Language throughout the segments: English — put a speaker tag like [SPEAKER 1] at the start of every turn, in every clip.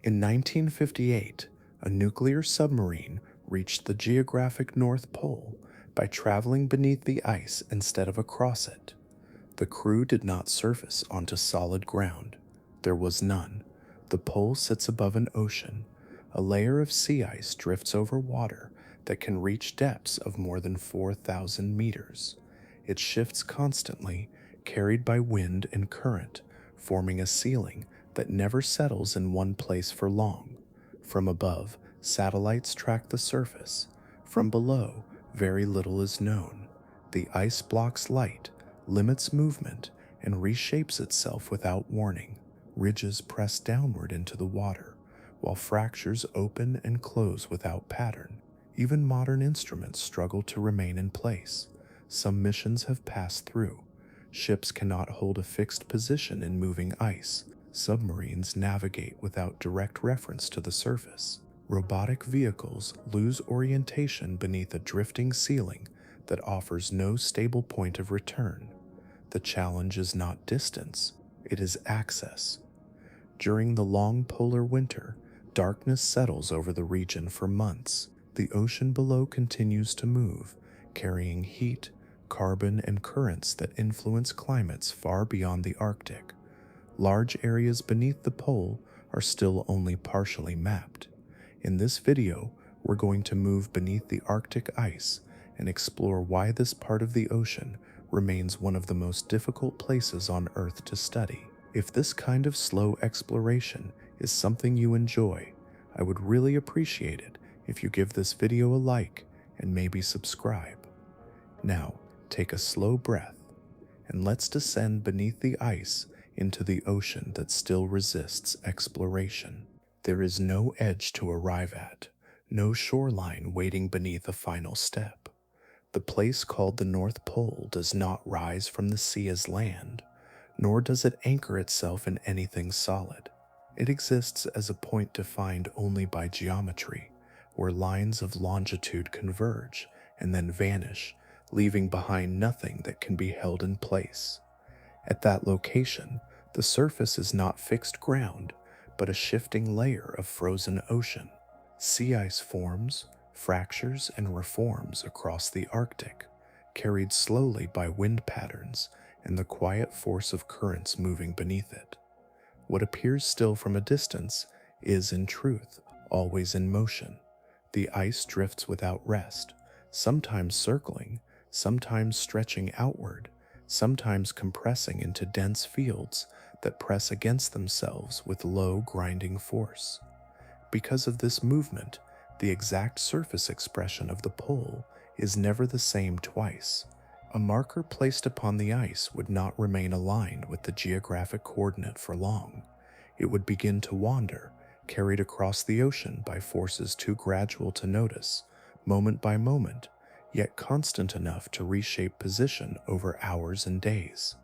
[SPEAKER 1] In 1958, a nuclear submarine reached the geographic North Pole by traveling beneath the ice instead of across it. The crew did not surface onto solid ground. There was none. The pole sits above an ocean. A layer of sea ice drifts over water that can reach depths of more than 4,000 meters. It shifts constantly, carried by wind and current, forming a ceiling that never settles in one place for long. From above, satellites track the surface. From below, very little is known. The ice blocks light, limits movement, and reshapes itself without warning. Ridges press downward into the water, while fractures open and close without pattern. Even modern instruments struggle to remain in place. Some missions have passed through. Ships cannot hold a fixed position in moving ice. Submarines navigate without direct reference to the surface. Robotic vehicles lose orientation beneath a drifting ceiling that offers no stable point of return. The challenge is not distance, it is access. During the long polar winter, darkness settles over the region for months. The ocean below continues to move, carrying heat, carbon, and currents that influence climates far beyond the Arctic. Large areas beneath the pole are still only partially mapped. In this video, we're going to move beneath the Arctic ice and explore why this part of the ocean remains one of the most difficult places on Earth to study. If this kind of slow exploration is something you enjoy, I would really appreciate it if you give this video a like and maybe subscribe. Now, take a slow breath and let's descend beneath the ice into the ocean that still resists exploration. There is no edge to arrive at, no shoreline waiting beneath a final step. The place called the North Pole does not rise from the sea as land, nor does it anchor itself in anything solid. It exists as a point defined only by geometry, where lines of longitude converge and then vanish, leaving behind nothing that can be held in place. At that location, the surface is not fixed ground, but a shifting layer of frozen ocean. Sea ice forms, fractures, and reforms across the Arctic, carried slowly by wind patterns and the quiet force of currents moving beneath it. What appears still from a distance is, in truth, always in motion. The ice drifts without rest, sometimes circling, sometimes stretching outward, sometimes compressing into dense fields that press against themselves with low grinding force. Because of this movement, the exact surface expression of the pole is never the same twice. A marker placed upon the ice would not remain aligned with the geographic coordinate for long. It would begin to wander, carried across the ocean by forces too gradual to notice, moment by moment, yet constant enough to reshape position over hours and days.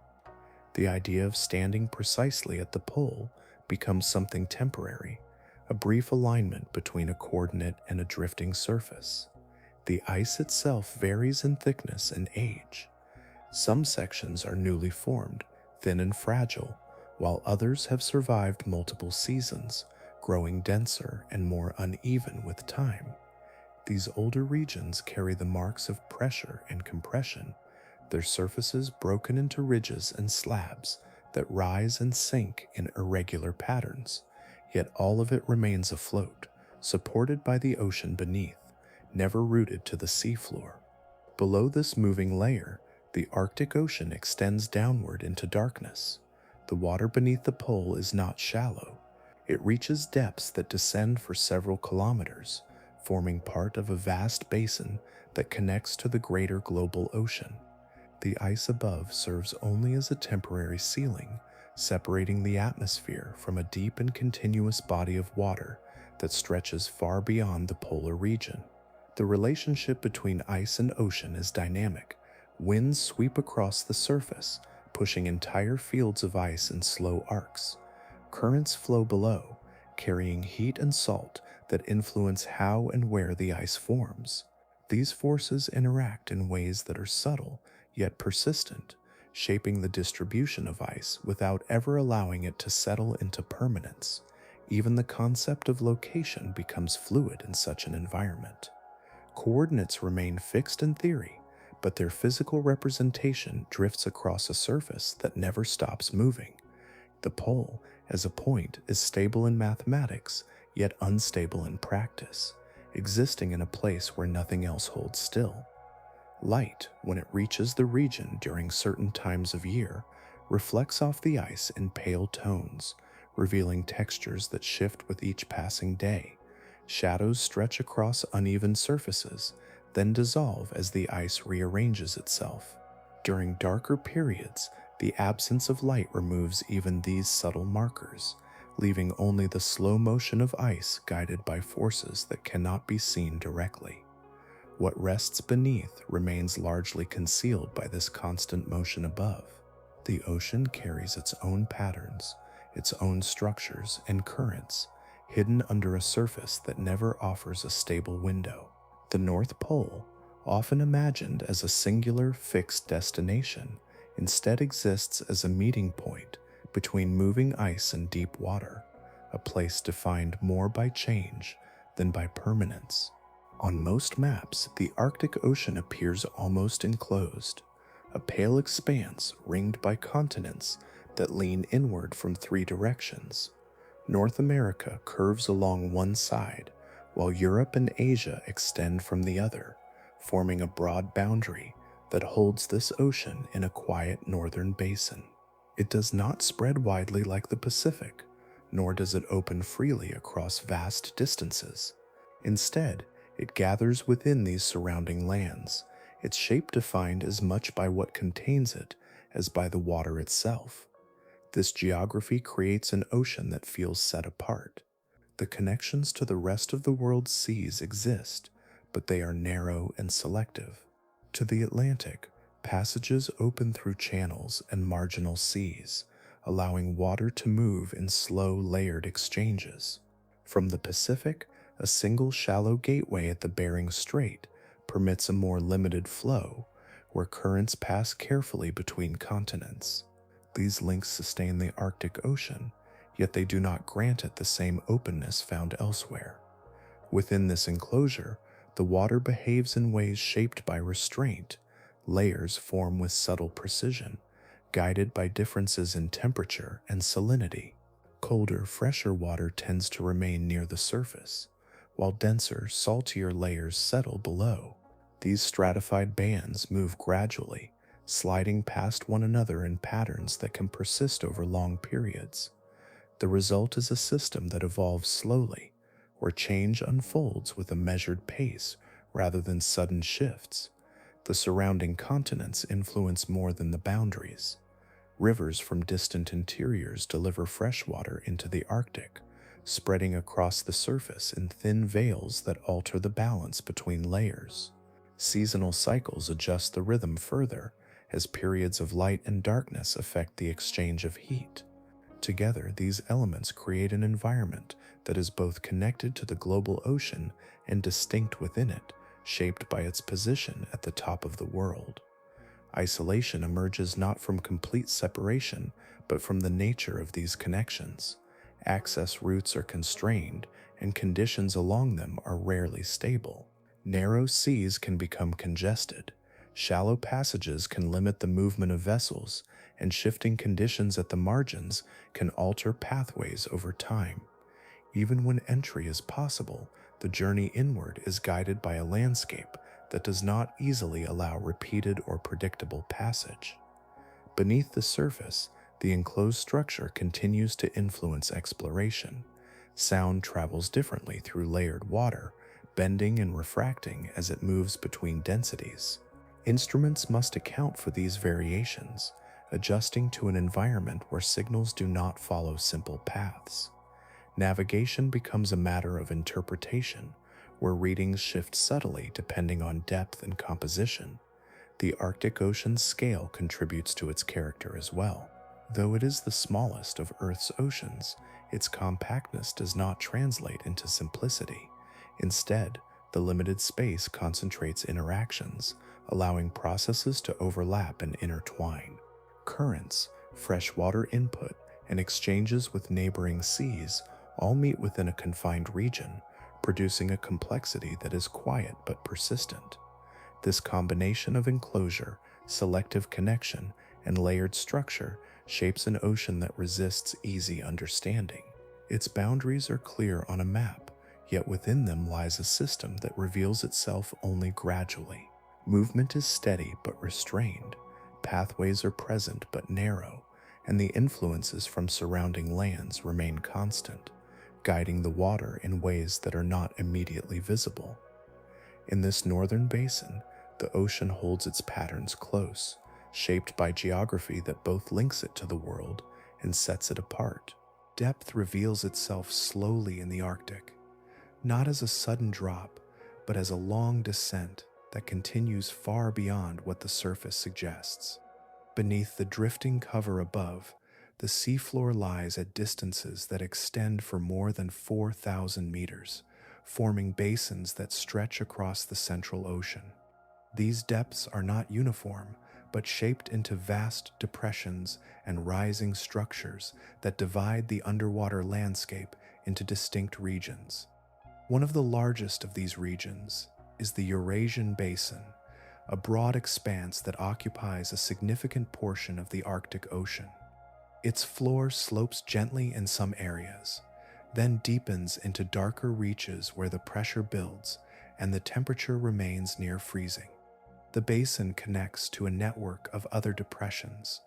[SPEAKER 1] The idea of standing precisely at the pole becomes something temporary, a brief alignment between a coordinate and a drifting surface. The ice itself varies in thickness and age. Some sections are newly formed, thin and fragile, while others have survived multiple seasons, growing denser and more uneven with time. These older regions carry the marks of pressure and compression, their surfaces broken into ridges and slabs that rise and sink in irregular patterns, yet all of it remains afloat, supported by the ocean beneath, never rooted to the seafloor. Below this moving layer, the Arctic Ocean extends downward into darkness. The water beneath the pole is not shallow. It reaches depths that descend for several kilometers, forming part of a vast basin that connects to the greater global ocean. The ice above serves only as a temporary ceiling, separating the atmosphere from a deep and continuous body of water that stretches far beyond the polar region. The relationship between ice and ocean is dynamic. Winds sweep across the surface, pushing entire fields of ice in slow arcs. Currents flow below, carrying heat and salt that influence how and where the ice forms. These forces interact in ways that are subtle yet persistent, shaping the distribution of ice without ever allowing it to settle into permanence. Even the concept of location becomes fluid in such an environment. Coordinates remain fixed in theory, but their physical representation drifts across a surface that never stops moving. The pole, as a point, is stable in mathematics, yet unstable in practice, existing in a place where nothing else holds still. Light, when it reaches the region during certain times of year, reflects off the ice in pale tones, revealing textures that shift with each passing day. Shadows stretch across uneven surfaces, then dissolve as the ice rearranges itself. During darker periods, the absence of light removes even these subtle markers, leaving only the slow motion of ice guided by forces that cannot be seen directly. What rests beneath remains largely concealed by this constant motion above. The ocean carries its own patterns, its own structures and currents, hidden under a surface that never offers a stable window. The North Pole, often imagined as a singular, fixed destination, instead exists as a meeting point between moving ice and deep water, a place defined more by change than by permanence. On most maps, the Arctic Ocean appears almost enclosed, a pale expanse ringed by continents that lean inward from three directions. North America curves along one side, while Europe and Asia extend from the other, forming a broad boundary that holds this ocean in a quiet northern basin. It does not spread widely like the Pacific, nor does it open freely across vast distances. Instead, it gathers within these surrounding lands, its shape defined as much by what contains it as by the water itself. This geography creates an ocean that feels set apart. The connections to the rest of the world's seas exist, but they are narrow and selective. To the Atlantic, passages open through channels and marginal seas, allowing water to move in slow, layered exchanges. From the Pacific, a single shallow gateway at the Bering Strait permits a more limited flow, where currents pass carefully between continents. These links sustain the Arctic Ocean, yet they do not grant it the same openness found elsewhere. Within this enclosure, the water behaves in ways shaped by restraint. Layers form with subtle precision, guided by differences in temperature and salinity. Colder, fresher water tends to remain near the surface, while denser, saltier layers settle below. These stratified bands move gradually, sliding past one another in patterns that can persist over long periods. The result is a system that evolves slowly, where change unfolds with a measured pace rather than sudden shifts. The surrounding continents influence more than the boundaries. Rivers from distant interiors deliver fresh water into the Arctic, spreading across the surface in thin veils that alter the balance between layers. Seasonal cycles adjust the rhythm further, as periods of light and darkness affect the exchange of heat. Together, these elements create an environment that is both connected to the global ocean and distinct within it, shaped by its position at the top of the world. Isolation emerges not from complete separation, but from the nature of these connections. Access routes are constrained, and conditions along them are rarely stable. Narrow seas can become congested. Shallow passages can limit the movement of vessels, and shifting conditions at the margins can alter pathways over time. Even when entry is possible, the journey inward is guided by a landscape that does not easily allow repeated or predictable passage. Beneath the surface, the enclosed structure continues to influence exploration. Sound travels differently through layered water, bending and refracting as it moves between densities. Instruments must account for these variations, adjusting to an environment where signals do not follow simple paths. Navigation becomes a matter of interpretation, where readings shift subtly depending on depth and composition. The Arctic Ocean's scale contributes to its character as well. Though it is the smallest of Earth's oceans, its compactness does not translate into simplicity. Instead, the limited space concentrates interactions, allowing processes to overlap and intertwine. Currents, freshwater input, and exchanges with neighboring seas all meet within a confined region, producing a complexity that is quiet but persistent. This combination of enclosure, selective connection, and layered structure shapes an ocean that resists easy understanding. Its boundaries are clear on a map, yet within them lies a system that reveals itself only gradually. Movement is steady but restrained, pathways are present but narrow, and the influences from surrounding lands remain constant, guiding the water in ways that are not immediately visible. In this northern basin, the ocean holds its patterns close, shaped by geography that both links it to the world and sets it apart. Depth reveals itself slowly in the Arctic, not as a sudden drop, but as a long descent that continues far beyond what the surface suggests. Beneath the drifting cover above, the seafloor lies at distances that extend for more than 4,000 meters, forming basins that stretch across the central ocean. These depths are not uniform, but shaped into vast depressions and rising structures that divide the underwater landscape into distinct regions. One of the largest of these regions is the Eurasian Basin, a broad expanse that occupies a significant portion of the Arctic Ocean. Its floor slopes gently in some areas, then deepens into darker reaches where the pressure builds and the temperature remains near freezing. The basin connects to a network of other depressions,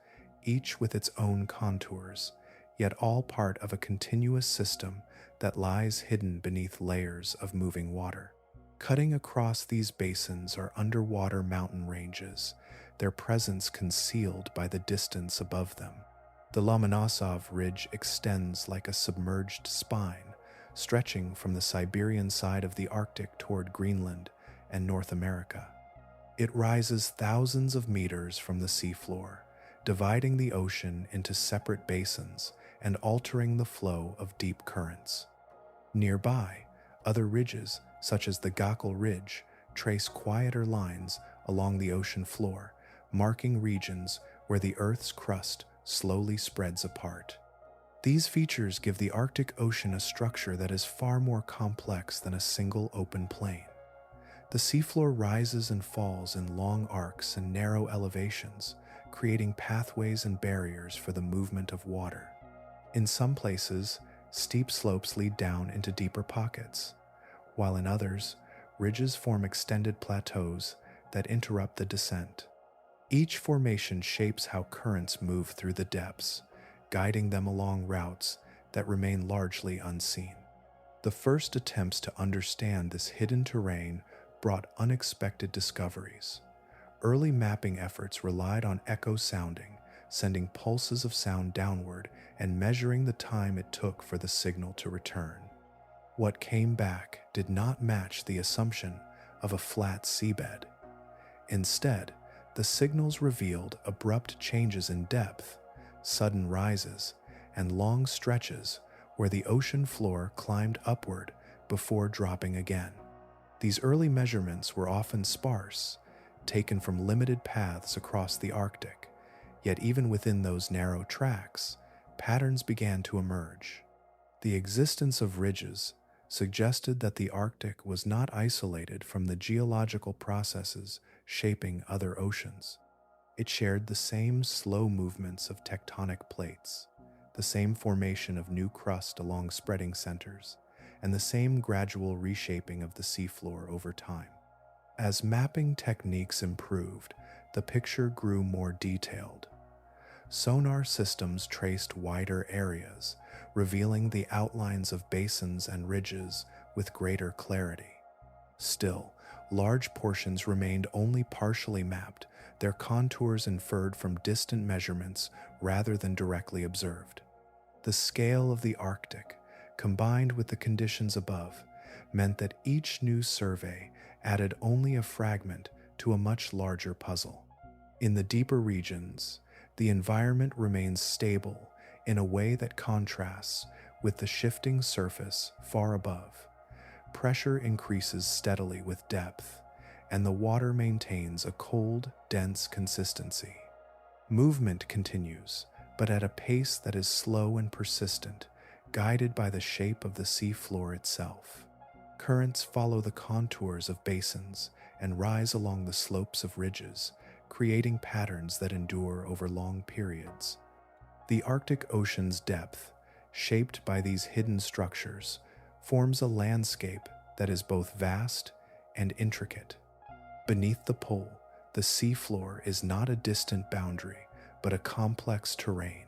[SPEAKER 1] each with its own contours, yet all part of a continuous system that lies hidden beneath layers of moving water. Cutting across these basins are underwater mountain ranges, their presence concealed by the distance above them. The Lomonosov Ridge extends like a submerged spine, stretching from the Siberian side of the Arctic toward Greenland and North America. It rises thousands of meters from the seafloor, dividing the ocean into separate basins and altering the flow of deep currents. Nearby, other ridges, such as the Gakkel Ridge, trace quieter lines along the ocean floor, marking regions where the Earth's crust slowly spreads apart. These features give the Arctic Ocean a structure that is far more complex than a single open plain. The seafloor rises and falls in long arcs and narrow elevations, creating pathways and barriers for the movement of water. In some places, steep slopes lead down into deeper pockets, while in others, ridges form extended plateaus that interrupt the descent. Each formation shapes how currents move through the depths, guiding them along routes that remain largely unseen. The first attempts to understand this hidden terrain brought unexpected discoveries. Early mapping efforts relied on echo sounding, sending pulses of sound downward and measuring the time it took for the signal to return. What came back did not match the assumption of a flat seabed. Instead, the signals revealed abrupt changes in depth, sudden rises, and long stretches where the ocean floor climbed upward before dropping again. These early measurements were often sparse, taken from limited paths across the Arctic, yet even within those narrow tracks, patterns began to emerge. The existence of ridges suggested that the Arctic was not isolated from the geological processes shaping other oceans. It shared the same slow movements of tectonic plates, the same formation of new crust along spreading centers, and the same gradual reshaping of the seafloor over time. As mapping techniques improved, the picture grew more detailed. Sonar systems traced wider areas, revealing the outlines of basins and ridges with greater clarity. Still, large portions remained only partially mapped, their contours inferred from distant measurements rather than directly observed. The scale of the Arctic, combined with the conditions above, meant that each new survey added only a fragment to a much larger puzzle. In the deeper regions, the environment remains stable in a way that contrasts with the shifting surface far above. Pressure increases steadily with depth, and the water maintains a cold, dense consistency. Movement continues, but at a pace that is slow and persistent, guided by the shape of the seafloor itself. Currents follow the contours of basins and rise along the slopes of ridges, creating patterns that endure over long periods. The Arctic Ocean's depth, shaped by these hidden structures, forms a landscape that is both vast and intricate. Beneath the pole, the seafloor is not a distant boundary, but a complex terrain,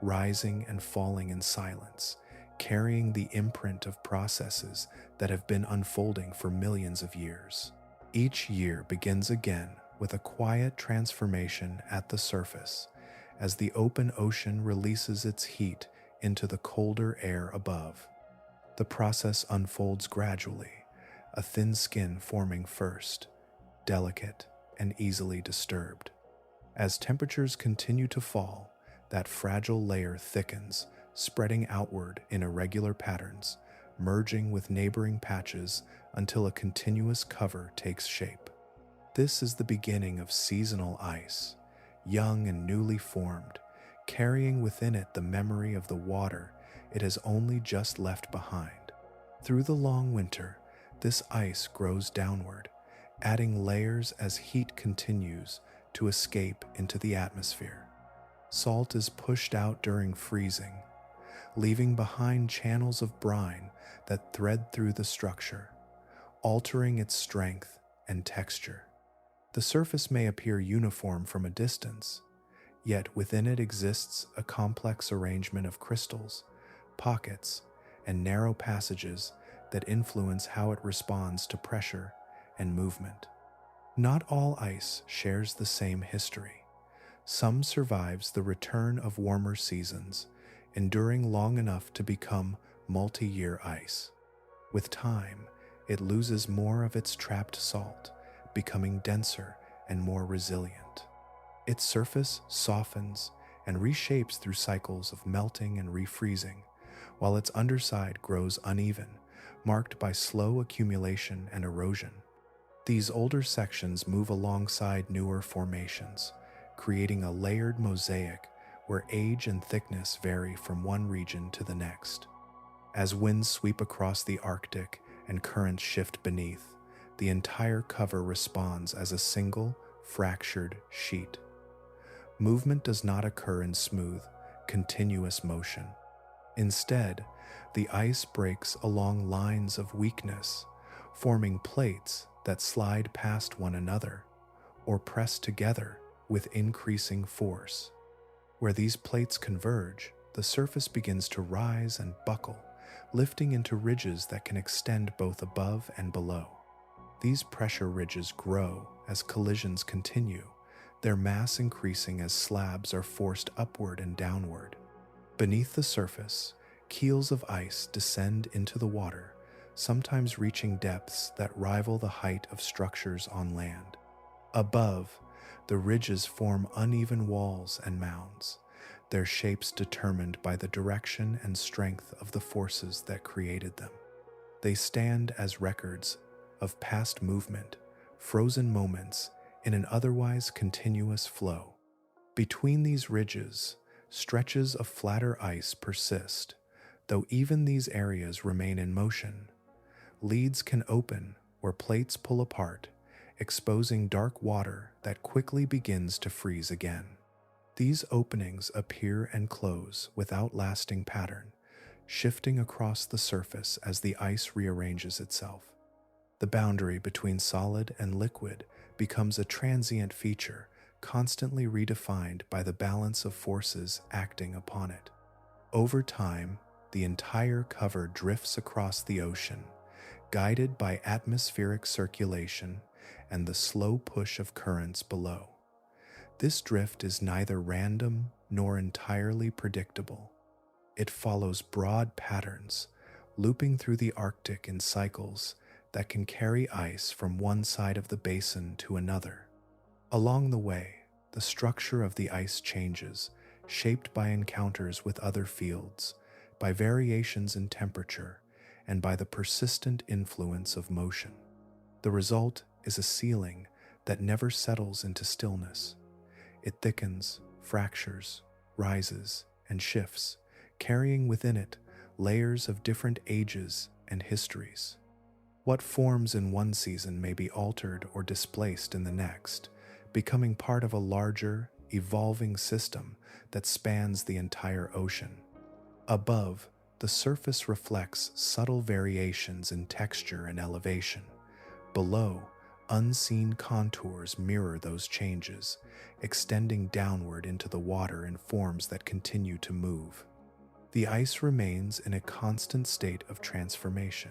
[SPEAKER 1] rising and falling in silence, carrying the imprint of processes that have been unfolding for millions of years. Each year begins again with a quiet transformation at the surface, as the open ocean releases its heat into the colder air above. The process unfolds gradually, a thin skin forming first, delicate and easily disturbed. As temperatures continue to fall, that fragile layer thickens, spreading outward in irregular patterns, merging with neighboring patches until a continuous cover takes shape. This is the beginning of seasonal ice, young and newly formed, carrying within it the memory of the water it has only just left behind. Through the long winter, this ice grows downward, adding layers as heat continues to escape into the atmosphere. Salt is pushed out during freezing, leaving behind channels of brine that thread through the structure, altering its strength and texture. The surface may appear uniform from a distance, yet within it exists a complex arrangement of crystals, pockets, and narrow passages that influence how it responds to pressure and movement. Not all ice shares the same history. Some survives the return of warmer seasons, enduring long enough to become multi-year ice. With time, it loses more of its trapped salt, becoming denser and more resilient. Its surface softens and reshapes through cycles of melting and refreezing, while its underside grows uneven, marked by slow accumulation and erosion. These older sections move alongside newer formations, creating a layered mosaic where age and thickness vary from one region to the next. As winds sweep across the Arctic and currents shift beneath, the entire cover responds as a single, fractured sheet. Movement does not occur in smooth, continuous motion. Instead, the ice breaks along lines of weakness, forming plates that slide past one another or press together with increasing force. Where these plates converge, the surface begins to rise and buckle, lifting into ridges that can extend both above and below. These pressure ridges grow as collisions continue, their mass increasing as slabs are forced upward and downward. Beneath the surface, keels of ice descend into the water, sometimes reaching depths that rival the height of structures on land. Above, the ridges form uneven walls and mounds, their shapes determined by the direction and strength of the forces that created them. They stand as records of past movement, frozen moments in an otherwise continuous flow. Between these ridges, stretches of flatter ice persist, though even these areas remain in motion. Leads can open where plates pull apart, exposing dark water that quickly begins to freeze again. These openings appear and close without lasting pattern, shifting across the surface as the ice rearranges itself. The boundary between solid and liquid becomes a transient feature, constantly redefined by the balance of forces acting upon it. Over time, the entire cover drifts across the ocean, guided by atmospheric circulation and the slow push of currents below. This drift is neither random nor entirely predictable. It follows broad patterns, looping through the Arctic in cycles that can carry ice from one side of the basin to another. Along the way, the structure of the ice changes, shaped by encounters with other fields, by variations in temperature, and by the persistent influence of motion. The result is a ceiling that never settles into stillness. It thickens, fractures, rises, and shifts, carrying within it layers of different ages and histories. What forms in one season may be altered or displaced in the next, becoming part of a larger, evolving system that spans the entire ocean. Above, the surface reflects subtle variations in texture and elevation. Below, unseen contours mirror those changes, extending downward into the water in forms that continue to move. The ice remains in a constant state of transformation,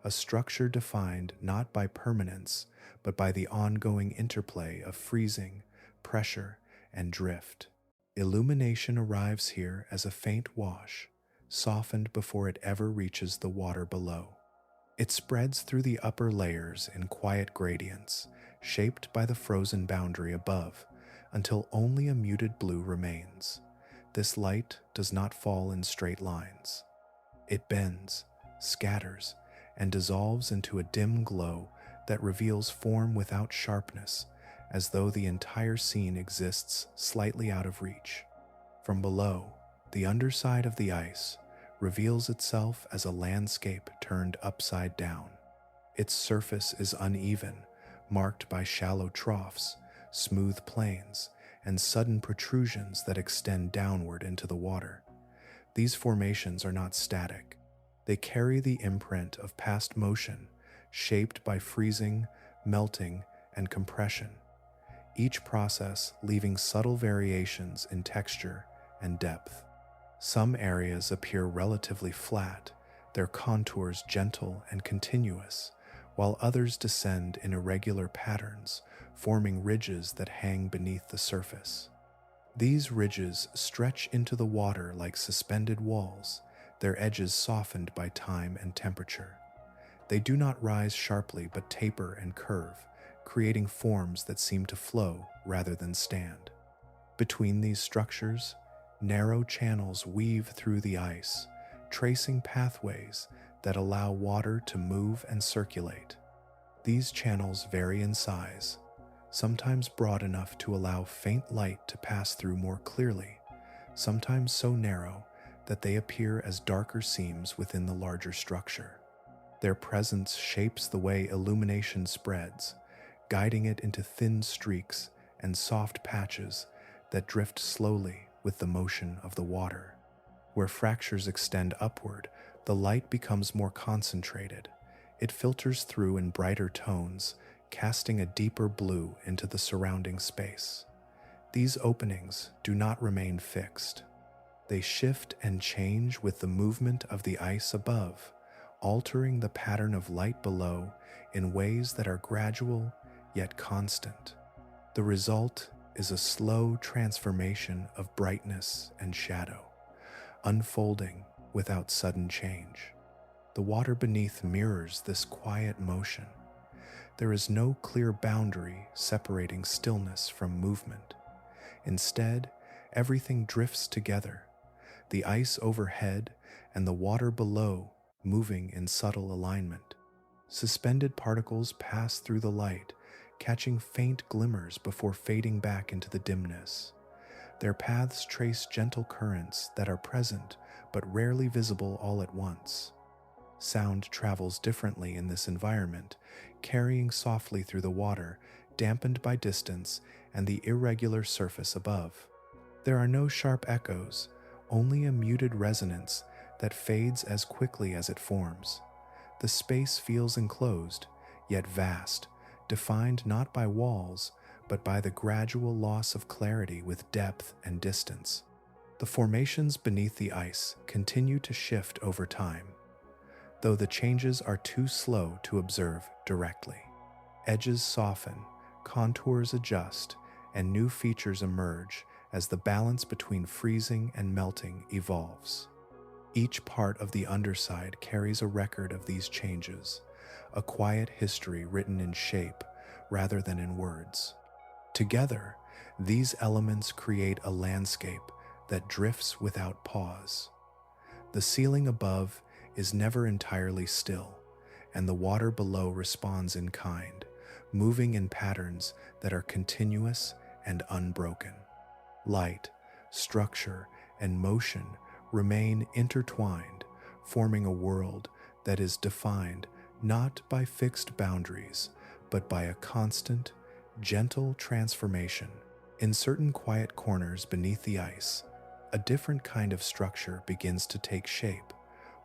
[SPEAKER 1] a structure defined not by permanence, but by the ongoing interplay of freezing, pressure, and drift. Illumination arrives here as a faint wash, softened before it ever reaches the water below. It spreads through the upper layers in quiet gradients, shaped by the frozen boundary above, until only a muted blue remains. This light does not fall in straight lines. It bends, scatters, and dissolves into a dim glow that reveals form without sharpness, as though the entire scene exists slightly out of reach. From below, the underside of the ice reveals itself as a landscape turned upside down. Its surface is uneven, marked by shallow troughs, smooth plains, and sudden protrusions that extend downward into the water. These formations are not static. They carry the imprint of past motion, shaped by freezing, melting, and compression, each process leaving subtle variations in texture and depth. Some areas appear relatively flat, their contours gentle and continuous, while others descend in irregular patterns, forming ridges that hang beneath the surface. These ridges stretch into the water like suspended walls, their edges softened by time and temperature. They do not rise sharply but taper and curve, creating forms that seem to flow rather than stand. Between these structures, narrow channels weave through the ice, tracing pathways that allow water to move and circulate. These channels vary in size, sometimes broad enough to allow faint light to pass through more clearly, sometimes so narrow that they appear as darker seams within the larger structure. Their presence shapes the way illumination spreads, guiding it into thin streaks and soft patches that drift slowly with the motion of the water. Where fractures extend upward, the light becomes more concentrated. It filters through in brighter tones, casting a deeper blue into the surrounding space. These openings do not remain fixed. They shift and change with the movement of the ice above, altering the pattern of light below in ways that are gradual yet constant. The result is a slow transformation of brightness and shadow, unfolding without sudden change. The water beneath mirrors this quiet motion. There is no clear boundary separating stillness from movement. Instead, everything drifts together, the ice overhead and the water below moving in subtle alignment. Suspended particles pass through the light, catching faint glimmers before fading back into the dimness. Their paths trace gentle currents that are present but rarely visible all at once. Sound travels differently in this environment, carrying softly through the water, dampened by distance and the irregular surface above. There are no sharp echoes, only a muted resonance that fades as quickly as it forms. The space feels enclosed, yet vast, defined not by walls, but by the gradual loss of clarity with depth and distance. The formations beneath the ice continue to shift over time, though the changes are too slow to observe directly. Edges soften, contours adjust, and new features emerge as the balance between freezing and melting evolves. Each part of the underside carries a record of these changes, a quiet history written in shape rather than in words. Together, these elements create a landscape that drifts without pause. The ceiling above is never entirely still, and the water below responds in kind, moving in patterns that are continuous and unbroken. Light, structure, and motion remain intertwined, forming a world that is defined not by fixed boundaries, but by a constant, gentle transformation. In certain quiet corners beneath the ice, a different kind of structure begins to take shape,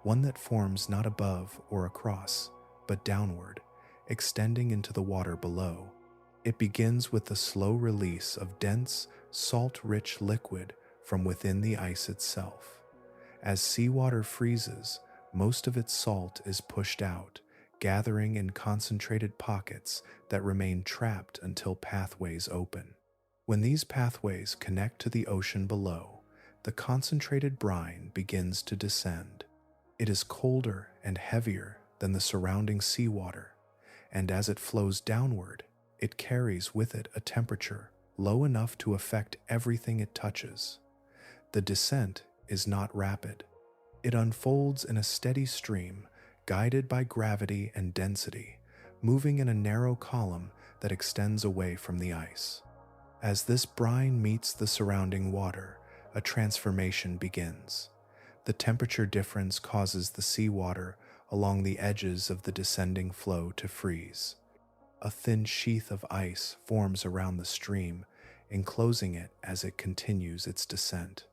[SPEAKER 1] one that forms not above or across, but downward, extending into the water below. It begins with the slow release of dense, salt-rich liquid from within the ice itself. As seawater freezes, most of its salt is pushed out, gathering in concentrated pockets that remain trapped until pathways open. When these pathways connect to the ocean below, the concentrated brine begins to descend. It is colder and heavier than the surrounding seawater, and as it flows downward, it carries with it a temperature low enough to affect everything it touches. The descent is not rapid. It unfolds in a steady stream, guided by gravity and density, moving in a narrow column that extends away from the ice. As this brine meets the surrounding water, a transformation begins. The temperature difference causes the seawater along the edges of the descending flow to freeze. A thin sheath of ice forms around the stream, enclosing it as it continues its descent.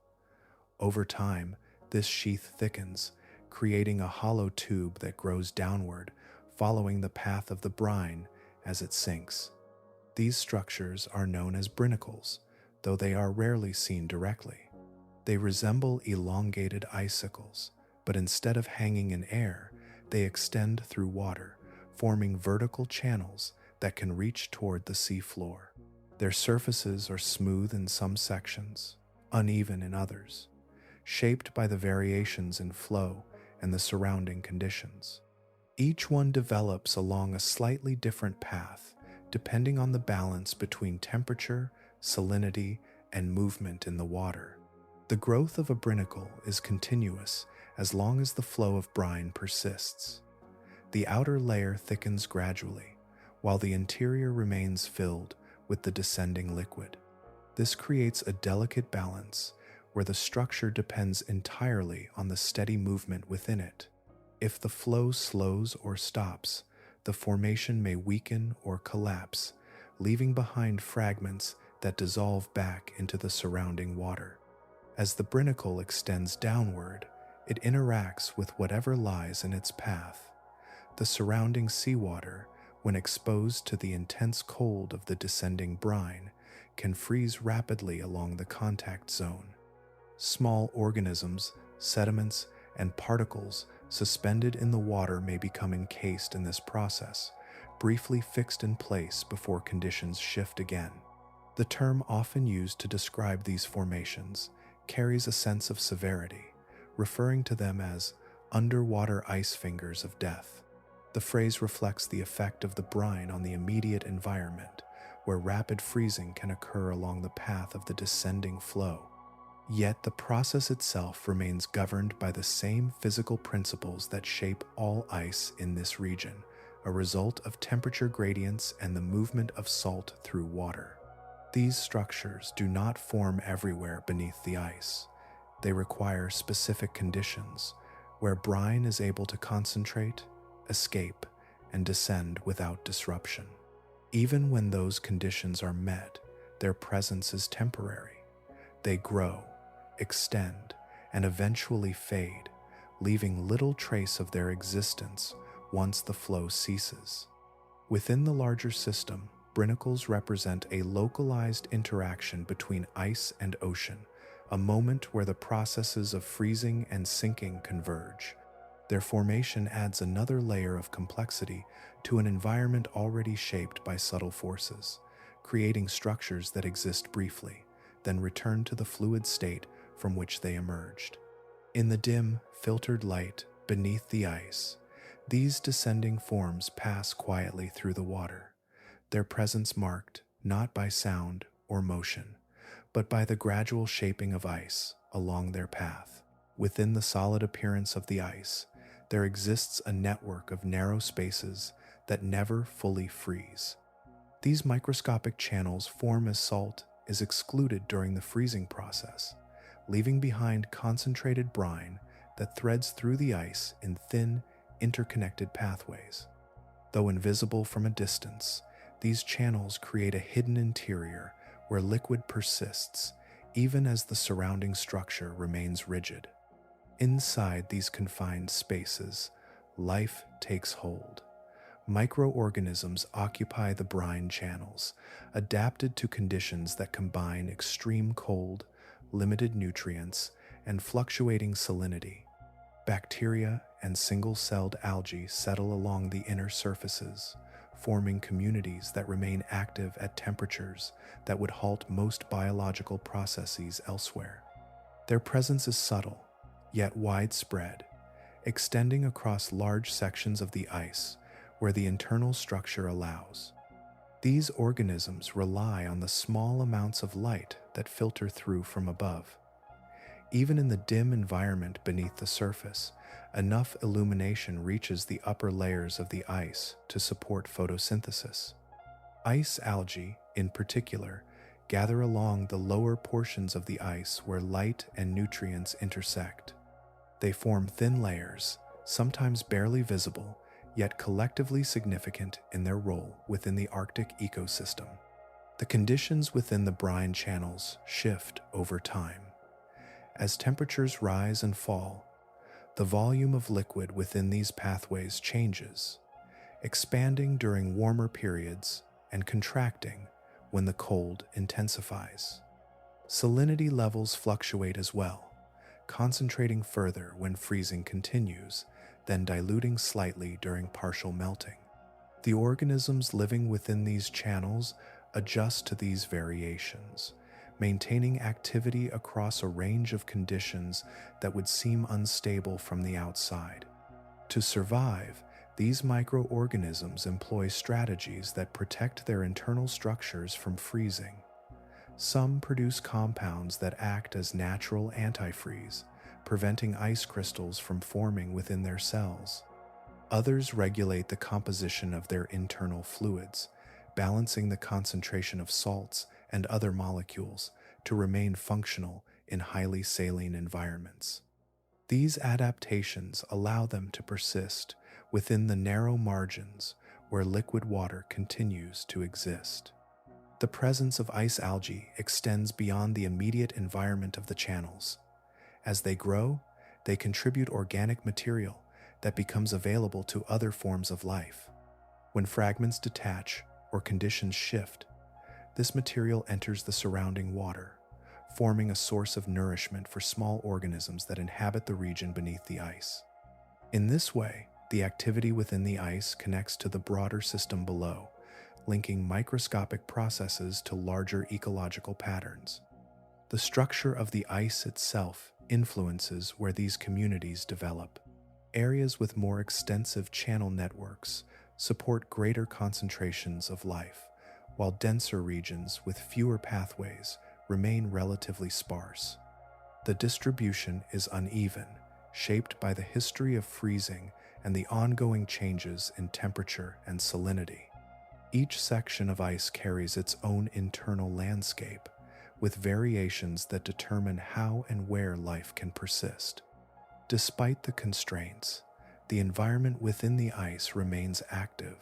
[SPEAKER 1] Over time, this sheath thickens, creating a hollow tube that grows downward, following the path of the brine as it sinks. These structures are known as brinicles, though they are rarely seen directly. They resemble elongated icicles, but instead of hanging in air, they extend through water, forming vertical channels that can reach toward the seafloor. Their surfaces are smooth in some sections, uneven in others, shaped by the variations in flow and the surrounding conditions. Each one develops along a slightly different path, depending on the balance between temperature, salinity, and movement in the water. The growth of a brinicle is continuous as long as the flow of brine persists. The outer layer thickens gradually, while the interior remains filled with the descending liquid. This creates a delicate balance where the structure depends entirely on the steady movement within it. If the flow slows or stops, the formation may weaken or collapse, leaving behind fragments that dissolve back into the surrounding water. As the brinicle extends downward, it interacts with whatever lies in its path. The surrounding seawater, when exposed to the intense cold of the descending brine, can freeze rapidly along the contact zone. Small organisms, sediments, and particles suspended in the water may become encased in this process, briefly fixed in place before conditions shift again. The term often used to describe these formations carries a sense of severity, referring to them as underwater ice fingers of death. The phrase reflects the effect of the brine on the immediate environment, where rapid freezing can occur along the path of the descending flow. Yet the process itself remains governed by the same physical principles that shape all ice in this region, a result of temperature gradients and the movement of salt through water. These structures do not form everywhere beneath the ice. They require specific conditions, where brine is able to concentrate, escape, and descend without disruption. Even when those conditions are met, their presence is temporary. They grow, extend, and eventually fade, leaving little trace of their existence once the flow ceases. Within the larger system, brinicles represent a localized interaction between ice and ocean, a moment where the processes of freezing and sinking converge. Their formation adds another layer of complexity to an environment already shaped by subtle forces, creating structures that exist briefly, then return to the fluid state from which they emerged. In the dim, filtered light beneath the ice, these descending forms pass quietly through the water, their presence marked not by sound or motion, but by the gradual shaping of ice along their path. Within the solid appearance of the ice, there exists a network of narrow spaces that never fully freeze. These microscopic channels form as salt is excluded during the freezing process, leaving behind concentrated brine that threads through the ice in thin, interconnected pathways. Though invisible from a distance, these channels create a hidden interior where liquid persists, even as the surrounding structure remains rigid. Inside these confined spaces, life takes hold. Microorganisms occupy the brine channels, adapted to conditions that combine extreme cold, limited nutrients, and fluctuating salinity. Bacteria and single-celled algae settle along the inner surfaces, forming communities that remain active at temperatures that would halt most biological processes elsewhere. Their presence is subtle, yet widespread, extending across large sections of the ice where the internal structure allows. These organisms rely on the small amounts of light that filter through from above. Even in the dim environment beneath the surface, enough illumination reaches the upper layers of the ice to support photosynthesis. Ice algae, in particular, gather along the lower portions of the ice where light and nutrients intersect. They form thin layers, sometimes barely visible, yet collectively significant in their role within the Arctic ecosystem. The conditions within the brine channels shift over time. As temperatures rise and fall, the volume of liquid within these pathways changes, expanding during warmer periods and contracting when the cold intensifies. Salinity levels fluctuate as well, concentrating further when freezing continues, then diluting slightly during partial melting. The organisms living within these channels adjust to these variations, maintaining activity across a range of conditions that would seem unstable from the outside. To survive, these microorganisms employ strategies that protect their internal structures from freezing. Some produce compounds that act as natural antifreeze, preventing ice crystals from forming within their cells. Others regulate the composition of their internal fluids, balancing the concentration of salts and other molecules to remain functional in highly saline environments. These adaptations allow them to persist within the narrow margins where liquid water continues to exist. The presence of ice algae extends beyond the immediate environment of the channels. As they grow, they contribute organic material that becomes available to other forms of life. When fragments detach or conditions shift, this material enters the surrounding water, forming a source of nourishment for small organisms that inhabit the region beneath the ice. In this way, the activity within the ice connects to the broader system below, linking microscopic processes to larger ecological patterns. The structure of the ice itself influences where these communities develop. Areas with more extensive channel networks support greater concentrations of life, while denser regions with fewer pathways remain relatively sparse. The distribution is uneven, shaped by the history of freezing and the ongoing changes in temperature and salinity. Each section of ice carries its own internal landscape, with variations that determine how and where life can persist. Despite the constraints, the environment within the ice remains active.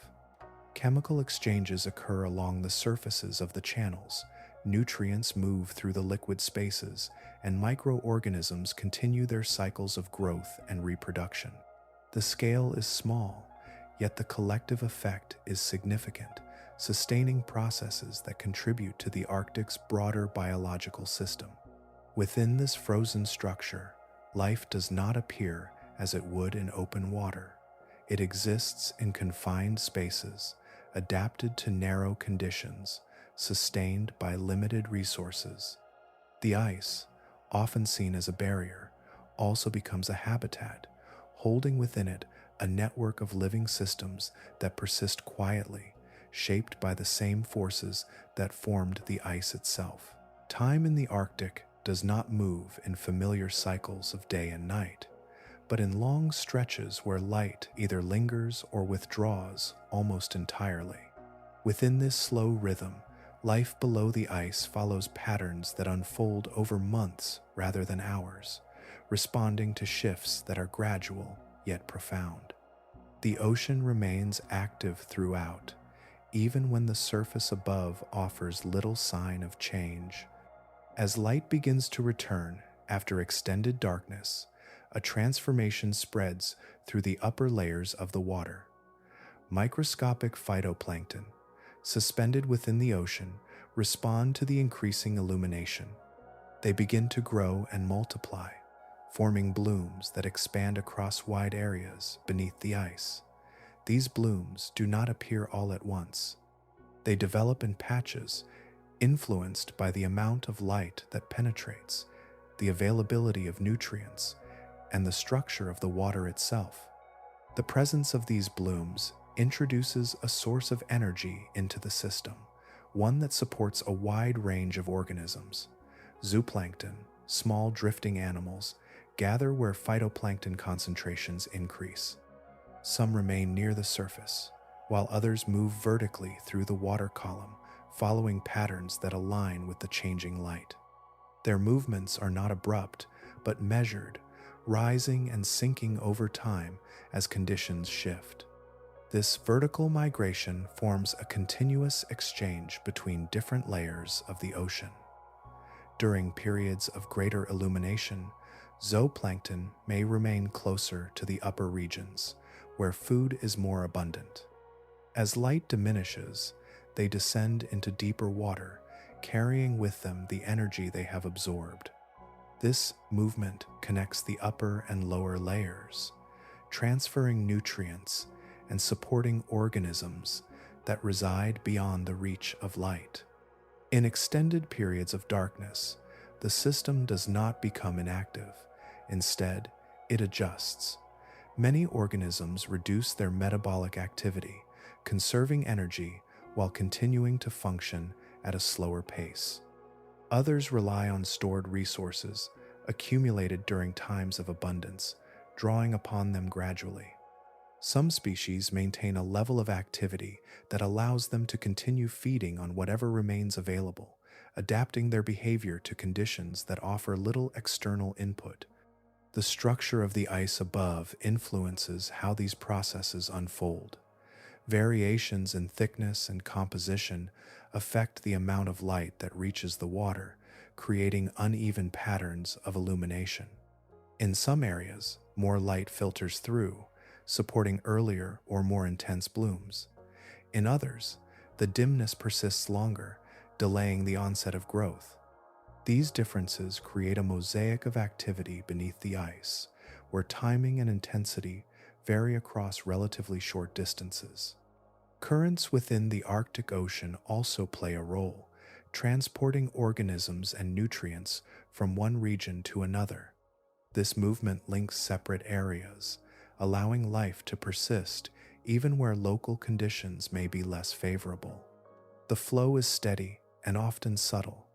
[SPEAKER 1] Chemical exchanges occur along the surfaces of the channels, nutrients move through the liquid spaces, and microorganisms continue their cycles of growth and reproduction. The scale is small, yet the collective effect is significant, sustaining processes that contribute to the Arctic's broader biological system. Within this frozen structure, life does not appear as it would in open water. It exists in confined spaces, adapted to narrow conditions, sustained by limited resources. The ice, often seen as a barrier, also becomes a habitat, holding within it a network of living systems that persist quietly, shaped by the same forces that formed the ice itself. Time in the Arctic does not move in familiar cycles of day and night, but in long stretches where light either lingers or withdraws almost entirely. Within this slow rhythm, life below the ice follows patterns that unfold over months rather than hours, responding to shifts that are gradual yet profound. The ocean remains active throughout, even when the surface above offers little sign of change. As light begins to return after extended darkness, a transformation spreads through the upper layers of the water. Microscopic phytoplankton, suspended within the ocean, respond to the increasing illumination. They begin to grow and multiply, forming blooms that expand across wide areas beneath the ice. These blooms do not appear all at once. They develop in patches, influenced by the amount of light that penetrates, the availability of nutrients, and the structure of the water itself. The presence of these blooms introduces a source of energy into the system, one that supports a wide range of organisms. Zooplankton, small drifting animals, gather where phytoplankton concentrations increase. Some remain near the surface, while others move vertically through the water column, following patterns that align with the changing light. Their movements are not abrupt, but measured, rising and sinking over time as conditions shift. This vertical migration forms a continuous exchange between different layers of the ocean. During periods of greater illumination, zooplankton may remain closer to the upper regions, where food is more abundant. As light diminishes, they descend into deeper water, carrying with them the energy they have absorbed. This movement connects the upper and lower layers, transferring nutrients and supporting organisms that reside beyond the reach of light. In extended periods of darkness, the system does not become inactive. Instead, it adjusts. Many organisms reduce their metabolic activity, conserving energy while continuing to function at a slower pace. Others rely on stored resources accumulated during times of abundance, drawing upon them gradually. Some species maintain a level of activity that allows them to continue feeding on whatever remains available, adapting their behavior to conditions that offer little external input. The structure of the ice above influences how these processes unfold. Variations in thickness and composition affect the amount of light that reaches the water, creating uneven patterns of illumination. In some areas, more light filters through, supporting earlier or more intense blooms. In others, the dimness persists longer, delaying the onset of growth. These differences create a mosaic of activity beneath the ice, where timing and intensity vary across relatively short distances. Currents within the Arctic Ocean also play a role, transporting organisms and nutrients from one region to another. This movement links separate areas, allowing life to persist even where local conditions may be less favorable. The flow is steady and often subtle,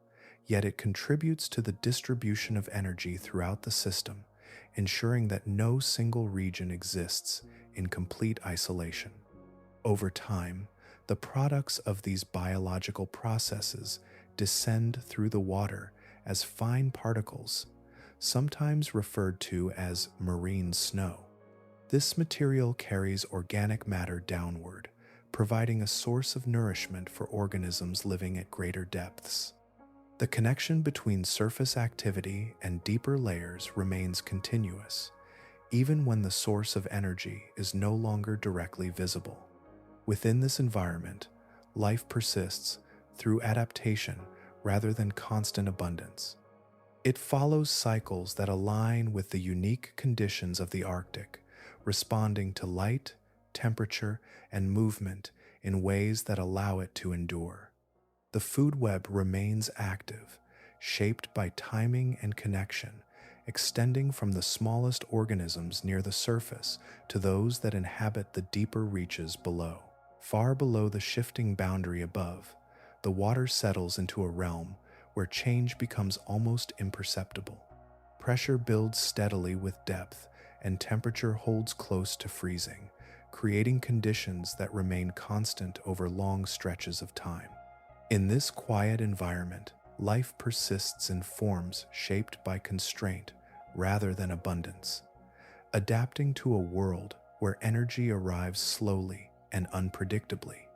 [SPEAKER 1] yet it contributes to the distribution of energy throughout the system, ensuring that no single region exists in complete isolation. Over time, the products of these biological processes descend through the water as fine particles, sometimes referred to as marine snow. This material carries organic matter downward, providing a source of nourishment for organisms living at greater depths. The connection between surface activity and deeper layers remains continuous, even when the source of energy is no longer directly visible. Within this environment, life persists through adaptation rather than constant abundance. It follows cycles that align with the unique conditions of the Arctic, responding to light, temperature, and movement in ways that allow it to endure. The food web remains active, shaped by timing and connection, extending from the smallest organisms near the surface to those that inhabit the deeper reaches below. Far below the shifting boundary above, the water settles into a realm where change becomes almost imperceptible. Pressure builds steadily with depth, and temperature holds close to freezing, creating conditions that remain constant over long stretches of time. In this quiet environment, life persists in forms shaped by constraint rather than abundance, adapting to a world where energy arrives slowly and unpredictably.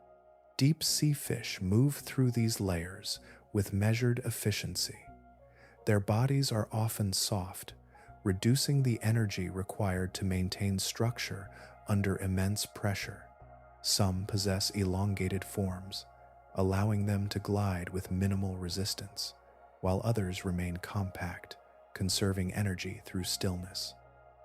[SPEAKER 1] Deep sea fish move through these layers with measured efficiency. Their bodies are often soft, reducing the energy required to maintain structure under immense pressure. Some possess elongated forms, allowing them to glide with minimal resistance, while others remain compact, conserving energy through stillness.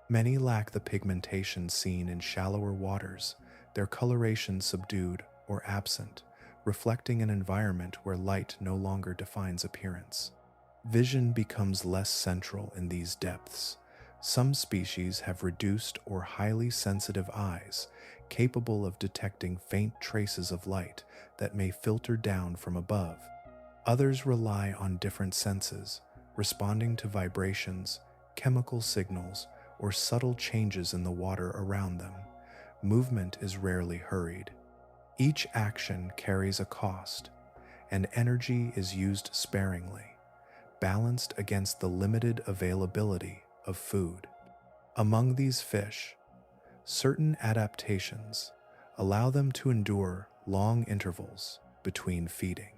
[SPEAKER 1] Many lack the pigmentation seen in shallower waters, their coloration subdued or absent, reflecting an environment where light no longer defines appearance. Vision becomes less central in these depths. Some species have reduced or highly sensitive eyes, capable of detecting faint traces of light that may filter down from above. Others rely on different senses, responding to vibrations, chemical signals, or subtle changes in the water around them. Movement is rarely hurried. Each action carries a cost, and energy is used sparingly, balanced against the limited availability of food. Among these fish, certain adaptations allow them to endure long intervals between feeding.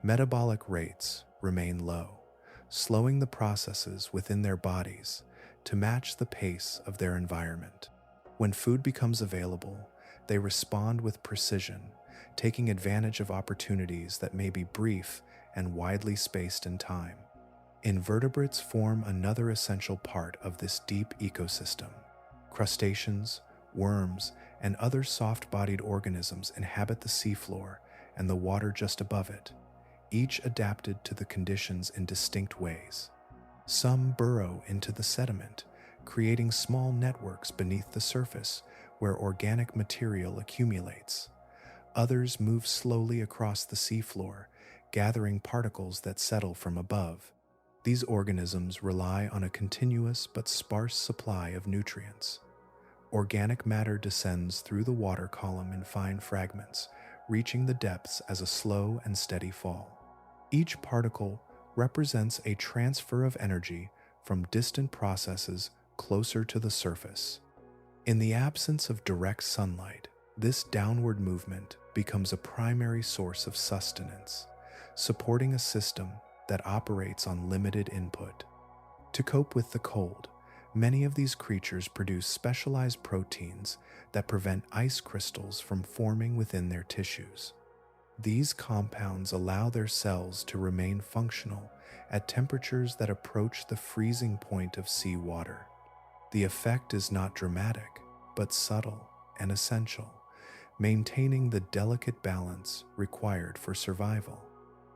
[SPEAKER 1] Metabolic rates remain low, slowing the processes within their bodies to match the pace of their environment. When food becomes available, they respond with precision, taking advantage of opportunities that may be brief and widely spaced in time. Invertebrates form another essential part of this deep ecosystem. Crustaceans, worms, and other soft-bodied organisms inhabit the seafloor and the water just above it, each adapted to the conditions in distinct ways. Some burrow into the sediment, creating small networks beneath the surface where organic material accumulates. Others move slowly across the seafloor, gathering particles that settle from above. These organisms rely on a continuous but sparse supply of nutrients. Organic matter descends through the water column in fine fragments, reaching the depths as a slow and steady fall. Each particle represents a transfer of energy from distant processes closer to the surface. In the absence of direct sunlight, this downward movement becomes a primary source of sustenance, supporting a system that operates on limited input. To cope with the cold, many of these creatures produce specialized proteins that prevent ice crystals from forming within their tissues. These compounds allow their cells to remain functional at temperatures that approach the freezing point of seawater. The effect is not dramatic, but subtle and essential, maintaining the delicate balance required for survival.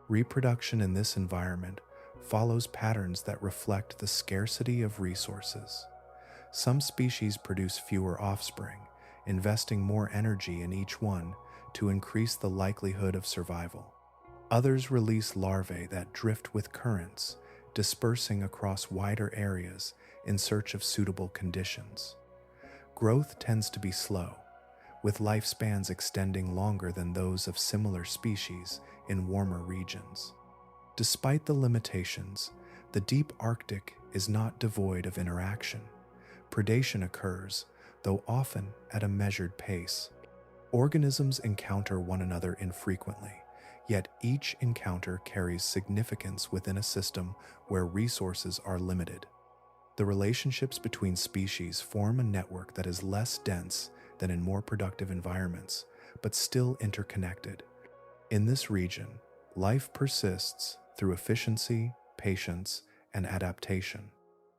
[SPEAKER 1] Reproduction in this environment follows patterns that reflect the scarcity of resources. Some species produce fewer offspring, investing more energy in each one to increase the likelihood of survival. Others release larvae that drift with currents, dispersing across wider areas in search of suitable conditions. Growth tends to be slow, with lifespans extending longer than those of similar species in warmer regions. Despite the limitations, the deep Arctic is not devoid of interaction. Predation occurs, though often at a measured pace. Organisms encounter one another infrequently, yet each encounter carries significance within a system where resources are limited. The relationships between species form a network that is less dense than in more productive environments, but still interconnected. In this region, life persists through efficiency, patience, and adaptation.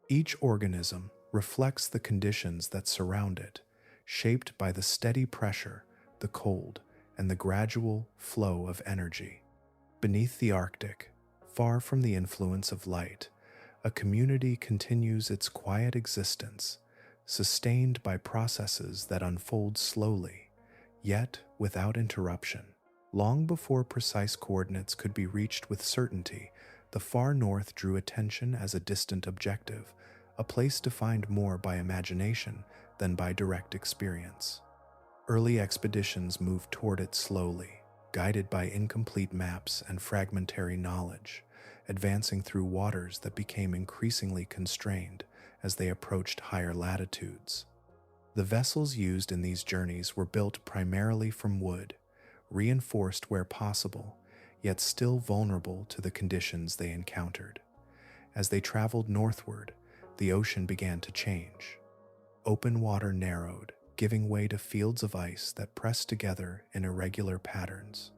[SPEAKER 1] Each organism reflects the conditions that surround it, shaped by the steady pressure, the cold, and the gradual flow of energy. Beneath the Arctic, far from the influence of light, a community continues its quiet existence, sustained by processes that unfold slowly, yet without interruption. Long before precise coordinates could be reached with certainty, the far north drew attention as a distant objective, a place defined more by imagination than by direct experience. Early expeditions moved toward it slowly, guided by incomplete maps and fragmentary knowledge, advancing through waters that became increasingly constrained as they approached higher latitudes. The vessels used in these journeys were built primarily from wood, reinforced where possible, yet still vulnerable to the conditions they encountered. As they traveled northward, the ocean began to change. Open water narrowed, giving way to fields of ice that pressed together in irregular patterns.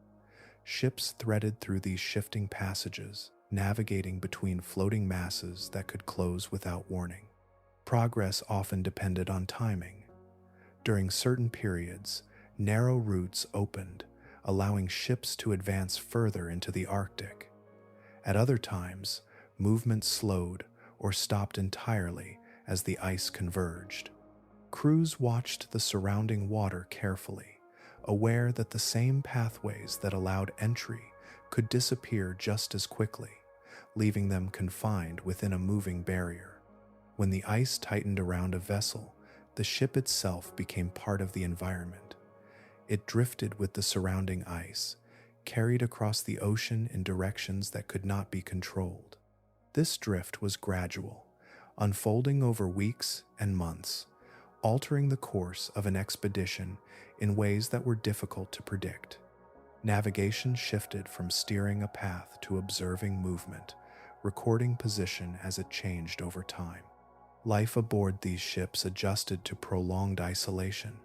[SPEAKER 1] Ships threaded through these shifting passages, navigating between floating masses that could close without warning. Progress often depended on timing. During certain periods, narrow routes opened, allowing ships to advance further into the Arctic. At other times, movement slowed or stopped entirely as the ice converged. Crews watched the surrounding water carefully, aware that the same pathways that allowed entry could disappear just as quickly, leaving them confined within a moving barrier. When the ice tightened around a vessel, the ship itself became part of the environment. It drifted with the surrounding ice, carried across the ocean in directions that could not be controlled. This drift was gradual, unfolding over weeks and months, altering the course of an expedition in ways that were difficult to predict. Navigation shifted from steering a path to observing movement, recording position as it changed over time. Life aboard these ships adjusted to prolonged isolation.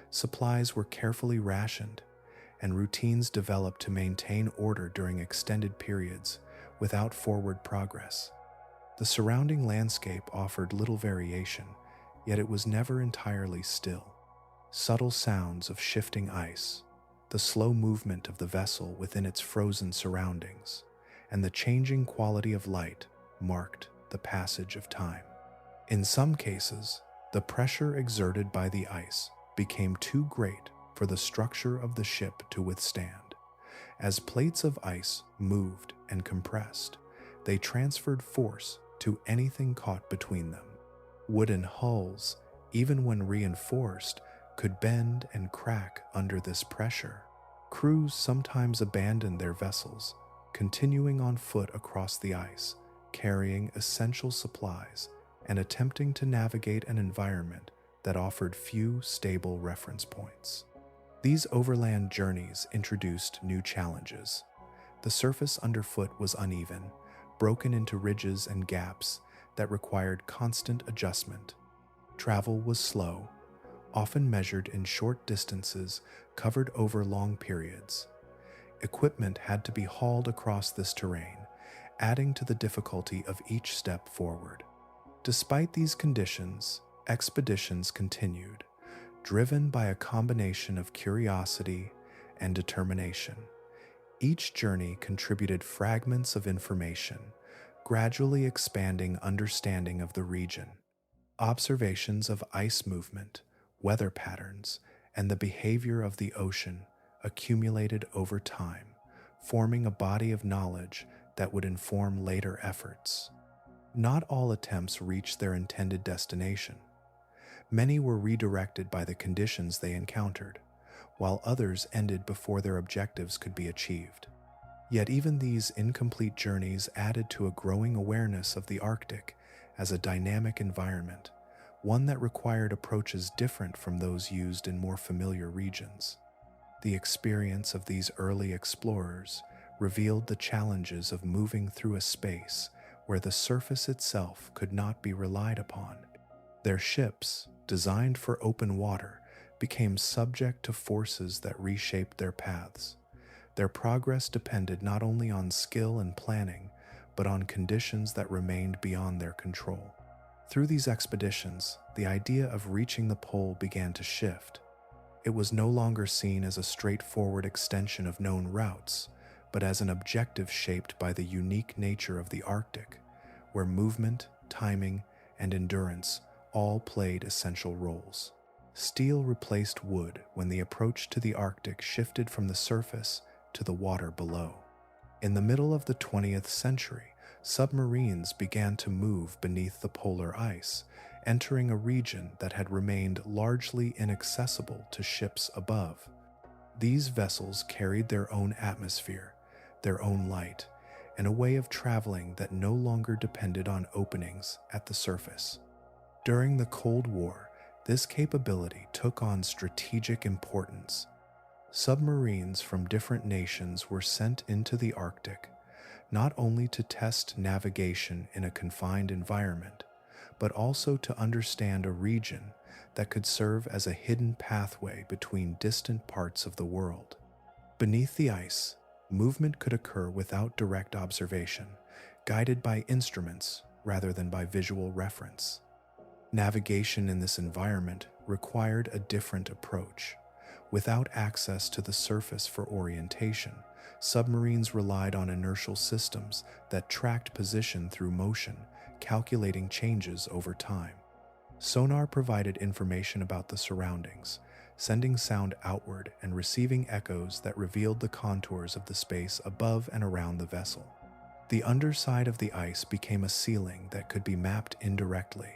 [SPEAKER 1] Supplies were carefully rationed, and routines developed to maintain order during extended periods without forward progress. The surrounding landscape offered little variation, yet it was never entirely still. Subtle sounds of shifting ice, the slow movement of the vessel within its frozen surroundings, and the changing quality of light marked the passage of time. In some cases, the pressure exerted by the ice became too great for the structure of the ship to withstand. As plates of ice moved and compressed, they transferred force to anything caught between them. Wooden hulls, even when reinforced, could bend and crack under this pressure. Crews sometimes abandoned their vessels, continuing on foot across the ice, carrying essential supplies and attempting to navigate an environment that offered few stable reference points. These overland journeys introduced new challenges. The surface underfoot was uneven, broken into ridges and gaps that required constant adjustment. Travel was slow, often measured in short distances covered over long periods. Equipment had to be hauled across this terrain, adding to the difficulty of each step forward. Despite these conditions, expeditions continued, driven by a combination of curiosity and determination. Each journey contributed fragments of information, gradually expanding understanding of the region. Observations of ice movement, weather patterns, and the behavior of the ocean accumulated over time, forming a body of knowledge that would inform later efforts. Not all attempts reached their intended destination. Many were redirected by the conditions they encountered, while others ended before their objectives could be achieved. Yet even these incomplete journeys added to a growing awareness of the Arctic as a dynamic environment, one that required approaches different from those used in more familiar regions. The experience of these early explorers revealed the challenges of moving through a space where the surface itself could not be relied upon. Their ships, designed for open water, became subject to forces that reshaped their paths. Their progress depended not only on skill and planning, but on conditions that remained beyond their control. Through these expeditions, the idea of reaching the pole began to shift. It was no longer seen as a straightforward extension of known routes, but as an objective shaped by the unique nature of the Arctic, where movement, timing, and endurance all played essential roles. Steel replaced wood when the approach to the Arctic shifted from the surface to the water below. In the middle of the 20th century, submarines began to move beneath the polar ice, entering a region that had remained largely inaccessible to ships above. These vessels carried their own atmosphere, their own light, and a way of traveling that no longer depended on openings at the surface. During the Cold War, this capability took on strategic importance. Submarines from different nations were sent into the Arctic, not only to test navigation in a confined environment, but also to understand a region that could serve as a hidden pathway between distant parts of the world. Beneath the ice, movement could occur without direct observation, guided by instruments rather than by visual reference. Navigation in this environment required a different approach. Without access to the surface for orientation, submarines relied on inertial systems that tracked position through motion, calculating changes over time. Sonar provided information about the surroundings, sending sound outward and receiving echoes that revealed the contours of the space above and around the vessel. The underside of the ice became a ceiling that could be mapped indirectly,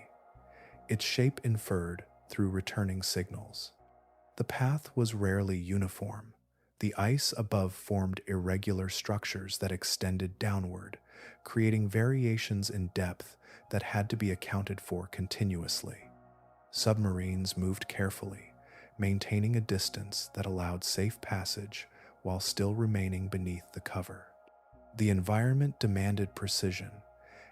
[SPEAKER 1] its shape inferred through returning signals. The path was rarely uniform. The ice above formed irregular structures that extended downward, creating variations in depth that had to be accounted for continuously. Submarines moved carefully, maintaining a distance that allowed safe passage while still remaining beneath the cover. The environment demanded precision,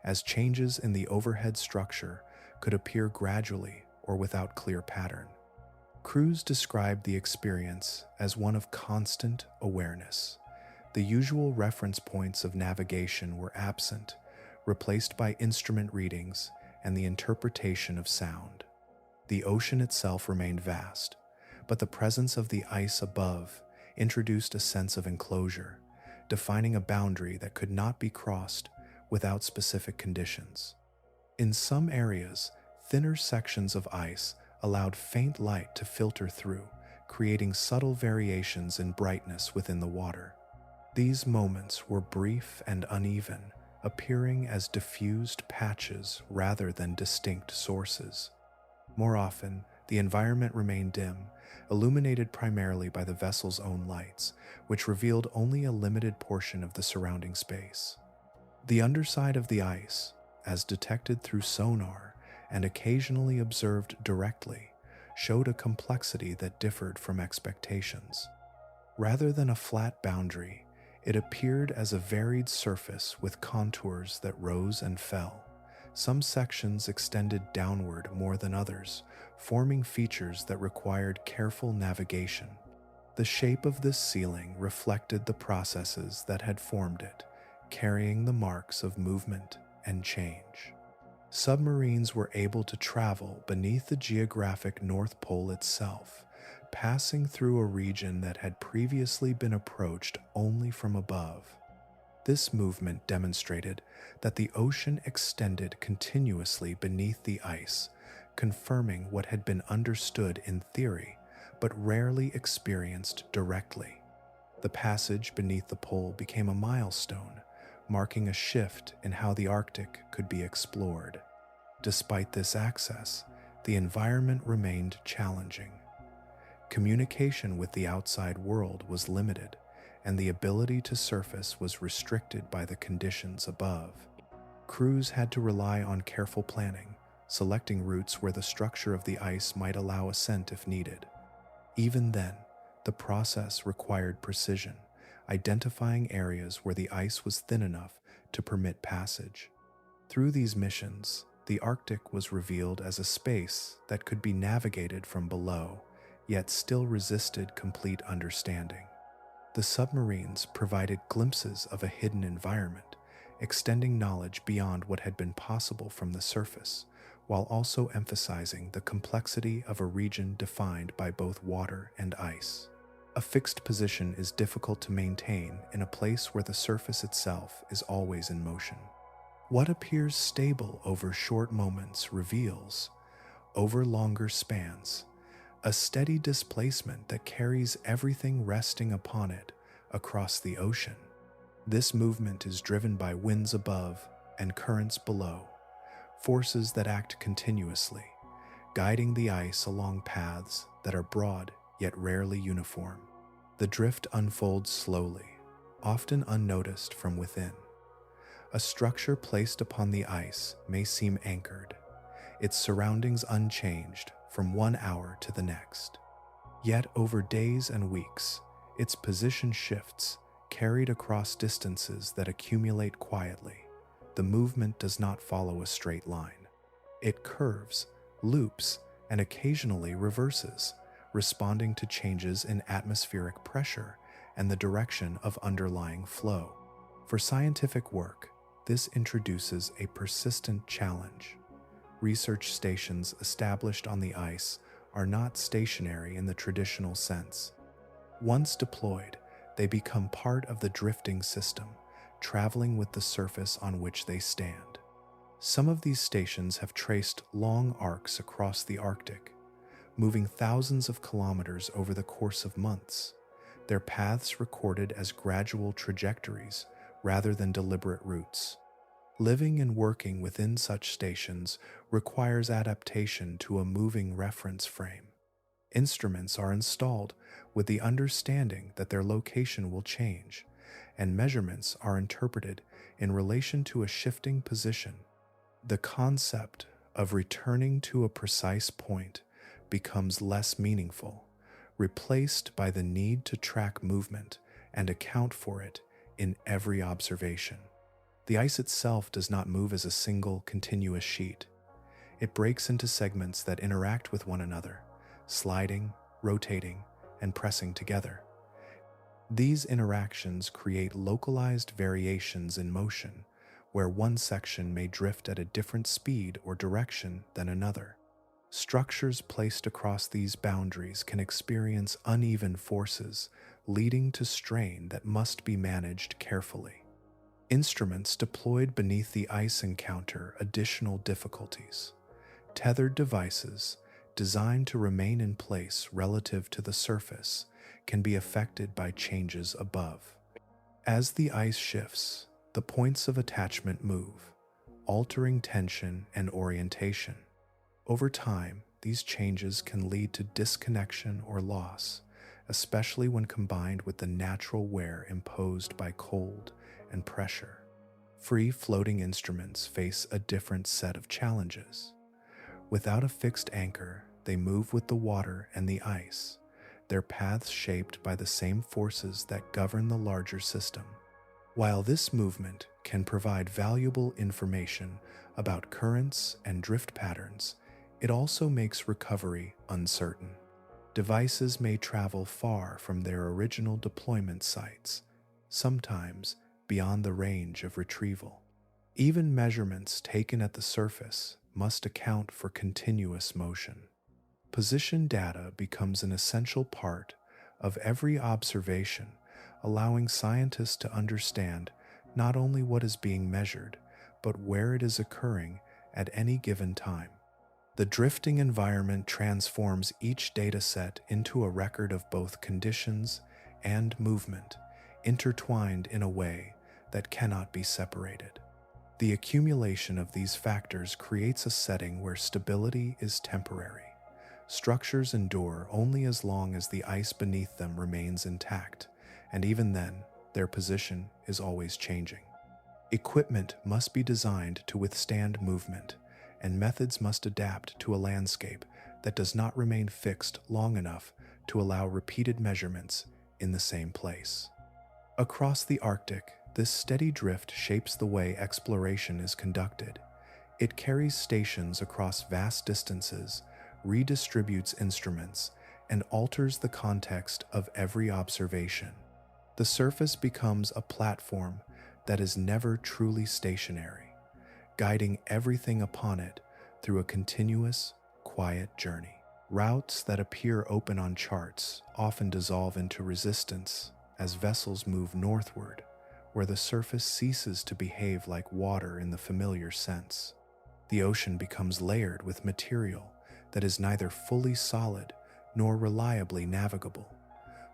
[SPEAKER 1] as changes in the overhead structure could appear gradually or without clear pattern. Crews described the experience as one of constant awareness. The usual reference points of navigation were absent, replaced by instrument readings and the interpretation of sound. The ocean itself remained vast, but the presence of the ice above introduced a sense of enclosure, defining a boundary that could not be crossed without specific conditions. In some areas, thinner sections of ice allowed faint light to filter through, creating subtle variations in brightness within the water. These moments were brief and uneven, appearing as diffused patches rather than distinct sources. More often, the environment remained dim, illuminated primarily by the vessel's own lights, which revealed only a limited portion of the surrounding space. The underside of the ice, as detected through sonar and occasionally observed directly, showed a complexity that differed from expectations. Rather than a flat boundary, it appeared as a varied surface with contours that rose and fell. Some sections extended downward more than others, forming features that required careful navigation. The shape of this ceiling reflected the processes that had formed it, carrying the marks of movement and change. Submarines were able to travel beneath the geographic North Pole itself, passing through a region that had previously been approached only from above. This movement demonstrated that the ocean extended continuously beneath the ice, confirming what had been understood in theory but rarely experienced directly. The passage beneath the pole became a milestone, marking a shift in how the Arctic could be explored. Despite this access, the environment remained challenging. Communication with the outside world was limited, and the ability to surface was restricted by the conditions above. Crews had to rely on careful planning, selecting routes where the structure of the ice might allow ascent if needed. Even then, the process required precision, identifying areas where the ice was thin enough to permit passage. Through these missions, the Arctic was revealed as a space that could be navigated from below, yet still resisted complete understanding. The submarines provided glimpses of a hidden environment, extending knowledge beyond what had been possible from the surface, while also emphasizing the complexity of a region defined by both water and ice. A fixed position is difficult to maintain in a place where the surface itself is always in motion. What appears stable over short moments reveals, over longer spans, a steady displacement that carries everything resting upon it across the ocean. This movement is driven by winds above and currents below, forces that act continuously, guiding the ice along paths that are broad yet rarely uniform. The drift unfolds slowly, often unnoticed from within. A structure placed upon the ice may seem anchored, its surroundings unchanged from 1 hour to the next. Yet over days and weeks, its position shifts, carried across distances that accumulate quietly. The movement does not follow a straight line. It curves, loops, and occasionally reverses, responding to changes in atmospheric pressure and the direction of underlying flow. For scientific work, this introduces a persistent challenge. Research stations established on the ice are not stationary in the traditional sense. Once deployed, they become part of the drifting system, traveling with the surface on which they stand. Some of these stations have traced long arcs across the Arctic, moving thousands of kilometers over the course of months, their paths recorded as gradual trajectories rather than deliberate routes. Living and working within such stations requires adaptation to a moving reference frame. Instruments are installed with the understanding that their location will change, and measurements are interpreted in relation to a shifting position. The concept of returning to a precise point becomes less meaningful, replaced by the need to track movement and account for it in every observation. The ice itself does not move as a single, continuous sheet. It breaks into segments that interact with one another, sliding, rotating, and pressing together. These interactions create localized variations in motion, where one section may drift at a different speed or direction than another. Structures placed across these boundaries can experience uneven forces, leading to strain that must be managed carefully. Instruments deployed beneath the ice encounter additional difficulties. Tethered devices, designed to remain in place relative to the surface, can be affected by changes above. As the ice shifts, the points of attachment move, altering tension and orientation. Over time, these changes can lead to disconnection or loss, especially when combined with the natural wear imposed by cold and pressure. Free-floating instruments face a different set of challenges. Without a fixed anchor, they move with the water and the ice, their paths shaped by the same forces that govern the larger system. While this movement can provide valuable information about currents and drift patterns, it also makes recovery uncertain. Devices may travel far from their original deployment sites, sometimes beyond the range of retrieval. Even measurements taken at the surface must account for continuous motion. Position data becomes an essential part of every observation, allowing scientists to understand not only what is being measured, but where it is occurring at any given time. The drifting environment transforms each data set into a record of both conditions and movement, intertwined in a way that cannot be separated. The accumulation of these factors creates a setting where stability is temporary. Structures endure only as long as the ice beneath them remains intact, and even then, their position is always changing. Equipment must be designed to withstand movement, and methods must adapt to a landscape that does not remain fixed long enough to allow repeated measurements in the same place. Across the Arctic, this steady drift shapes the way exploration is conducted. It carries stations across vast distances, redistributes instruments, and alters the context of every observation. The surface becomes a platform that is never truly stationary, guiding everything upon it through a continuous, quiet journey. Routes that appear open on charts often dissolve into resistance as vessels move northward, where the surface ceases to behave like water in the familiar sense. The ocean becomes layered with material that is neither fully solid nor reliably navigable,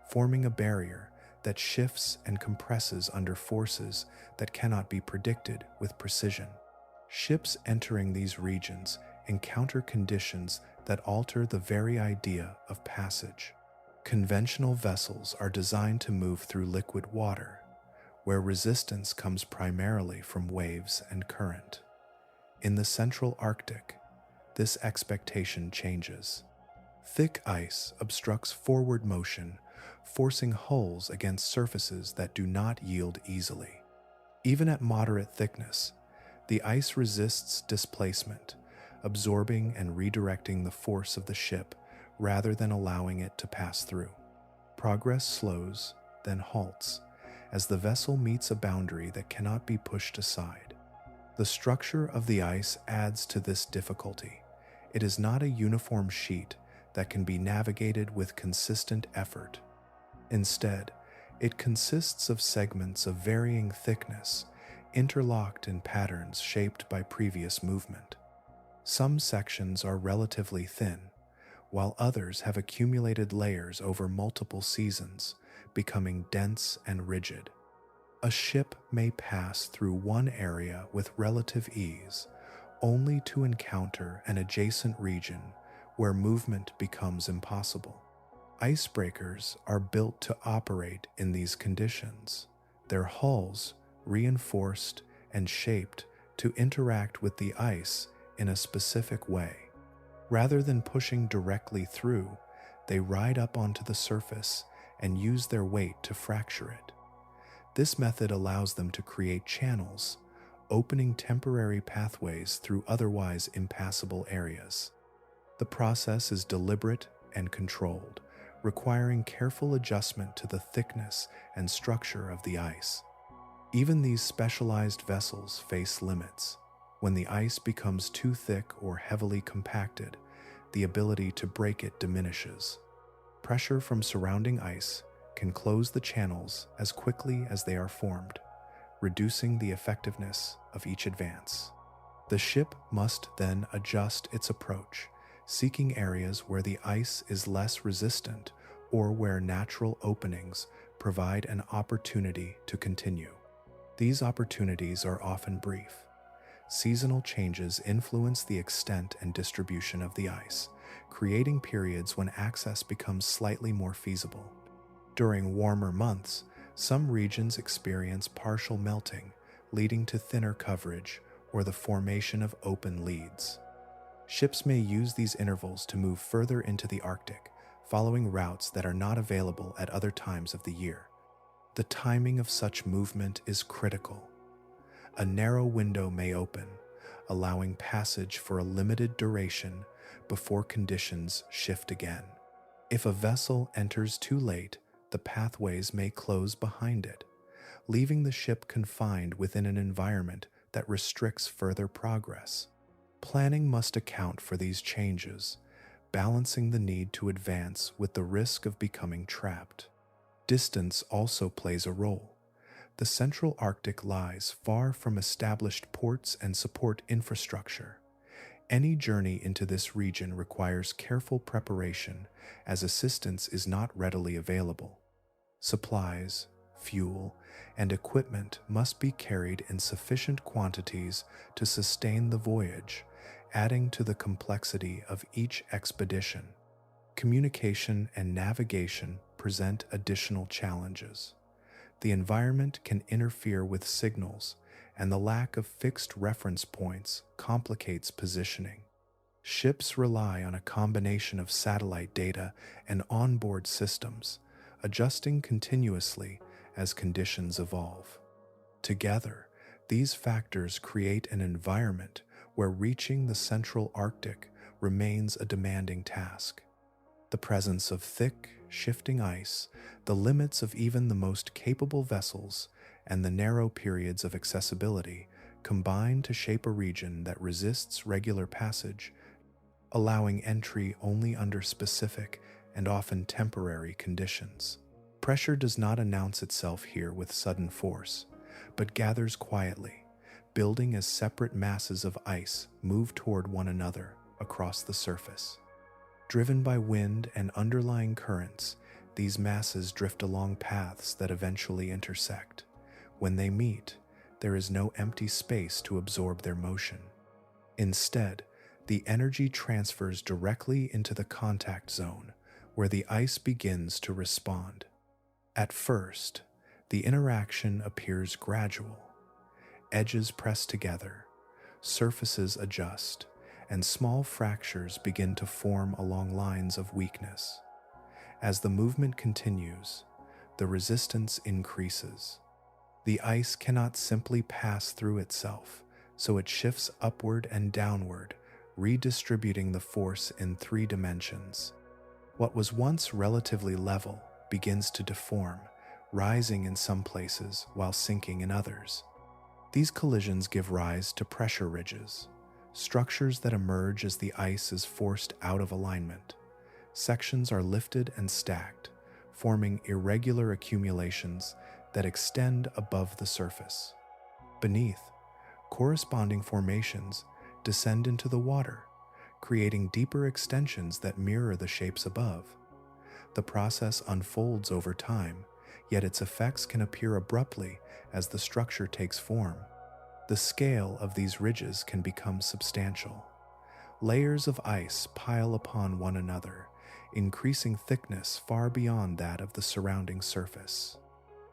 [SPEAKER 1] forming a barrier that shifts and compresses under forces that cannot be predicted with precision. Ships entering these regions encounter conditions that alter the very idea of passage. Conventional vessels are designed to move through liquid water, where resistance comes primarily from waves and current. In the central Arctic, this expectation changes. Thick ice obstructs forward motion, forcing hulls against surfaces that do not yield easily. Even at moderate thickness, the ice resists displacement, absorbing and redirecting the force of the ship rather than allowing it to pass through. Progress slows, then halts, as the vessel meets a boundary that cannot be pushed aside. The structure of the ice adds to this difficulty. It is not a uniform sheet that can be navigated with consistent effort. Instead, it consists of segments of varying thickness, interlocked in patterns shaped by previous movement. Some sections are relatively thin, while others have accumulated layers over multiple seasons, becoming dense and rigid. A ship may pass through one area with relative ease, only to encounter an adjacent region where movement becomes impossible. Icebreakers are built to operate in these conditions, their hulls reinforced and shaped to interact with the ice in a specific way. Rather than pushing directly through, they ride up onto the surface and use their weight to fracture it. This method allows them to create channels, opening temporary pathways through otherwise impassable areas. The process is deliberate and controlled, requiring careful adjustment to the thickness and structure of the ice. Even these specialized vessels face limits. When the ice becomes too thick or heavily compacted, the ability to break it diminishes. Pressure from surrounding ice can close the channels as quickly as they are formed, reducing the effectiveness of each advance. The ship must then adjust its approach, seeking areas where the ice is less resistant or where natural openings provide an opportunity to continue. These opportunities are often brief. Seasonal changes influence the extent and distribution of the ice, creating periods when access becomes slightly more feasible. During warmer months, some regions experience partial melting, leading to thinner coverage or the formation of open leads. Ships may use these intervals to move further into the Arctic, following routes that are not available at other times of the year. The timing of such movement is critical. A narrow window may open, allowing passage for a limited duration before conditions shift again. If a vessel enters too late, the pathways may close behind it, leaving the ship confined within an environment that restricts further progress. Planning must account for these changes, balancing the need to advance with the risk of becoming trapped. Distance also plays a role. The central Arctic lies far from established ports and support infrastructure. Any journey into this region requires careful preparation, as assistance is not readily available. Supplies, fuel, and equipment must be carried in sufficient quantities to sustain the voyage, adding to the complexity of each expedition. Communication and navigation present additional challenges. The environment can interfere with signals, and the lack of fixed reference points complicates positioning. Ships rely on a combination of satellite data and onboard systems, adjusting continuously as conditions evolve. Together, these factors create an environment where reaching the central Arctic remains a demanding task. The presence of thick, shifting ice, the limits of even the most capable vessels, and the narrow periods of accessibility combine to shape a region that resists regular passage, allowing entry only under specific and often temporary conditions. Pressure does not announce itself here with sudden force, but gathers quietly, building as separate masses of ice move toward one another across the surface. Driven by wind and underlying currents, these masses drift along paths that eventually intersect. When they meet, there is no empty space to absorb their motion. Instead, the energy transfers directly into the contact zone, where the ice begins to respond. At first, The interaction appears gradual. Edges press together, surfaces adjust, and small fractures begin to form along lines of weakness. As the movement continues, the resistance increases. The ice cannot simply pass through itself, so it shifts upward and downward, redistributing the force in 3 dimensions. What was once relatively level begins to deform, rising in some places while sinking in others. These collisions give rise to pressure ridges, structures that emerge as the ice is forced out of alignment. Sections are lifted and stacked, forming irregular accumulations that extend above the surface. Beneath, corresponding formations descend into the water, creating deeper extensions that mirror the shapes above. The process unfolds over time, yet its effects can appear abruptly as the structure takes form. The scale of these ridges can become substantial. Layers of ice pile upon one another, increasing thickness far beyond that of the surrounding surface.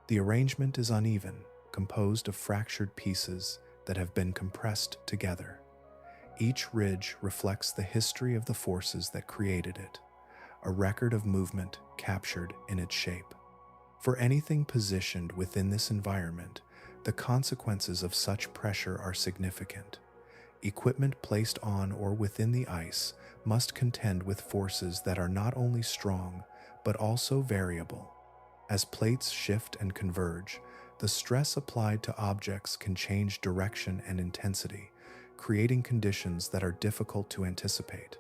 [SPEAKER 1] The arrangement is uneven, composed of fractured pieces that have been compressed together. Each ridge reflects the history of the forces that created it, a record of movement captured in its shape. For anything positioned within this environment, the consequences of such pressure are significant. Equipment placed on or within the ice must contend with forces that are not only strong, but also variable. As plates shift and converge, the stress applied to objects can change direction and intensity, creating conditions that are difficult to anticipate.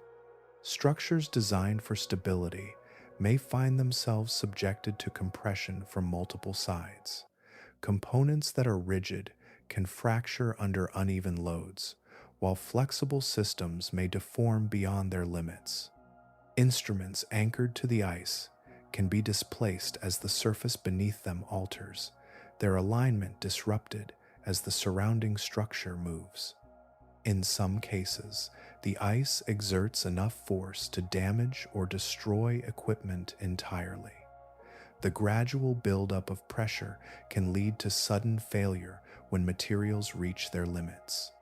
[SPEAKER 1] Structures designed for stability may find themselves subjected to compression from multiple sides. Components that are rigid can fracture under uneven loads, while flexible systems may deform beyond their limits. Instruments anchored to the ice can be displaced as the surface beneath them alters, their alignment disrupted as the surrounding structure moves. In some cases, the ice exerts enough force to damage or destroy equipment entirely. The gradual buildup of pressure can lead to sudden failure when materials reach their limits.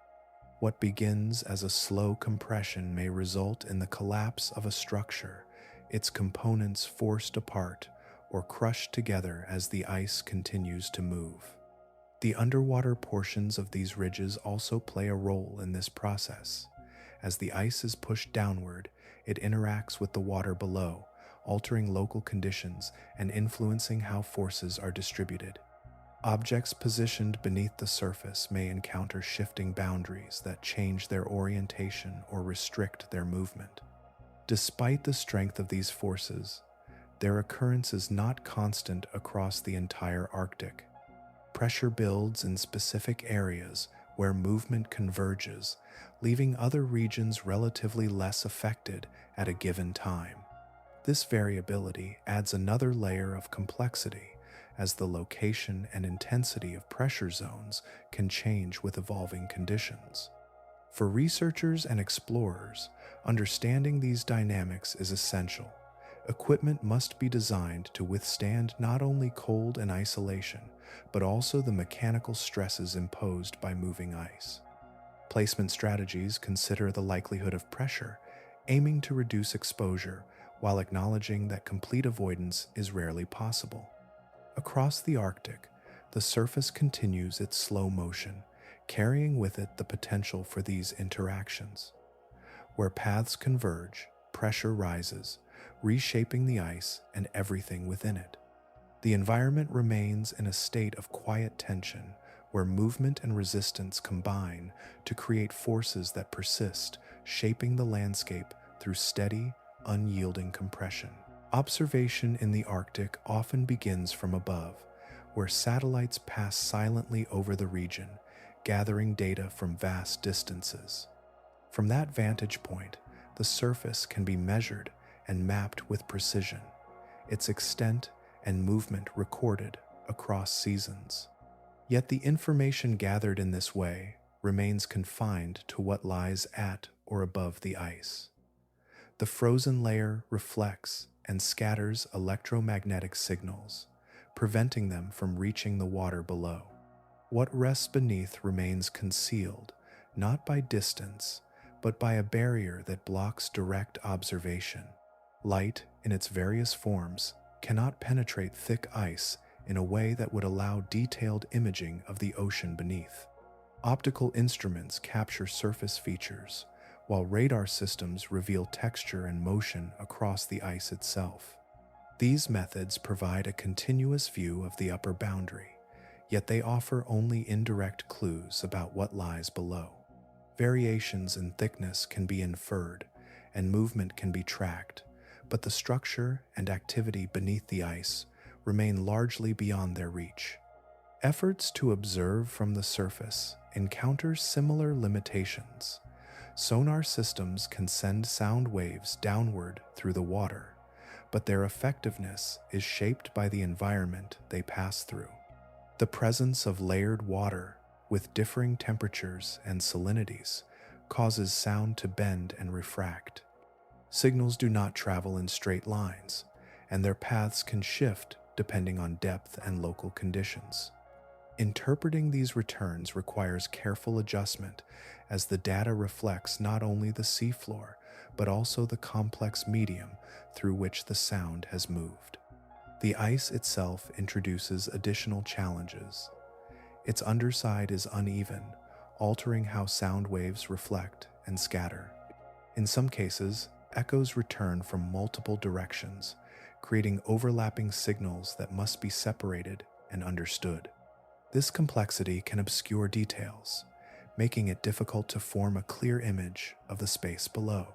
[SPEAKER 1] What begins as a slow compression may result in the collapse of a structure, its components forced apart or crushed together as the ice continues to move. The underwater portions of these ridges also play a role in this process. As the ice is pushed downward, it interacts with the water below, altering local conditions and influencing how forces are distributed. Objects positioned beneath the surface may encounter shifting boundaries that change their orientation or restrict their movement. Despite the strength of these forces, their occurrence is not constant across the entire Arctic. Pressure builds in specific areas where movement converges, leaving other regions relatively less affected at a given time. This variability adds another layer of complexity, as the location and intensity of pressure zones can change with evolving conditions. For researchers and explorers, understanding these dynamics is essential. Equipment must be designed to withstand not only cold and isolation, but also the mechanical stresses imposed by moving ice. Placement strategies consider the likelihood of pressure, aiming to reduce exposure while acknowledging that complete avoidance is rarely possible. Across the Arctic, the surface continues its slow motion, carrying with it the potential for these interactions. Where paths converge, pressure rises, reshaping the ice and everything within it. The environment remains in a state of quiet tension, where movement and resistance combine to create forces that persist, shaping the landscape through steady, unyielding compression. Observation in the Arctic often begins from above, where satellites pass silently over the region, gathering data from vast distances. From that vantage point, the surface can be measured and mapped with precision, its extent and movement recorded across seasons. Yet the information gathered in this way remains confined to what lies at or above the ice. The frozen layer reflects and scatters electromagnetic signals, preventing them from reaching the water below. What rests beneath remains concealed, not by distance, but by a barrier that blocks direct observation. Light, in its various forms, cannot penetrate thick ice in a way that would allow detailed imaging of the ocean beneath. Optical instruments capture surface features, while radar systems reveal texture and motion across the ice itself. These methods provide a continuous view of the upper boundary, yet they offer only indirect clues about what lies below. Variations in thickness can be inferred, and movement can be tracked, but the structure and activity beneath the ice remain largely beyond their reach. Efforts to observe from the surface encounter similar limitations. Sonar systems can send sound waves downward through the water, but their effectiveness is shaped by the environment they pass through. The presence of layered water with differing temperatures and salinities causes sound to bend and refract. Signals do not travel in straight lines, and their paths can shift depending on depth and local conditions. Interpreting these returns requires careful adjustment, as the data reflects not only the seafloor, but also the complex medium through which the sound has moved. The ice itself introduces additional challenges. Its underside is uneven, altering how sound waves reflect and scatter. In some cases, echoes return from multiple directions, creating overlapping signals that must be separated and understood. This complexity can obscure details, making it difficult to form a clear image of the space below.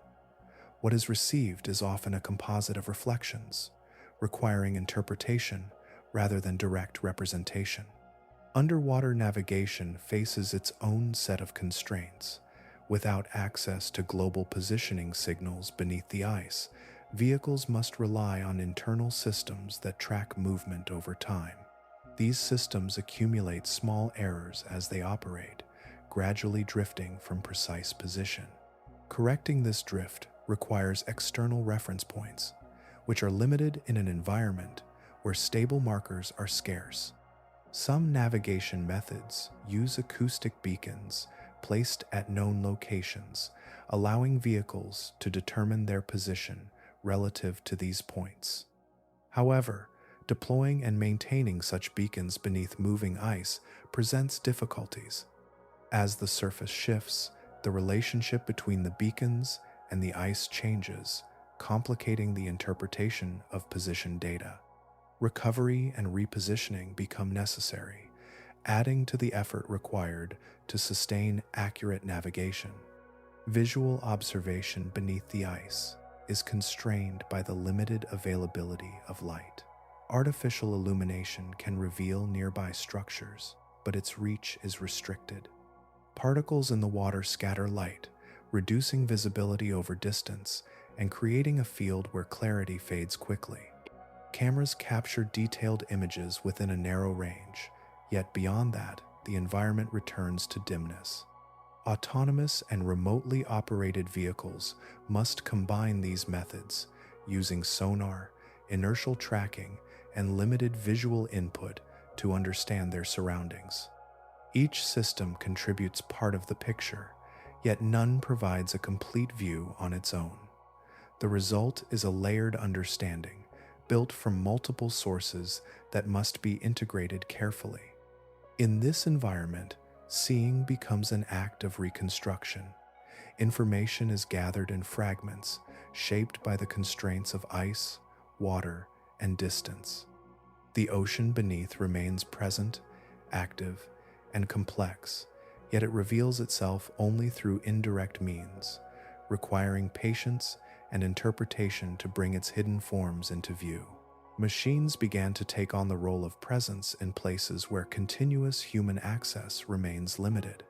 [SPEAKER 1] What is received is often a composite of reflections, requiring interpretation rather than direct representation. Underwater navigation faces its own set of constraints. Without access to global positioning signals beneath the ice, vehicles must rely on internal systems that track movement over time. These systems accumulate small errors as they operate, gradually drifting from precise position. Correcting this drift requires external reference points, which are limited in an environment where stable markers are scarce. Some navigation methods use acoustic beacons placed at known locations, allowing vehicles to determine their position relative to these points. However, deploying and maintaining such beacons beneath moving ice presents difficulties. As the surface shifts, the relationship between the beacons and the ice changes, complicating the interpretation of position data. Recovery and repositioning become necessary, adding to the effort required to sustain accurate navigation. Visual observation beneath the ice is constrained by the limited availability of light. Artificial illumination can reveal nearby structures, but its reach is restricted. Particles in the water scatter light, reducing visibility over distance and creating a field where clarity fades quickly. Cameras capture detailed images within a narrow range, yet beyond that, the environment returns to dimness. Autonomous and remotely operated vehicles must combine these methods, using sonar, inertial tracking, and limited visual input to understand their surroundings. Each system contributes part of the picture, yet none provides a complete view on its own. The result is a layered understanding, built from multiple sources that must be integrated carefully. In this environment, seeing becomes an act of reconstruction. Information is gathered in fragments, shaped by the constraints of ice, water, and distance. The ocean beneath remains present, active, and complex, yet it reveals itself only through indirect means, requiring patience and interpretation to bring its hidden forms into view. Machines began to take on the role of presence in places where continuous human access remains limited.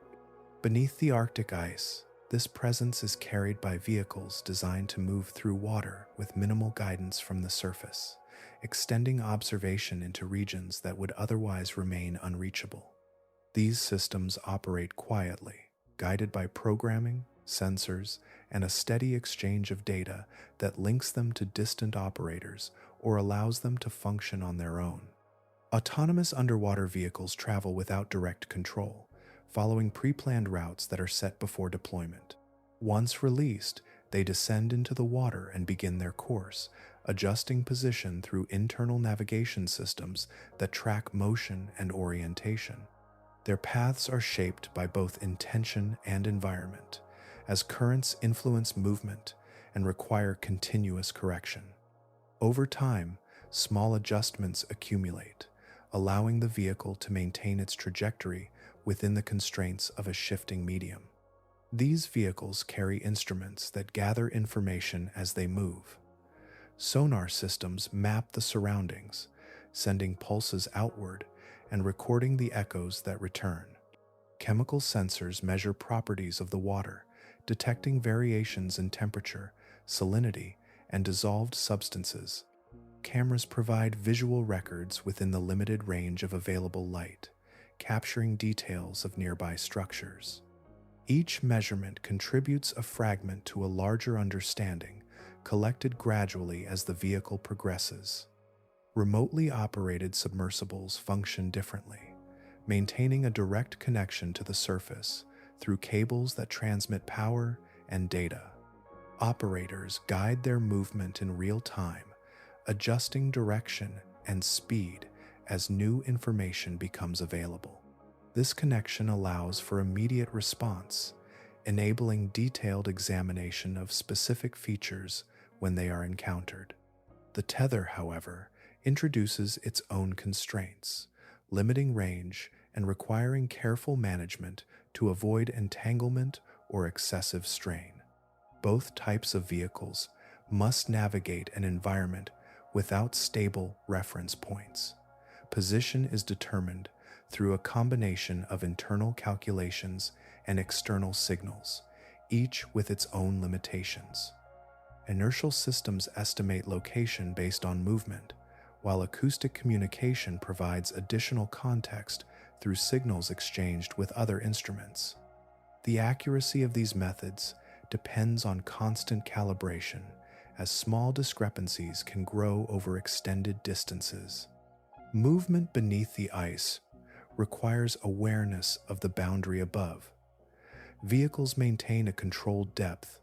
[SPEAKER 1] Beneath the Arctic ice, this presence is carried by vehicles designed to move through water with minimal guidance from the surface, extending observation into regions that would otherwise remain unreachable. These systems operate quietly, guided by programming, sensors, and a steady exchange of data that links them to distant operators or allows them to function on their own. Autonomous underwater vehicles travel without direct control, following pre-planned routes that are set before deployment. Once released, they descend into the water and begin their course, adjusting position through internal navigation systems that track motion and orientation. Their paths are shaped by both intention and environment, as currents influence movement and require continuous correction. Over time, small adjustments accumulate, allowing the vehicle to maintain its trajectory within the constraints of a shifting medium. These vehicles carry instruments that gather information as they move. Sonar systems map the surroundings, sending pulses outward and recording the echoes that return. Chemical sensors measure properties of the water, detecting variations in temperature, salinity, and dissolved substances. Cameras provide visual records within the limited range of available light, capturing details of nearby structures. Each measurement contributes a fragment to a larger understanding, collected gradually as the vehicle progresses. Remotely operated submersibles function differently, maintaining a direct connection to the surface through cables that transmit power and data. Operators guide their movement in real time, adjusting direction and speed as new information becomes available. This connection allows for immediate response, enabling detailed examination of specific features when they are encountered. The tether, however, introduces its own constraints, limiting range and requiring careful management to avoid entanglement or excessive strain. Both types of vehicles must navigate an environment without stable reference points. Position is determined through a combination of internal calculations and external signals, each with its own limitations. Inertial systems estimate location based on movement, while acoustic communication provides additional context through signals exchanged with other instruments. The accuracy of these methods depends on constant calibration, as small discrepancies can grow over extended distances. Movement beneath the ice requires awareness of the boundary above. Vehicles maintain a controlled depth,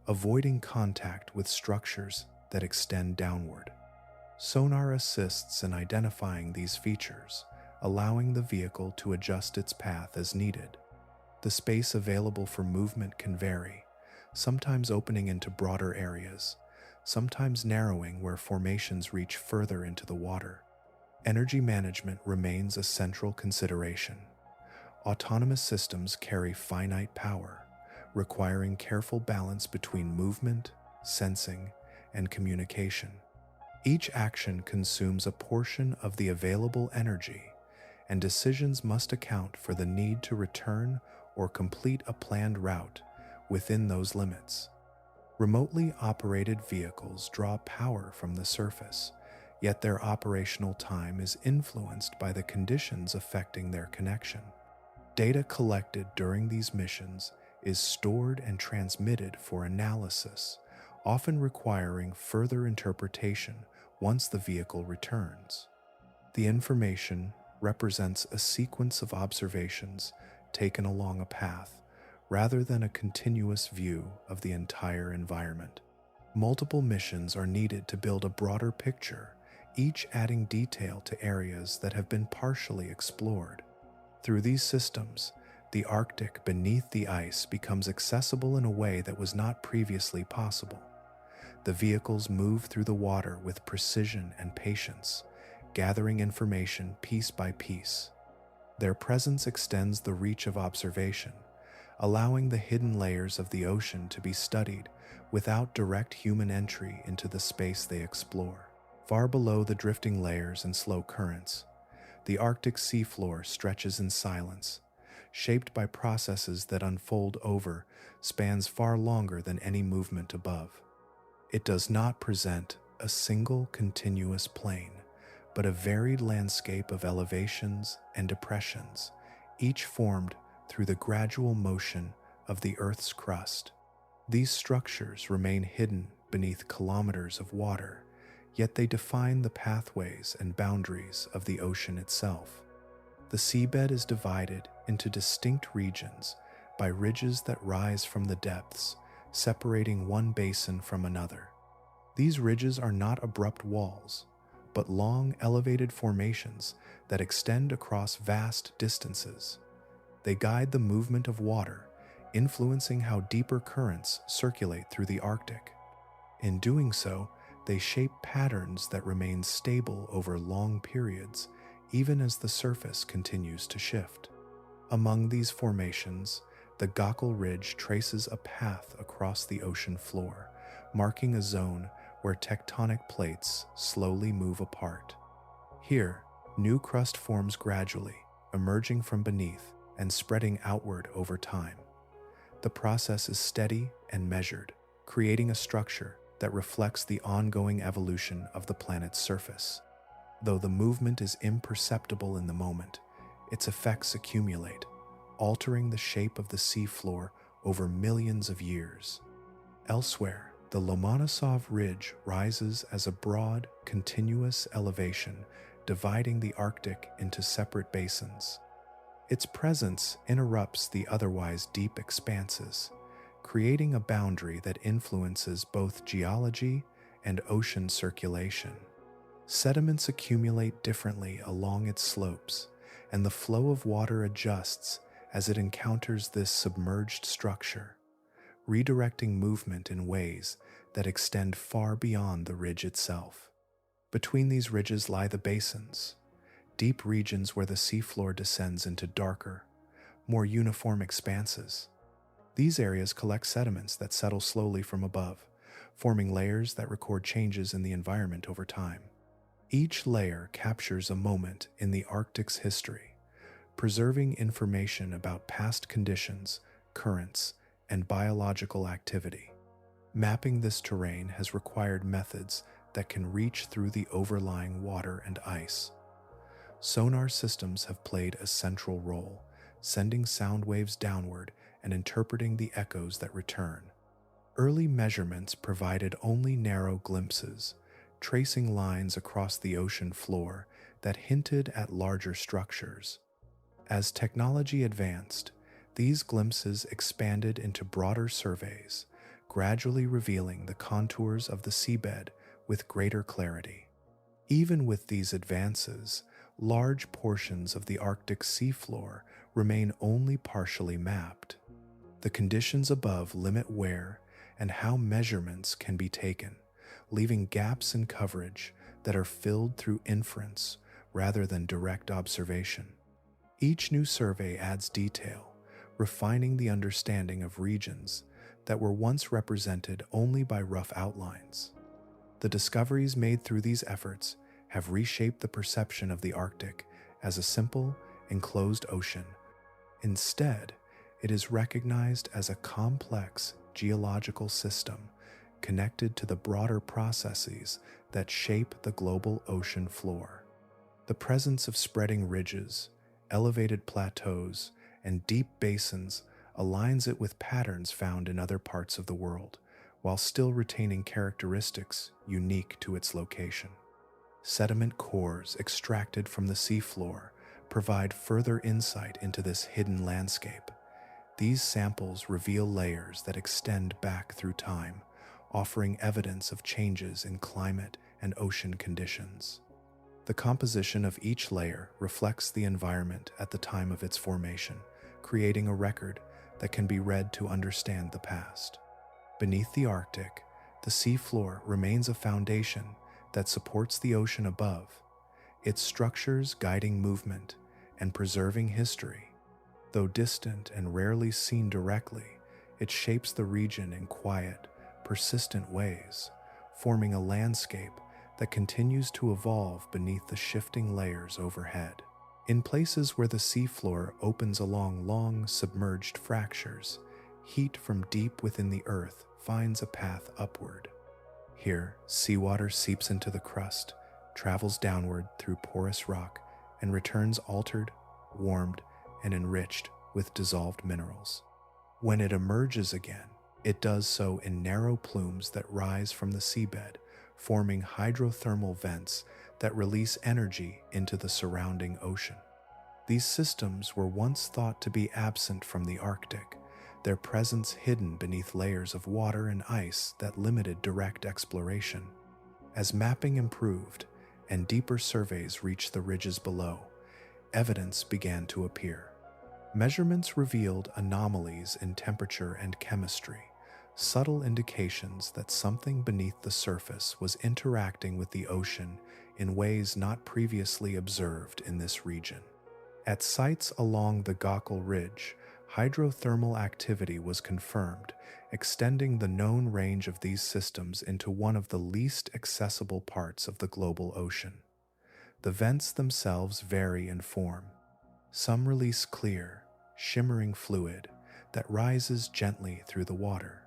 [SPEAKER 1] avoiding contact with structures that extend downward. Sonar assists in identifying these features, allowing the vehicle to adjust its path as needed. The space available for movement can vary, sometimes opening into broader areas, sometimes narrowing where formations reach further into the water. Energy management remains a central consideration. Autonomous systems carry finite power, requiring careful balance between movement, sensing, and communication. Each action consumes a portion of the available energy, and decisions must account for the need to return or complete a planned route within those limits. Remotely operated vehicles draw power from the surface, yet their operational time is influenced by the conditions affecting their connection. Data collected during these missions is stored and transmitted for analysis, often requiring further interpretation once the vehicle returns. The information represents a sequence of observations taken along a path, rather than a continuous view of the entire environment. Multiple missions are needed to build a broader picture, each adding detail to areas that have been partially explored. Through these systems, the Arctic beneath the ice becomes accessible in a way that was not previously possible. The vehicles move through the water with precision and patience, gathering information piece by piece. Their presence extends the reach of observation, allowing the hidden layers of the ocean to be studied without direct human entry into the space they explore. Far below the drifting layers and slow currents, the Arctic seafloor stretches in silence, shaped by processes that unfold over spans far longer than any movement above. It does not present a single continuous plane, but a varied landscape of elevations and depressions, each formed through the gradual motion of the Earth's crust. These structures remain hidden beneath kilometers of water, yet they define the pathways and boundaries of the ocean itself. The seabed is divided into distinct regions by ridges that rise from the depths, separating one basin from another. These ridges are not abrupt walls, but long, elevated formations that extend across vast distances. They guide the movement of water, influencing how deeper currents circulate through the Arctic. In doing so, they shape patterns that remain stable over long periods, even as the surface continues to shift. Among these formations, the Gockel Ridge traces a path across the ocean floor, marking a zone where tectonic plates slowly move apart. Here, new crust forms gradually, emerging from beneath and spreading outward over time. The process is steady and measured, creating a structure that reflects the ongoing evolution of the planet's surface. Though the movement is imperceptible in the moment, its effects accumulate, altering the shape of the seafloor over millions of years. Elsewhere, the Lomonosov Ridge rises as a broad, continuous elevation, dividing the Arctic into separate basins. Its presence interrupts the otherwise deep expanses, creating a boundary that influences both geology and ocean circulation. Sediments accumulate differently along its slopes, and the flow of water adjusts as it encounters this submerged structure, redirecting movement in ways that extend far beyond the ridge itself. Between these ridges lie the basins, deep regions where the seafloor descends into darker, more uniform expanses. These areas collect sediments that settle slowly from above, forming layers that record changes in the environment over time. Each layer captures a moment in the Arctic's history, preserving information about past conditions, currents, and biological activity. Mapping this terrain has required methods that can reach through the overlying water and ice. Sonar systems have played a central role, sending sound waves downward and interpreting the echoes that return. Early measurements provided only narrow glimpses, tracing lines across the ocean floor that hinted at larger structures. As technology advanced, these glimpses expanded into broader surveys, gradually revealing the contours of the seabed with greater clarity. Even with these advances, large portions of the Arctic seafloor remain only partially mapped. The conditions above limit where and how measurements can be taken, leaving gaps in coverage that are filled through inference rather than direct observation. Each new survey adds detail, refining the understanding of regions that were once represented only by rough outlines. The discoveries made through these efforts have reshaped the perception of the Arctic as a simple, enclosed ocean. Instead, it is recognized as a complex geological system connected to the broader processes that shape the global ocean floor. The presence of spreading ridges, elevated plateaus, and deep basins aligns it with patterns found in other parts of the world, while still retaining characteristics unique to its location. Sediment cores extracted from the seafloor provide further insight into this hidden landscape. These samples reveal layers that extend back through time, offering evidence of changes in climate and ocean conditions. The composition of each layer reflects the environment at the time of its formation, creating a record that can be read to understand the past. Beneath the Arctic, the seafloor remains a foundation that supports the ocean above, its structures guiding movement and preserving history. Though distant and rarely seen directly, it shapes the region in quiet, persistent ways, forming a landscape that continues to evolve beneath the shifting layers overhead. In places where the seafloor opens along long, submerged fractures, heat from deep within the earth finds a path upward. Here, seawater seeps into the crust, travels downward through porous rock, and returns altered, warmed, and enriched with dissolved minerals. When it emerges again, it does so in narrow plumes that rise from the seabed, forming hydrothermal vents that release energy into the surrounding ocean. These systems were once thought to be absent from the Arctic, their presence hidden beneath layers of water and ice that limited direct exploration. As mapping improved and deeper surveys reached the ridges below, evidence began to appear. Measurements revealed anomalies in temperature and chemistry, subtle indications that something beneath the surface was interacting with the ocean in ways not previously observed in this region. At sites along the Gokul Ridge, hydrothermal activity was confirmed, extending the known range of these systems into one of the least accessible parts of the global ocean. The vents themselves vary in form. Some release clear, shimmering fluid that rises gently through the water,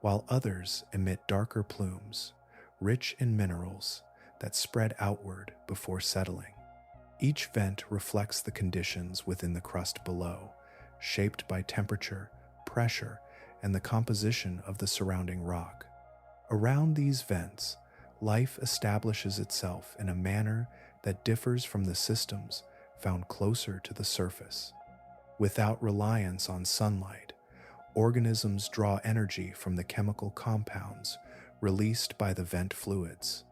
[SPEAKER 1] while others emit darker plumes, rich in minerals, that spread outward before settling. Each vent reflects the conditions within the crust below, shaped by temperature, pressure, and the composition of the surrounding rock. Around these vents, life establishes itself in a manner that differs from the systems found closer to the surface. Without reliance on sunlight, organisms draw energy from the chemical compounds released by the vent fluids.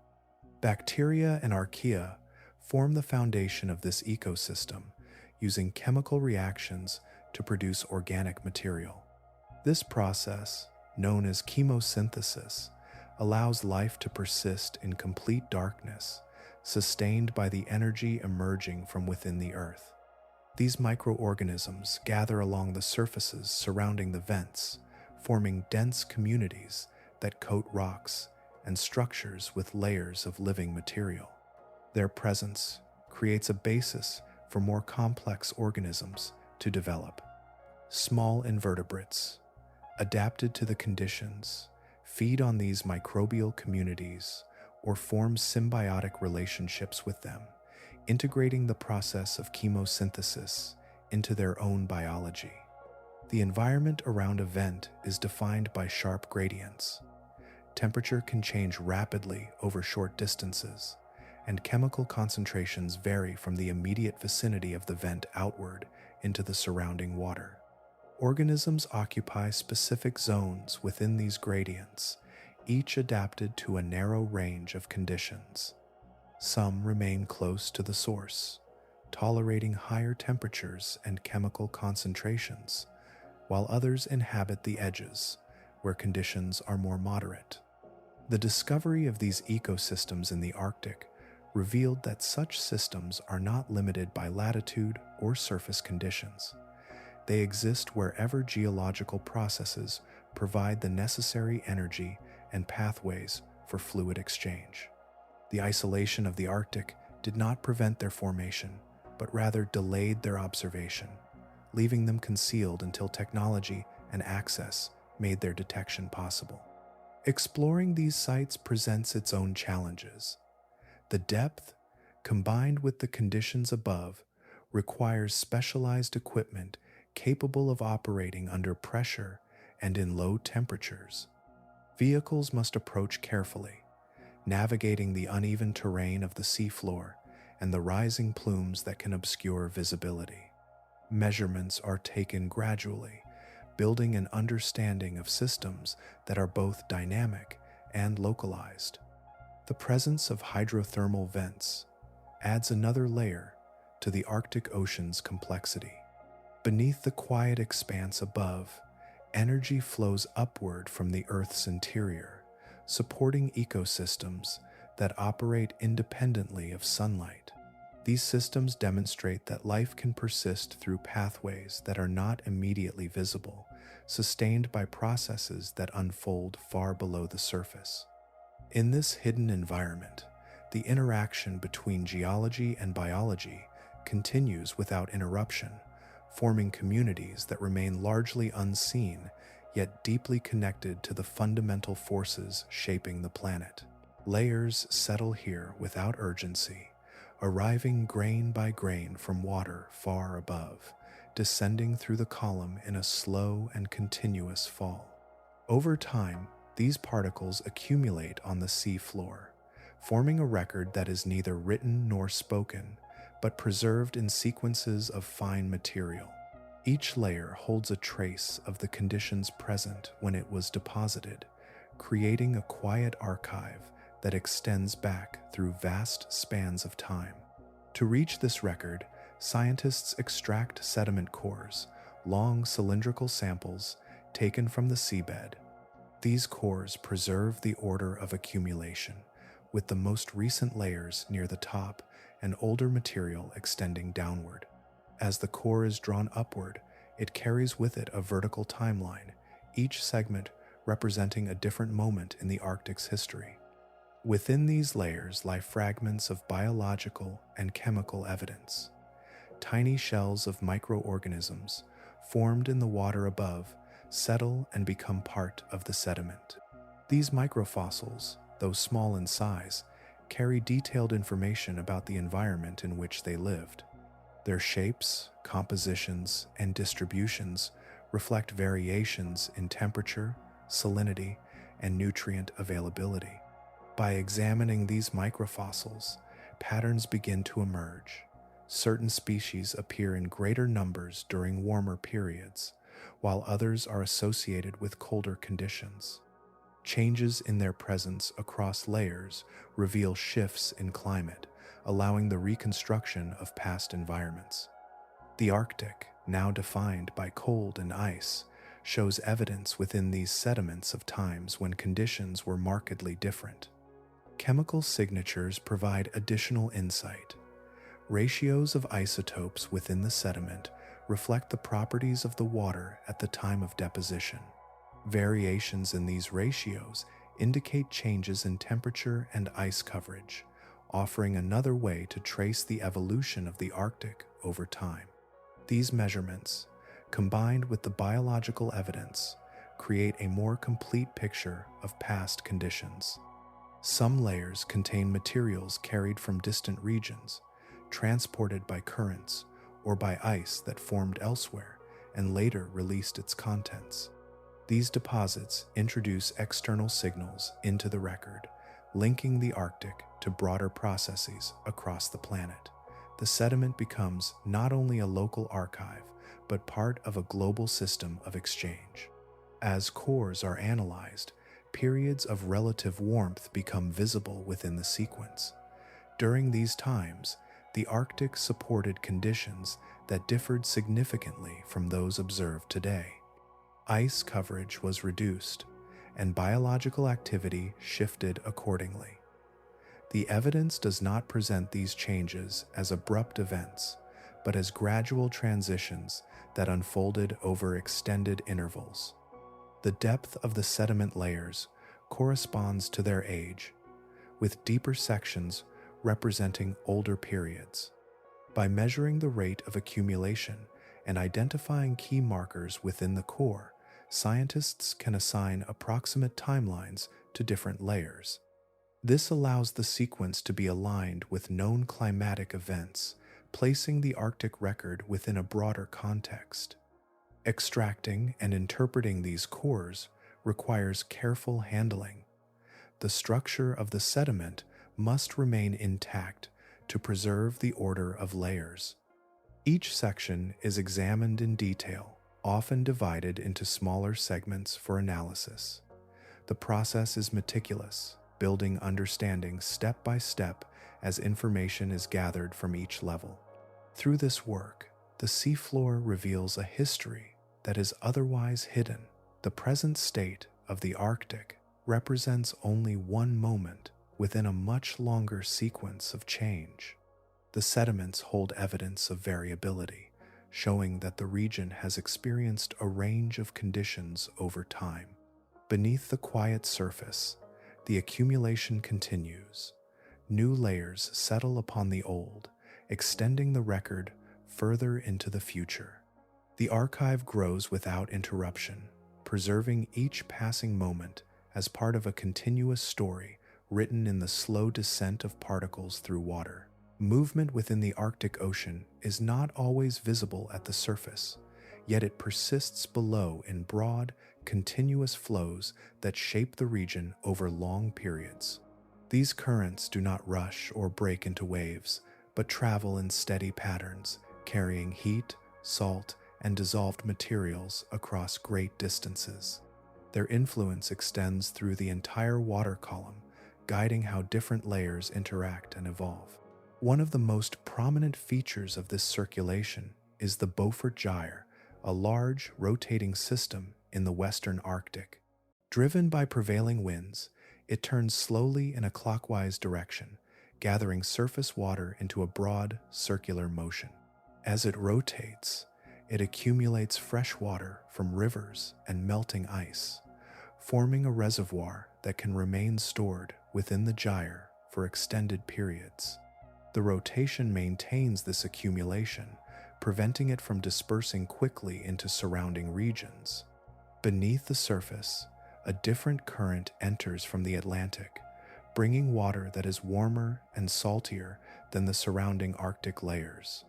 [SPEAKER 1] Bacteria and archaea form the foundation of this ecosystem, using chemical reactions to produce organic material. This process, known as chemosynthesis, allows life to persist in complete darkness, sustained by the energy emerging from within the earth. These microorganisms gather along the surfaces surrounding the vents, forming dense communities that coat rocks and structures with layers of living material. Their presence creates a basis for more complex organisms to develop. Small invertebrates, adapted to the conditions, feed on these microbial communities or form symbiotic relationships with them, integrating the process of chemosynthesis into their own biology. The environment around a vent is defined by sharp gradients. Temperature can change rapidly over short distances, and chemical concentrations vary from the immediate vicinity of the vent outward into the surrounding water. Organisms occupy specific zones within these gradients, each adapted to a narrow range of conditions. Some remain close to the source, tolerating higher temperatures and chemical concentrations, while others inhabit the edges, where conditions are more moderate. The discovery of these ecosystems in the Arctic revealed that such systems are not limited by latitude or surface conditions. They exist wherever geological processes provide the necessary energy and pathways for fluid exchange. The isolation of the Arctic did not prevent their formation, but rather delayed their observation, leaving them concealed until technology and access made their detection possible. Exploring these sites presents its own challenges. The depth, combined with the conditions above, requires specialized equipment capable of operating under pressure and in low temperatures. Vehicles must approach carefully, navigating the uneven terrain of the seafloor and the rising plumes that can obscure visibility. Measurements are taken gradually, building an understanding of systems that are both dynamic and localized. The presence of hydrothermal vents adds another layer to the Arctic Ocean's complexity. Beneath the quiet expanse above, energy flows upward from the Earth's interior, supporting ecosystems that operate independently of sunlight. These systems demonstrate that life can persist through pathways that are not immediately visible, sustained by processes that unfold far below the surface. In this hidden environment, the interaction between geology and biology continues without interruption, forming communities that remain largely unseen, yet deeply connected to the fundamental forces shaping the planet. Layers settle here without urgency, arriving grain by grain from water far above, descending through the column in a slow and continuous fall. Over time, These particles accumulate on the seafloor, forming a record that is neither written nor spoken, but preserved in sequences of fine material. Each layer holds a trace of the conditions present when it was deposited, creating a quiet archive that extends back through vast spans of time. To reach this record, scientists extract sediment cores, long cylindrical samples taken from the seabed. These cores preserve the order of accumulation, with the most recent layers near the top and older material extending downward. As the core is drawn upward, it carries with it a vertical timeline, each segment representing a different moment in the Arctic's history. Within these layers lie fragments of biological and chemical evidence. Tiny shells of microorganisms, formed in the water above, settle and become part of the sediment. These microfossils, though small in size, carry detailed information about the environment in which they lived. Their shapes, compositions, and distributions reflect variations in temperature, salinity, and nutrient availability. By examining these microfossils, patterns begin to emerge. Certain species appear in greater numbers during warmer periods, while others are associated with colder conditions. Changes in their presence across layers reveal shifts in climate, allowing the reconstruction of past environments. The Arctic, now defined by cold and ice, shows evidence within these sediments of times when conditions were markedly different. Chemical signatures provide additional insight. Ratios of isotopes within the sediment reflect the properties of the water at the time of deposition. Variations in these ratios indicate changes in temperature and ice coverage, offering another way to trace the evolution of the Arctic over time. These measurements, combined with the biological evidence, create a more complete picture of past conditions. Some layers contain materials carried from distant regions, transported by currents or by ice that formed elsewhere and later released its contents. These deposits introduce external signals into the record, linking the Arctic to broader processes across the planet. The sediment becomes not only a local archive, but part of a global system of exchange. As cores are analyzed, periods of relative warmth become visible within the sequence. During these times, the Arctic supported conditions that differed significantly from those observed today. Ice coverage was reduced, and biological activity shifted accordingly. The evidence does not present these changes as abrupt events, but as gradual transitions that unfolded over extended intervals. The depth of the sediment layers corresponds to their age, with deeper sections representing older periods. By measuring the rate of accumulation and identifying key markers within the core, scientists can assign approximate timelines to different layers. This allows the sequence to be aligned with known climatic events, placing the Arctic record within a broader context. Extracting and interpreting these cores requires careful handling. The structure of the sediment must remain intact to preserve the order of layers. Each section is examined in detail, often divided into smaller segments for analysis. The process is meticulous, building understanding step by step as information is gathered from each level. Through this work, the seafloor reveals a history that is otherwise hidden. The present state of the Arctic represents only one moment within a much longer sequence of change. The sediments hold evidence of variability, showing that the region has experienced a range of conditions over time. Beneath the quiet surface, the accumulation continues. New layers settle upon the old, extending the record further into the future. The archive grows without interruption, preserving each passing moment as part of a continuous story written in the slow descent of particles through water. Movement within the Arctic Ocean is not always visible at the surface, yet it persists below in broad, continuous flows that shape the region over long periods. These currents do not rush or break into waves, but travel in steady patterns, carrying heat, salt, and dissolved materials across great distances. Their influence extends through the entire water column, guiding how different layers interact and evolve. One of the most prominent features of this circulation is the Beaufort Gyre, a large, rotating system in the western Arctic. Driven by prevailing winds, it turns slowly in a clockwise direction, gathering surface water into a broad, circular motion. As it rotates, it accumulates fresh water from rivers and melting ice, forming a reservoir that can remain stored within the gyre for extended periods. The rotation maintains this accumulation, preventing it from dispersing quickly into surrounding regions. Beneath the surface, a different current enters from the Atlantic, bringing water that is warmer and saltier than the surrounding Arctic layers.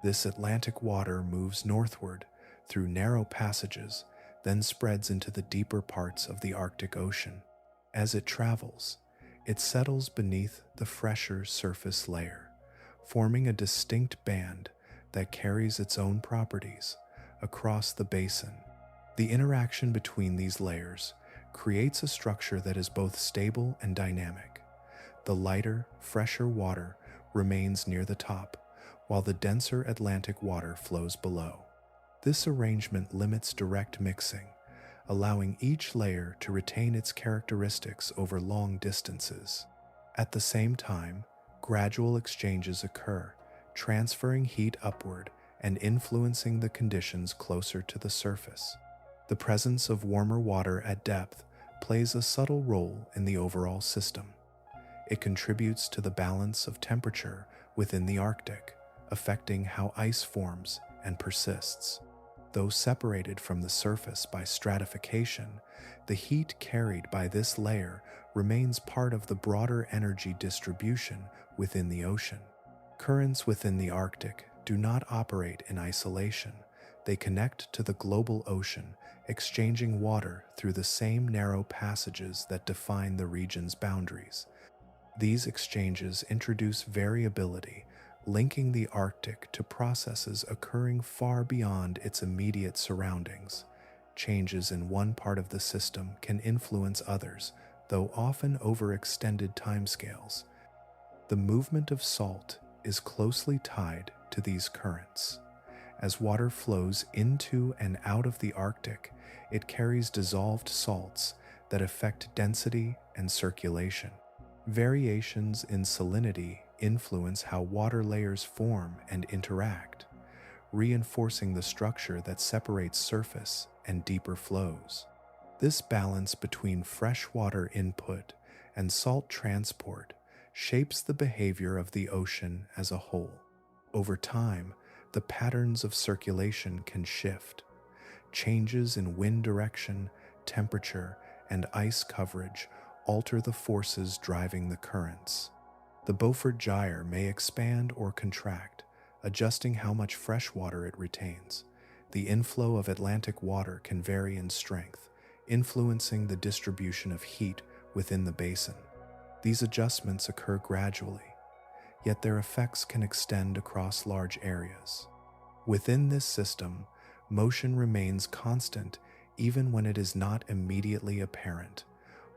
[SPEAKER 1] This Atlantic water moves northward through narrow passages, then spreads into the deeper parts of the Arctic Ocean. As it travels, it settles beneath the fresher surface layer, forming a distinct band that carries its own properties across the basin. The interaction between these layers creates a structure that is both stable and dynamic. The lighter, fresher water remains near the top, while the denser Atlantic water flows below. This arrangement limits direct mixing, allowing each layer to retain its characteristics over long distances. At the same time, gradual exchanges occur, transferring heat upward and influencing the conditions closer to the surface. The presence of warmer water at depth plays a subtle role in the overall system. It contributes to the balance of temperature within the Arctic, affecting how ice forms and persists. Though separated from the surface by stratification, the heat carried by this layer remains part of the broader energy distribution within the ocean. Currents within the Arctic do not operate in isolation. They connect to the global ocean, exchanging water through the same narrow passages that define the region's boundaries. These exchanges introduce variability, linking the Arctic to processes occurring far beyond its immediate surroundings. Changes in one part of the system can influence others, though often over extended timescales. The movement of salt is closely tied to these currents. As water flows into and out of the Arctic, it carries dissolved salts that affect density and circulation. Variations in salinity influence how water layers form and interact, reinforcing the structure that separates surface and deeper flows. This balance between freshwater input and salt transport shapes the behavior of the ocean as a whole. Over time, the patterns of circulation can shift. Changes in wind direction, temperature, and ice coverage alter the forces driving the currents. The Beaufort Gyre may expand or contract, adjusting how much fresh water it retains. The inflow of Atlantic water can vary in strength, influencing the distribution of heat within the basin. These adjustments occur gradually, yet their effects can extend across large areas. Within this system, motion remains constant even when it is not immediately apparent.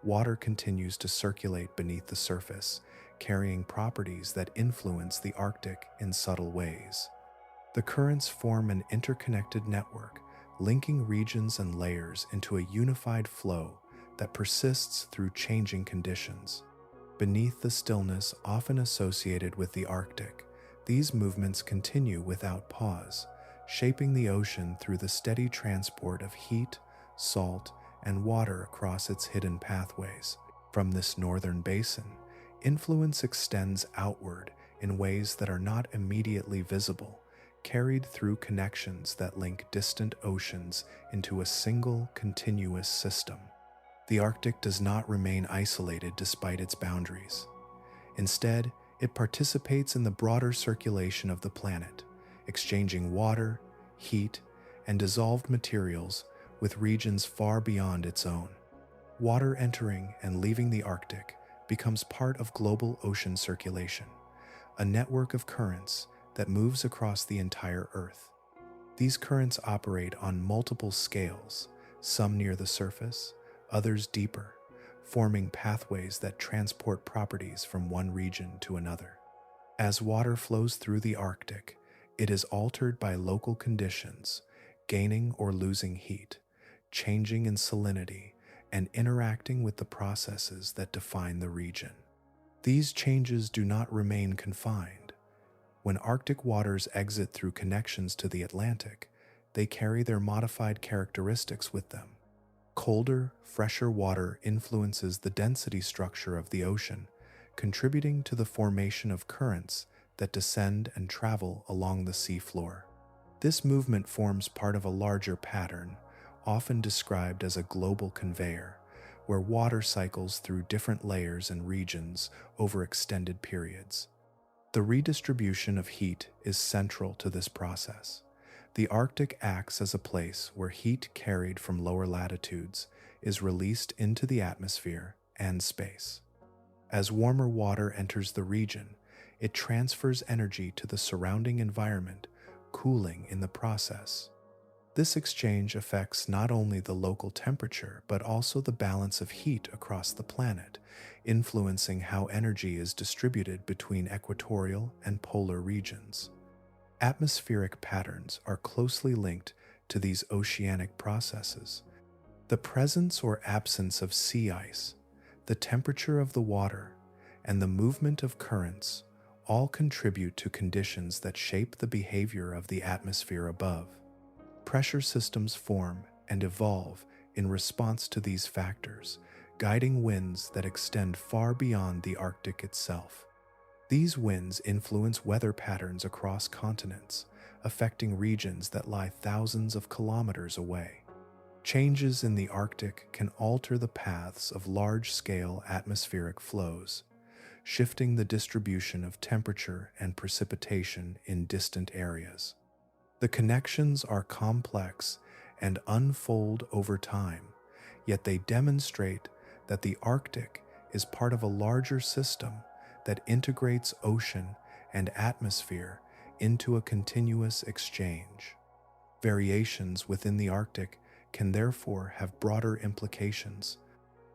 [SPEAKER 1] Water continues to circulate beneath the surface, carrying properties that influence the Arctic in subtle ways. The currents form an interconnected network, linking regions and layers into a unified flow that persists through changing conditions. Beneath the stillness often associated with the Arctic, these movements continue without pause, shaping the ocean through the steady transport of heat, salt, and water across its hidden pathways. From this northern basin, influence extends outward in ways that are not immediately visible, carried through connections that link distant oceans into a single, continuous system. The Arctic does not remain isolated despite its boundaries. Instead, it participates in the broader circulation of the planet, exchanging water, heat, and dissolved materials with regions far beyond its own. Water entering and leaving the Arctic becomes part of global ocean circulation, a network of currents that moves across the entire Earth. These currents operate on multiple scales, some near the surface, others deeper, forming pathways that transport properties from one region to another. As water flows through the Arctic, it is altered by local conditions, gaining or losing heat, changing in salinity, and interacting with the processes that define the region. These changes do not remain confined. When Arctic waters exit through connections to the Atlantic, they carry their modified characteristics with them. Colder, fresher water influences the density structure of the ocean, contributing to the formation of currents that descend and travel along the seafloor. This movement forms part of a larger pattern, often described as a global conveyor, where water cycles through different layers and regions over extended periods. The redistribution of heat is central to this process. The Arctic acts as a place where heat carried from lower latitudes is released into the atmosphere and space. As warmer water enters the region, it transfers energy to the surrounding environment, cooling in the process. This exchange affects not only the local temperature but also the balance of heat across the planet, influencing how energy is distributed between equatorial and polar regions. Atmospheric patterns are closely linked to these oceanic processes. The presence or absence of sea ice, the temperature of the water, and the movement of currents all contribute to conditions that shape the behavior of the atmosphere above. Pressure systems form and evolve in response to these factors, guiding winds that extend far beyond the Arctic itself. These winds influence weather patterns across continents, affecting regions that lie thousands of kilometers away. Changes in the Arctic can alter the paths of large-scale atmospheric flows, shifting the distribution of temperature and precipitation in distant areas. The connections are complex and unfold over time, yet they demonstrate that the Arctic is part of a larger system that integrates ocean and atmosphere into a continuous exchange. Variations within the Arctic can therefore have broader implications.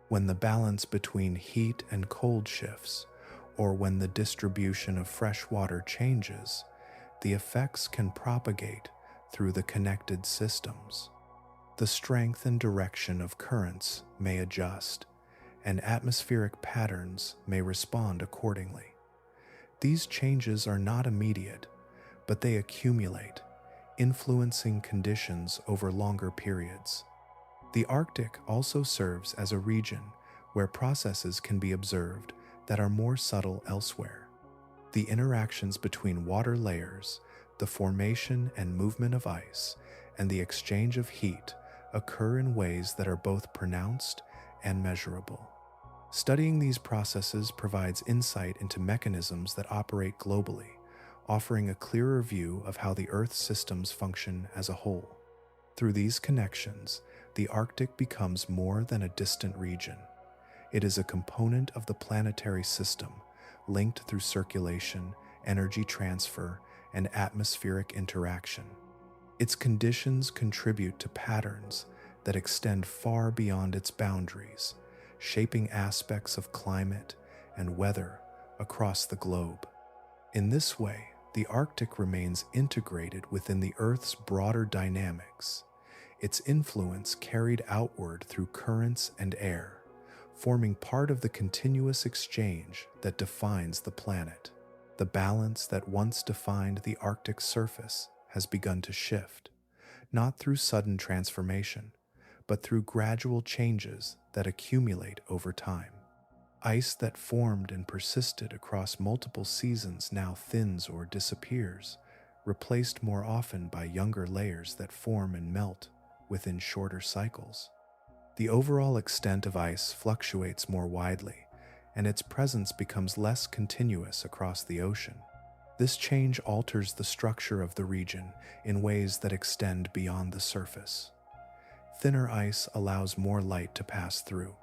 [SPEAKER 1] When the balance between heat and cold shifts, or when the distribution of fresh water changes, the effects can propagate through the connected systems. The strength and direction of currents may adjust, and atmospheric patterns may respond accordingly. These changes are not immediate, but they accumulate, influencing conditions over longer periods. The Arctic also serves as a region where processes can be observed that are more subtle elsewhere. The interactions between water layers, the formation and movement of ice, and the exchange of heat occur in ways that are both pronounced and measurable. Studying these processes provides insight into mechanisms that operate globally, offering a clearer view of how the Earth's systems function as a whole. Through these connections, the Arctic becomes more than a distant region. It is a component of the planetary system, linked through circulation, energy transfer, and atmospheric interaction. Its conditions contribute to patterns that extend far beyond its boundaries, shaping aspects of climate and weather across the globe. In this way, the Arctic remains integrated within the Earth's broader dynamics, its influence carried outward through currents and air, forming part of the continuous exchange that defines the planet. The balance that once defined the Arctic surface has begun to shift, not through sudden transformation, but through gradual changes that accumulate over time. Ice that formed and persisted across multiple seasons now thins or disappears, replaced more often by younger layers that form and melt within shorter cycles. The overall extent of ice fluctuates more widely, and its presence becomes less continuous across the ocean. This change alters the structure of the region in ways that extend beyond the surface. Thinner ice allows more light to pass through,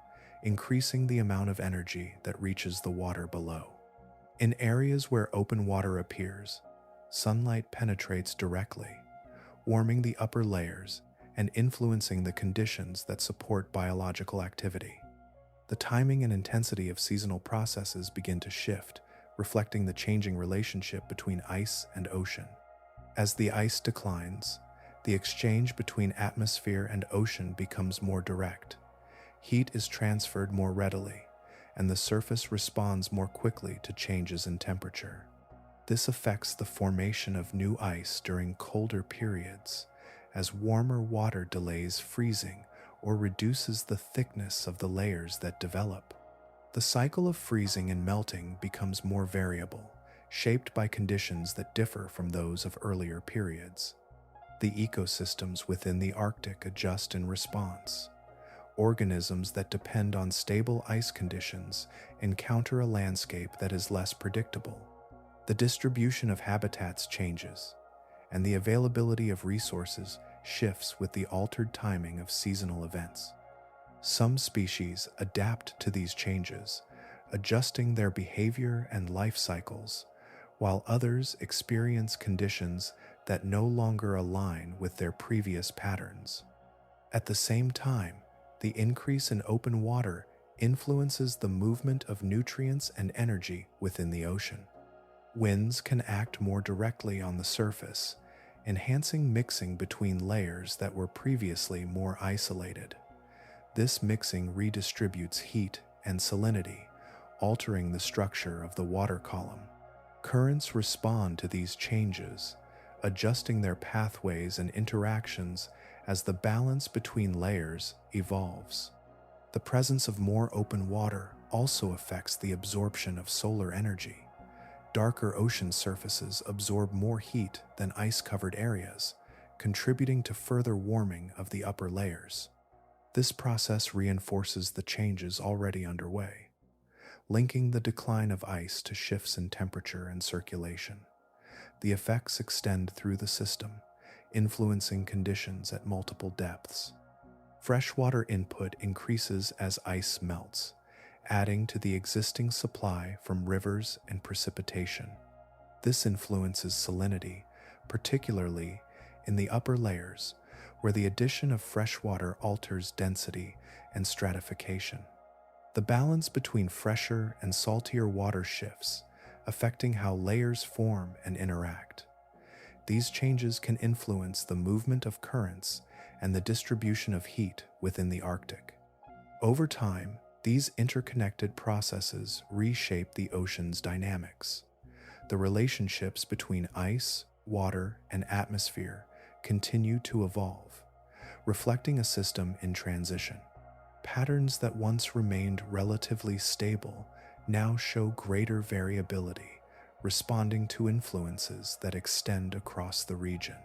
[SPEAKER 1] increasing the amount of energy that reaches the water below. In areas where open water appears, sunlight penetrates directly, warming the upper layers and influencing the conditions that support biological activity. The timing and intensity of seasonal processes begin to shift, reflecting the changing relationship between ice and ocean. As the ice declines, the exchange between atmosphere and ocean becomes more direct. Heat is transferred more readily, and the surface responds more quickly to changes in temperature. This affects the formation of new ice during colder periods, as warmer water delays freezing or reduces the thickness of the layers that develop. The cycle of freezing and melting becomes more variable, shaped by conditions that differ from those of earlier periods. The ecosystems within the Arctic adjust in response. Organisms that depend on stable ice conditions encounter a landscape that is less predictable. The distribution of habitats changes, and the availability of resources shifts with the altered timing of seasonal events. Some species adapt to these changes, adjusting their behavior and life cycles, while others experience conditions that no longer align with their previous patterns. At the same time, the increase in open water influences the movement of nutrients and energy within the ocean. Winds can act more directly on the surface, enhancing mixing between layers that were previously more isolated. This mixing redistributes heat and salinity, altering the structure of the water column. Currents respond to these changes, adjusting their pathways and interactions as the balance between layers evolves. The presence of more open water also affects the absorption of solar energy. Darker ocean surfaces absorb more heat than ice-covered areas, contributing to further warming of the upper layers. This process reinforces the changes already underway, linking the decline of ice to shifts in temperature and circulation. The effects extend through the system, influencing conditions at multiple depths. Freshwater input increases as ice melts, adding to the existing supply from rivers and precipitation. This influences salinity, particularly in the upper layers, where the addition of freshwater alters density and stratification. The balance between fresher and saltier water shifts, affecting how layers form and interact. These changes can influence the movement of currents and the distribution of heat within the Arctic. Over time, these interconnected processes reshape the ocean's dynamics. The relationships between ice, water, and atmosphere continue to evolve, reflecting a system in transition. Patterns that once remained relatively stable now show greater variability, responding to influences that extend across the region.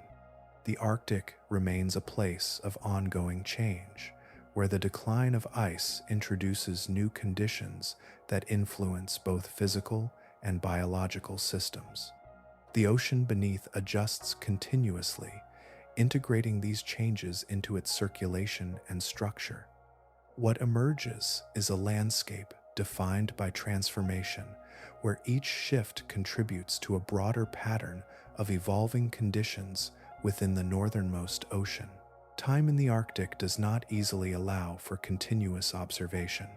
[SPEAKER 1] The Arctic remains a place of ongoing change, where the decline of ice introduces new conditions that influence both physical and biological systems. The ocean beneath adjusts continuously, integrating these changes into its circulation and structure. What emerges is a landscape defined by transformation, where each shift contributes to a broader pattern of evolving conditions within the northernmost ocean. Time in the Arctic does not easily allow for continuous observation.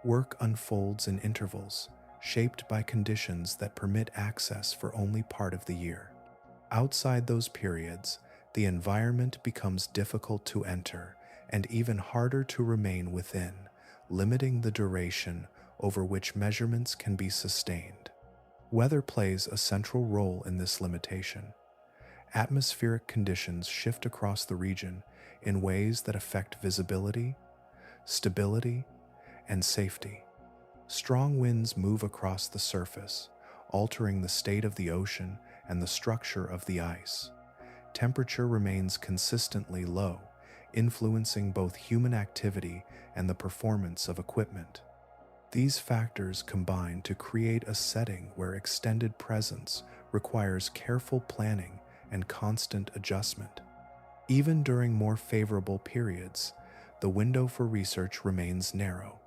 [SPEAKER 1] Work unfolds in intervals, shaped by conditions that permit access for only part of the year. Outside those periods, the environment becomes difficult to enter and even harder to remain within, limiting the duration over which measurements can be sustained. Weather plays a central role in this limitation. Atmospheric conditions shift across the region in ways that affect visibility, stability, and safety. Strong winds move across the surface, altering the state of the ocean and the structure of the ice. Temperature remains consistently low, influencing both human activity and the performance of equipment. These factors combine to create a setting where extended presence requires careful planning and constant adjustment. Even during more favorable periods, the window for research remains narrow.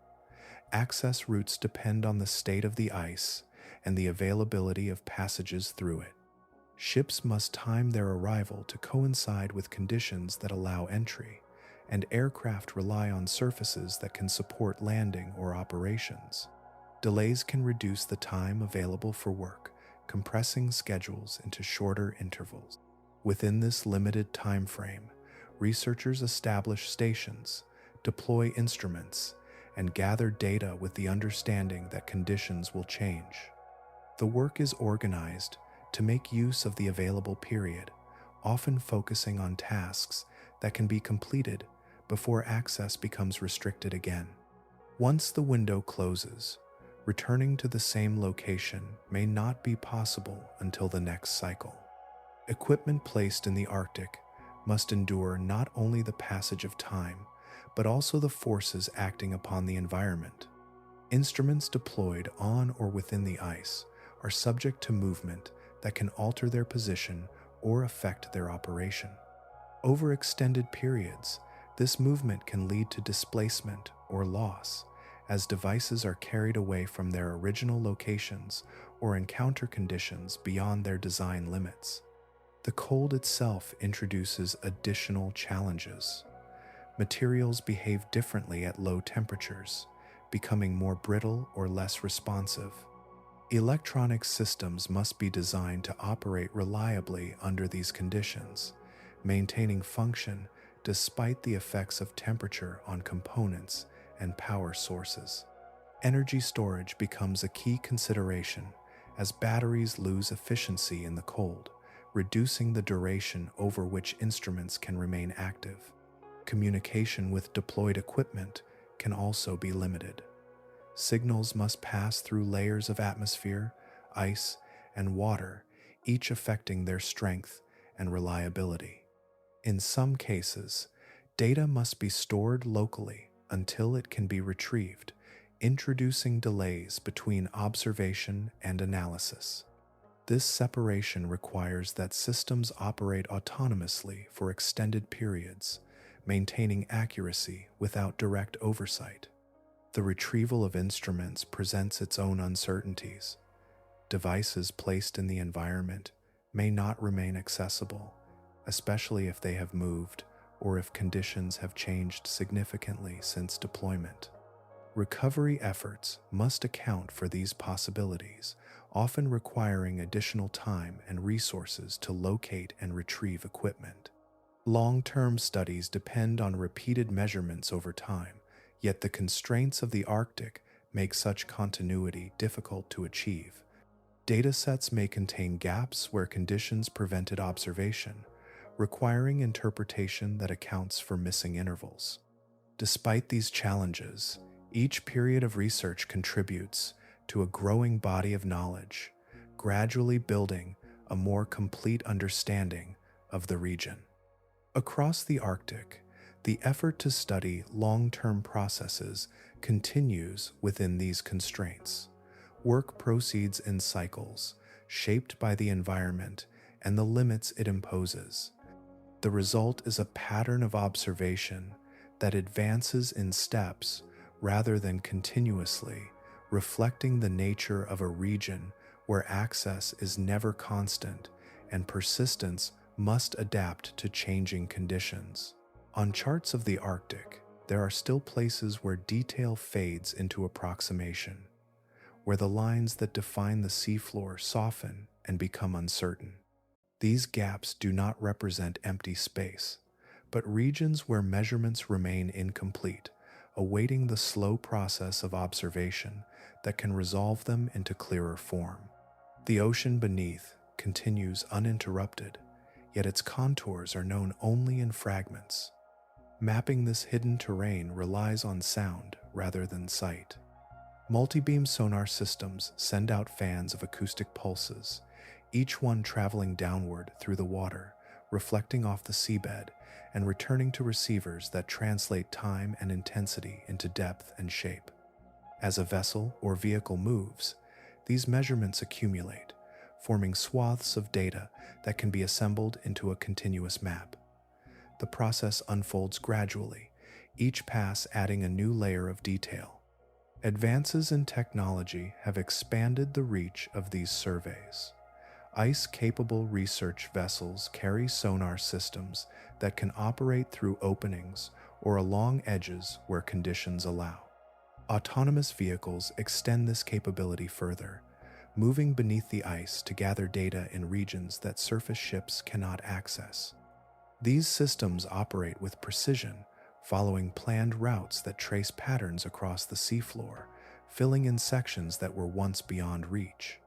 [SPEAKER 1] Access routes depend on the state of the ice and the availability of passages through it. Ships must time their arrival to coincide with conditions that allow entry, and aircraft rely on surfaces that can support landing or operations. Delays can reduce the time available for work, compressing schedules into shorter intervals. Within this limited time frame, researchers establish stations, deploy instruments, and gather data with the understanding that conditions will change. The work is organized to make use of the available period, often focusing on tasks that can be completed before access becomes restricted again. Once the window closes, returning to the same location may not be possible until the next cycle. Equipment placed in the Arctic must endure not only the passage of time, but also the forces acting upon the environment. Instruments deployed on or within the ice are subject to movement that can alter their position or affect their operation. Over extended periods, this movement can lead to displacement or loss, as devices are carried away from their original locations or encounter conditions beyond their design limits. The cold itself introduces additional challenges. Materials behave differently at low temperatures, becoming more brittle or less responsive. Electronic systems must be designed to operate reliably under these conditions, maintaining function despite the effects of temperature on components and power sources. Energy storage becomes a key consideration as batteries lose efficiency in the cold, reducing the duration over which instruments can remain active. Communication with deployed equipment can also be limited. Signals must pass through layers of atmosphere, ice, and water, each affecting their strength and reliability. In some cases, data must be stored locally until it can be retrieved, introducing delays between observation and analysis. This separation requires that systems operate autonomously for extended periods, maintaining accuracy without direct oversight. The retrieval of instruments presents its own uncertainties. Devices placed in the environment may not remain accessible, especially if they have moved or if conditions have changed significantly since deployment. Recovery efforts must account for these possibilities, often requiring additional time and resources to locate and retrieve equipment. Long-term studies depend on repeated measurements over time, yet the constraints of the Arctic make such continuity difficult to achieve. Datasets may contain gaps where conditions prevented observation, requiring interpretation that accounts for missing intervals. Despite these challenges, each period of research contributes to a growing body of knowledge, gradually building a more complete understanding of the region. Across the Arctic, the effort to study long-term processes continues within these constraints. Work proceeds in cycles, shaped by the environment and the limits it imposes. The result is a pattern of observation that advances in steps rather than continuously, reflecting the nature of a region where access is never constant and persistence must adapt to changing conditions. On charts of the Arctic, there are still places where detail fades into approximation, where the lines that define the seafloor soften and become uncertain. These gaps do not represent empty space, but regions where measurements remain incomplete, awaiting the slow process of observation that can resolve them into clearer form. The ocean beneath continues uninterrupted, yet its contours are known only in fragments. Mapping this hidden terrain relies on sound rather than sight. Multibeam sonar systems send out fans of acoustic pulses, each one traveling downward through the water, reflecting off the seabed and returning to receivers that translate time and intensity into depth and shape. As a vessel or vehicle moves, these measurements accumulate, forming swaths of data that can be assembled into a continuous map. The process unfolds gradually, each pass adding a new layer of detail. Advances in technology have expanded the reach of these surveys. Ice-capable research vessels carry sonar systems that can operate through openings or along edges where conditions allow. Autonomous vehicles extend this capability further, moving beneath the ice to gather data in regions that surface ships cannot access. These systems operate with precision, following planned routes that trace patterns across the seafloor, filling in sections that were once beyond reach.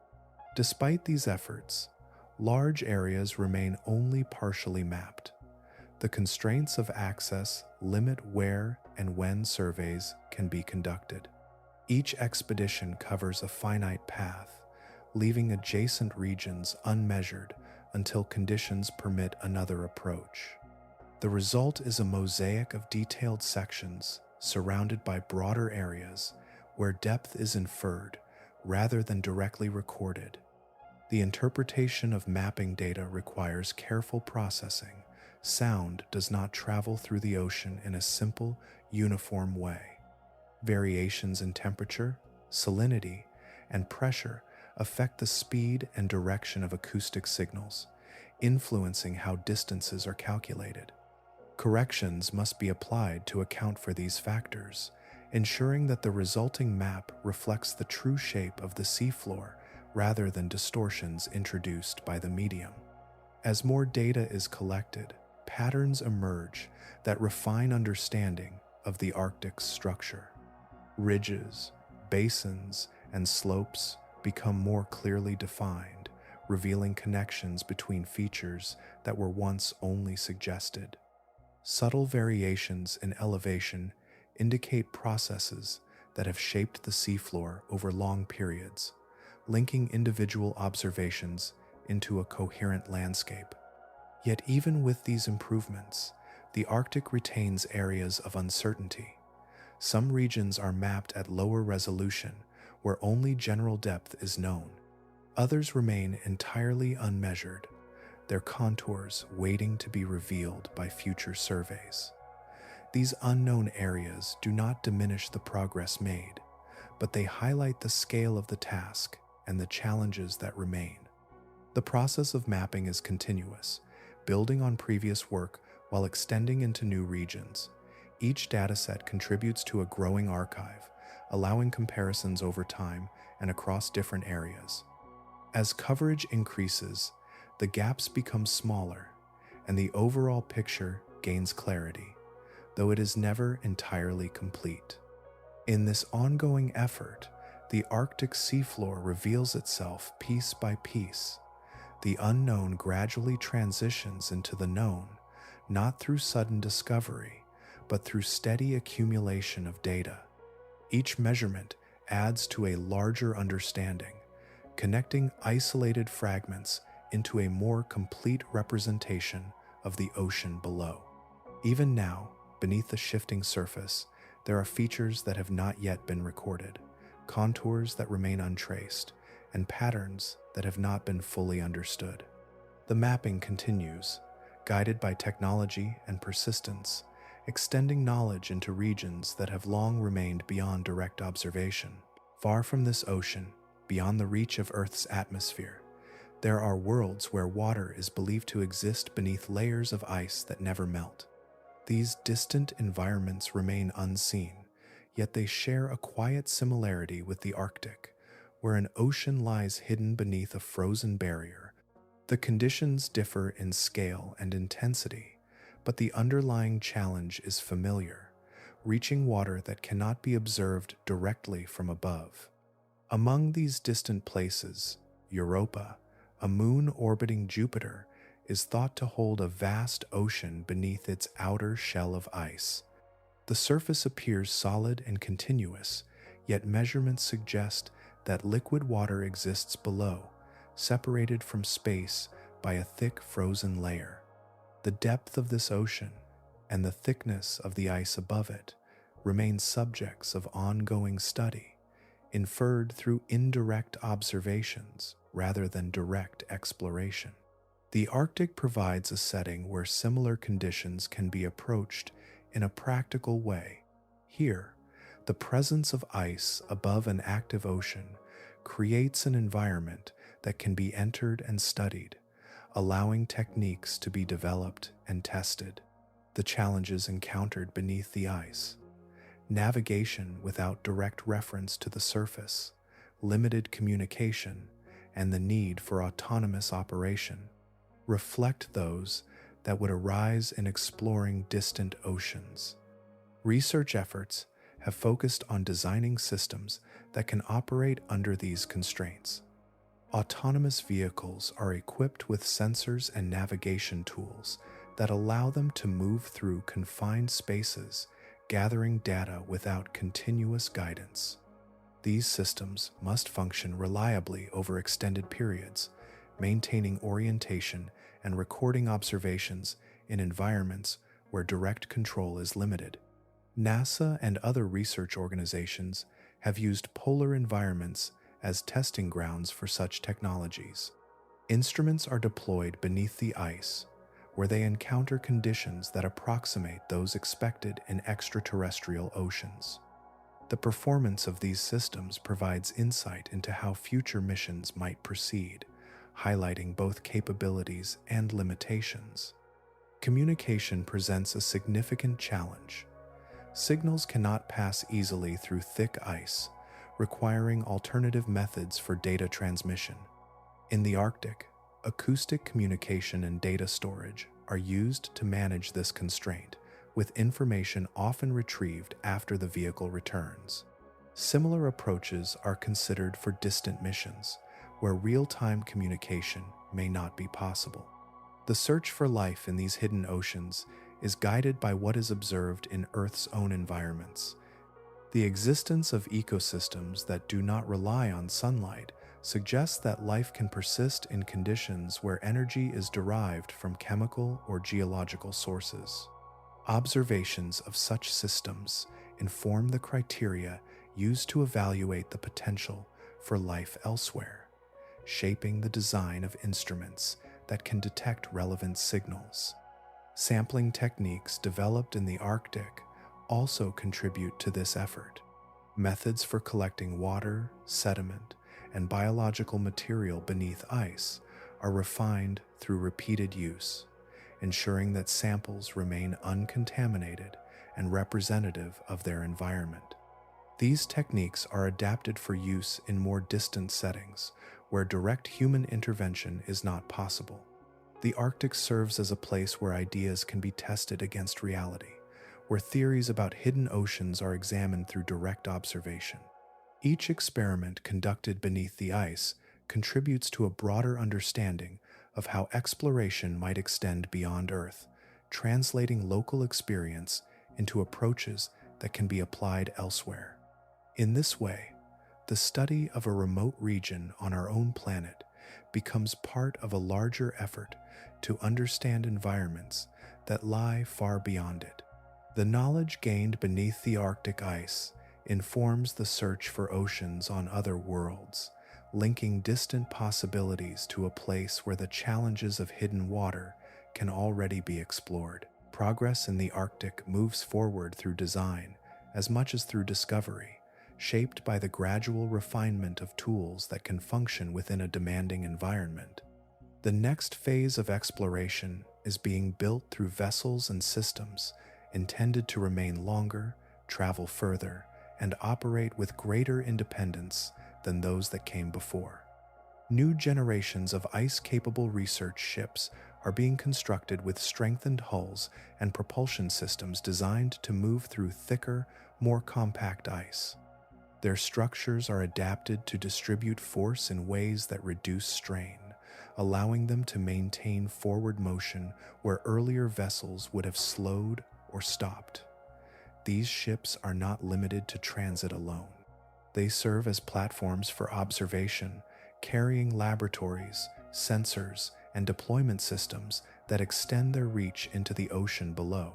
[SPEAKER 1] Despite these efforts, large areas remain only partially mapped. The constraints of access limit where and when surveys can be conducted. Each expedition covers a finite path, leaving adjacent regions unmeasured until conditions permit another approach. The result is a mosaic of detailed sections surrounded by broader areas where depth is inferred rather than directly recorded. The interpretation of mapping data requires careful processing. Sound does not travel through the ocean in a simple, uniform way. Variations in temperature, salinity, and pressure affect the speed and direction of acoustic signals, influencing how distances are calculated. Corrections must be applied to account for these factors, ensuring that the resulting map reflects the true shape of the seafloor rather than distortions introduced by the medium. As more data is collected, patterns emerge that refine understanding of the Arctic's structure. Ridges, basins, and slopes become more clearly defined, revealing connections between features that were once only suggested. Subtle variations in elevation indicate processes that have shaped the seafloor over long periods, linking individual observations into a coherent landscape. Yet even with these improvements, the Arctic retains areas of uncertainty. Some regions are mapped at lower resolution, where only general depth is known. Others remain entirely unmeasured, their contours waiting to be revealed by future surveys. These unknown areas do not diminish the progress made, but they highlight the scale of the task and the challenges that remain. The process of mapping is continuous, building on previous work while extending into new regions. Each dataset contributes to a growing archive, allowing comparisons over time and across different areas. As coverage increases, the gaps become smaller, and the overall picture gains clarity, though it is never entirely complete. In this ongoing effort, the Arctic seafloor reveals itself piece by piece. The unknown gradually transitions into the known, not through sudden discovery, but through steady accumulation of data. Each measurement adds to a larger understanding, connecting isolated fragments into a more complete representation of the ocean below. Even now, beneath the shifting surface, there are features that have not yet been recorded, contours that remain untraced, and patterns that have not been fully understood. The mapping continues, guided by technology and persistence, extending knowledge into regions that have long remained beyond direct observation. Far from this ocean, beyond the reach of Earth's atmosphere, there are worlds where water is believed to exist beneath layers of ice that never melt. These distant environments remain unseen, yet they share a quiet similarity with the Arctic, where an ocean lies hidden beneath a frozen barrier. The conditions differ in scale and intensity, but the underlying challenge is familiar, reaching water that cannot be observed directly from above. Among these distant places, Europa, a moon orbiting Jupiter, is thought to hold a vast ocean beneath its outer shell of ice. The surface appears solid and continuous, yet measurements suggest that liquid water exists below, separated from space by a thick frozen layer. The depth of this ocean and the thickness of the ice above it remain subjects of ongoing study, inferred through indirect observations rather than direct exploration. The Arctic provides a setting where similar conditions can be approached in a practical way. Here, the presence of ice above an active ocean creates an environment that can be entered and studied, allowing techniques to be developed and tested. The challenges encountered beneath the ice: navigation without direct reference to the surface, limited communication, and the need for autonomous operation reflect those that would arise in exploring distant oceans. Research efforts have focused on designing systems that can operate under these constraints. Autonomous vehicles are equipped with sensors and navigation tools that allow them to move through confined spaces, gathering data without continuous guidance. These systems must function reliably over extended periods, maintaining orientation and recording observations in environments where direct control is limited. NASA and other research organizations have used polar environments as testing grounds for such technologies. Instruments are deployed beneath the ice, where they encounter conditions that approximate those expected in extraterrestrial oceans. The performance of these systems provides insight into how future missions might proceed, highlighting both capabilities and limitations. Communication presents a significant challenge. Signals cannot pass easily through thick ice, requiring alternative methods for data transmission. In the Arctic, acoustic communication and data storage are used to manage this constraint, with information often retrieved after the vehicle returns. Similar approaches are considered for distant missions, where real-time communication may not be possible. The search for life in these hidden oceans is guided by what is observed in Earth's own environments. The existence of ecosystems that do not rely on sunlight suggests that life can persist in conditions where energy is derived from chemical or geological sources. Observations of such systems inform the criteria used to evaluate the potential for life elsewhere, shaping the design of instruments that can detect relevant signals. Sampling techniques developed in the Arctic also contribute to this effort. Methods for collecting water, sediment, and biological material beneath ice are refined through repeated use, ensuring that samples remain uncontaminated and representative of their environment. These techniques are adapted for use in more distant settings, where direct human intervention is not possible. The Arctic serves as a place where ideas can be tested against reality, where theories about hidden oceans are examined through direct observation. Each experiment conducted beneath the ice contributes to a broader understanding of how exploration might extend beyond Earth, translating local experience into approaches that can be applied elsewhere. In this way, the study of a remote region on our own planet becomes part of a larger effort to understand environments that lie far beyond it. The knowledge gained beneath the Arctic ice informs the search for oceans on other worlds, linking distant possibilities to a place where the challenges of hidden water can already be explored. Progress in the Arctic moves forward through design as much as through discovery, shaped by the gradual refinement of tools that can function within a demanding environment. The next phase of exploration is being built through vessels and systems intended to remain longer, travel further, and operate with greater independence than those that came before. New generations of ice-capable research ships are being constructed with strengthened hulls and propulsion systems designed to move through thicker, more compact ice. Their structures are adapted to distribute force in ways that reduce strain, allowing them to maintain forward motion where earlier vessels would have slowed or stopped. These ships are not limited to transit alone. They serve as platforms for observation, carrying laboratories, sensors, and deployment systems that extend their reach into the ocean below.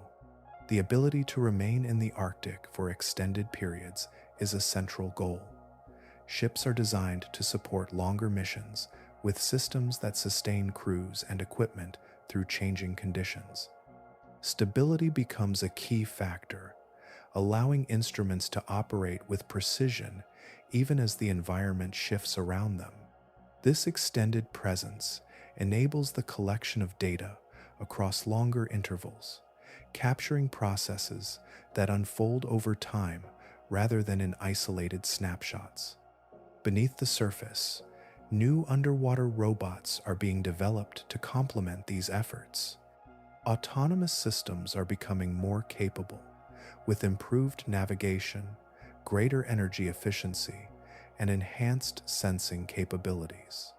[SPEAKER 1] The ability to remain in the Arctic for extended periods is a central goal. Ships are designed to support longer missions with systems that sustain crews and equipment through changing conditions. Stability becomes a key factor, allowing instruments to operate with precision even as the environment shifts around them. This extended presence enables the collection of data across longer intervals, capturing processes that unfold over time rather than in isolated snapshots. Beneath the surface, new underwater robots are being developed to complement these efforts. Autonomous systems are becoming more capable, with improved navigation, greater energy efficiency, and enhanced sensing capabilities.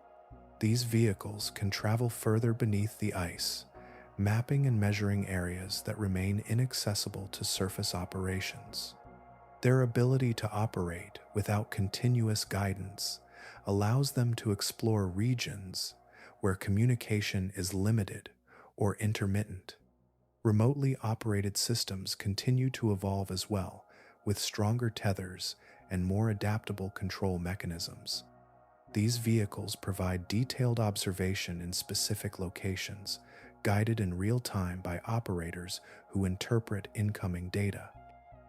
[SPEAKER 1] These vehicles can travel further beneath the ice, mapping and measuring areas that remain inaccessible to surface operations. Their ability to operate without continuous guidance allows them to explore regions where communication is limited or intermittent. Remotely operated systems continue to evolve as well, with stronger tethers and more adaptable control mechanisms. These vehicles provide detailed observation in specific locations, guided in real time by operators who interpret incoming data.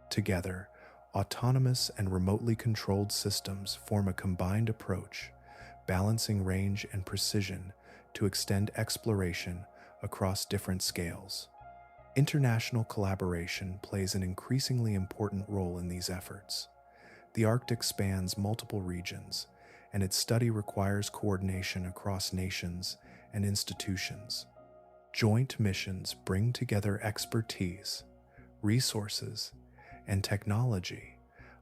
[SPEAKER 1] Together, autonomous and remotely controlled systems form a combined approach, balancing range and precision to extend exploration across different scales. International collaboration plays an increasingly important role in these efforts. The Arctic spans multiple regions, and its study requires coordination across nations and institutions. Joint missions bring together expertise, resources, and technology,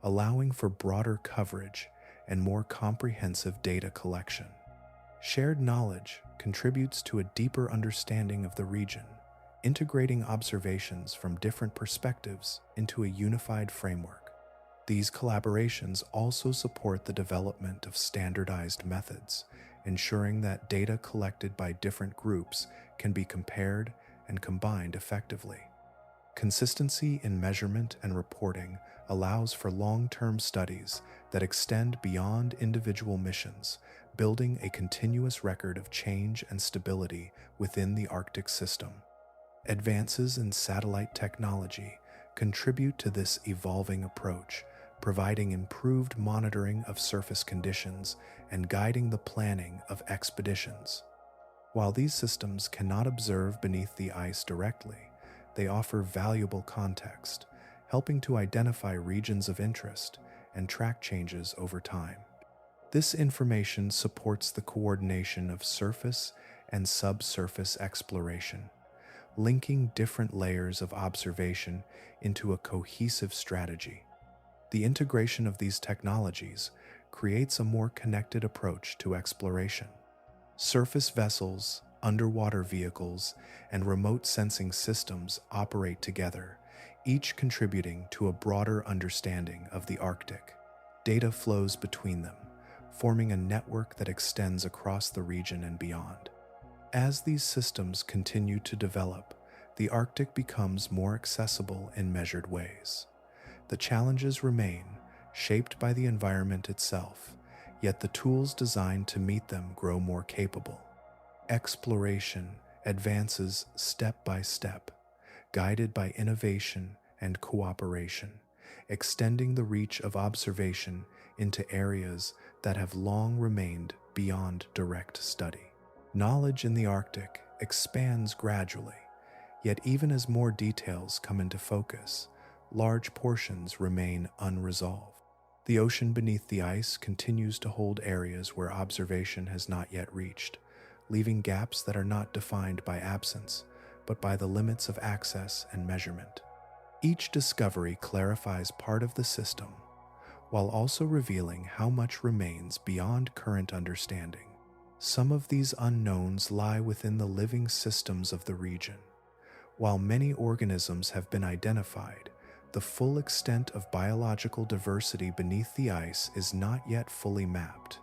[SPEAKER 1] allowing for broader coverage and more comprehensive data collection. Shared knowledge contributes to a deeper understanding of the region, integrating observations from different perspectives into a unified framework. These collaborations also support the development of standardized methods, ensuring that data collected by different groups can be compared and combined effectively. Consistency in measurement and reporting allows for long-term studies that extend beyond individual missions, building a continuous record of change and stability within the Arctic system. Advances in satellite technology contribute to this evolving approach, providing improved monitoring of surface conditions and guiding the planning of expeditions. While these systems cannot observe beneath the ice directly, they offer valuable context, helping to identify regions of interest and track changes over time. This information supports the coordination of surface and subsurface exploration, linking different layers of observation into a cohesive strategy. The integration of these technologies creates a more connected approach to exploration. Surface vessels, underwater vehicles, and remote sensing systems operate together, each contributing to a broader understanding of the Arctic. Data flows between them, forming a network that extends across the region and beyond. As these systems continue to develop, the Arctic becomes more accessible in measured ways. The challenges remain, shaped by the environment itself, yet the tools designed to meet them grow more capable. Exploration advances step by step, guided by innovation and cooperation, extending the reach of observation into areas that have long remained beyond direct study. Knowledge in the Arctic expands gradually, yet even as more details come into focus, large portions remain unresolved. The ocean beneath the ice continues to hold areas where observation has not yet reached, leaving gaps that are not defined by absence, but by the limits of access and measurement. Each discovery clarifies part of the system, while also revealing how much remains beyond current understanding. Some of these unknowns lie within the living systems of the region. While many organisms have been identified, the full extent of biological diversity beneath the ice is not yet fully mapped.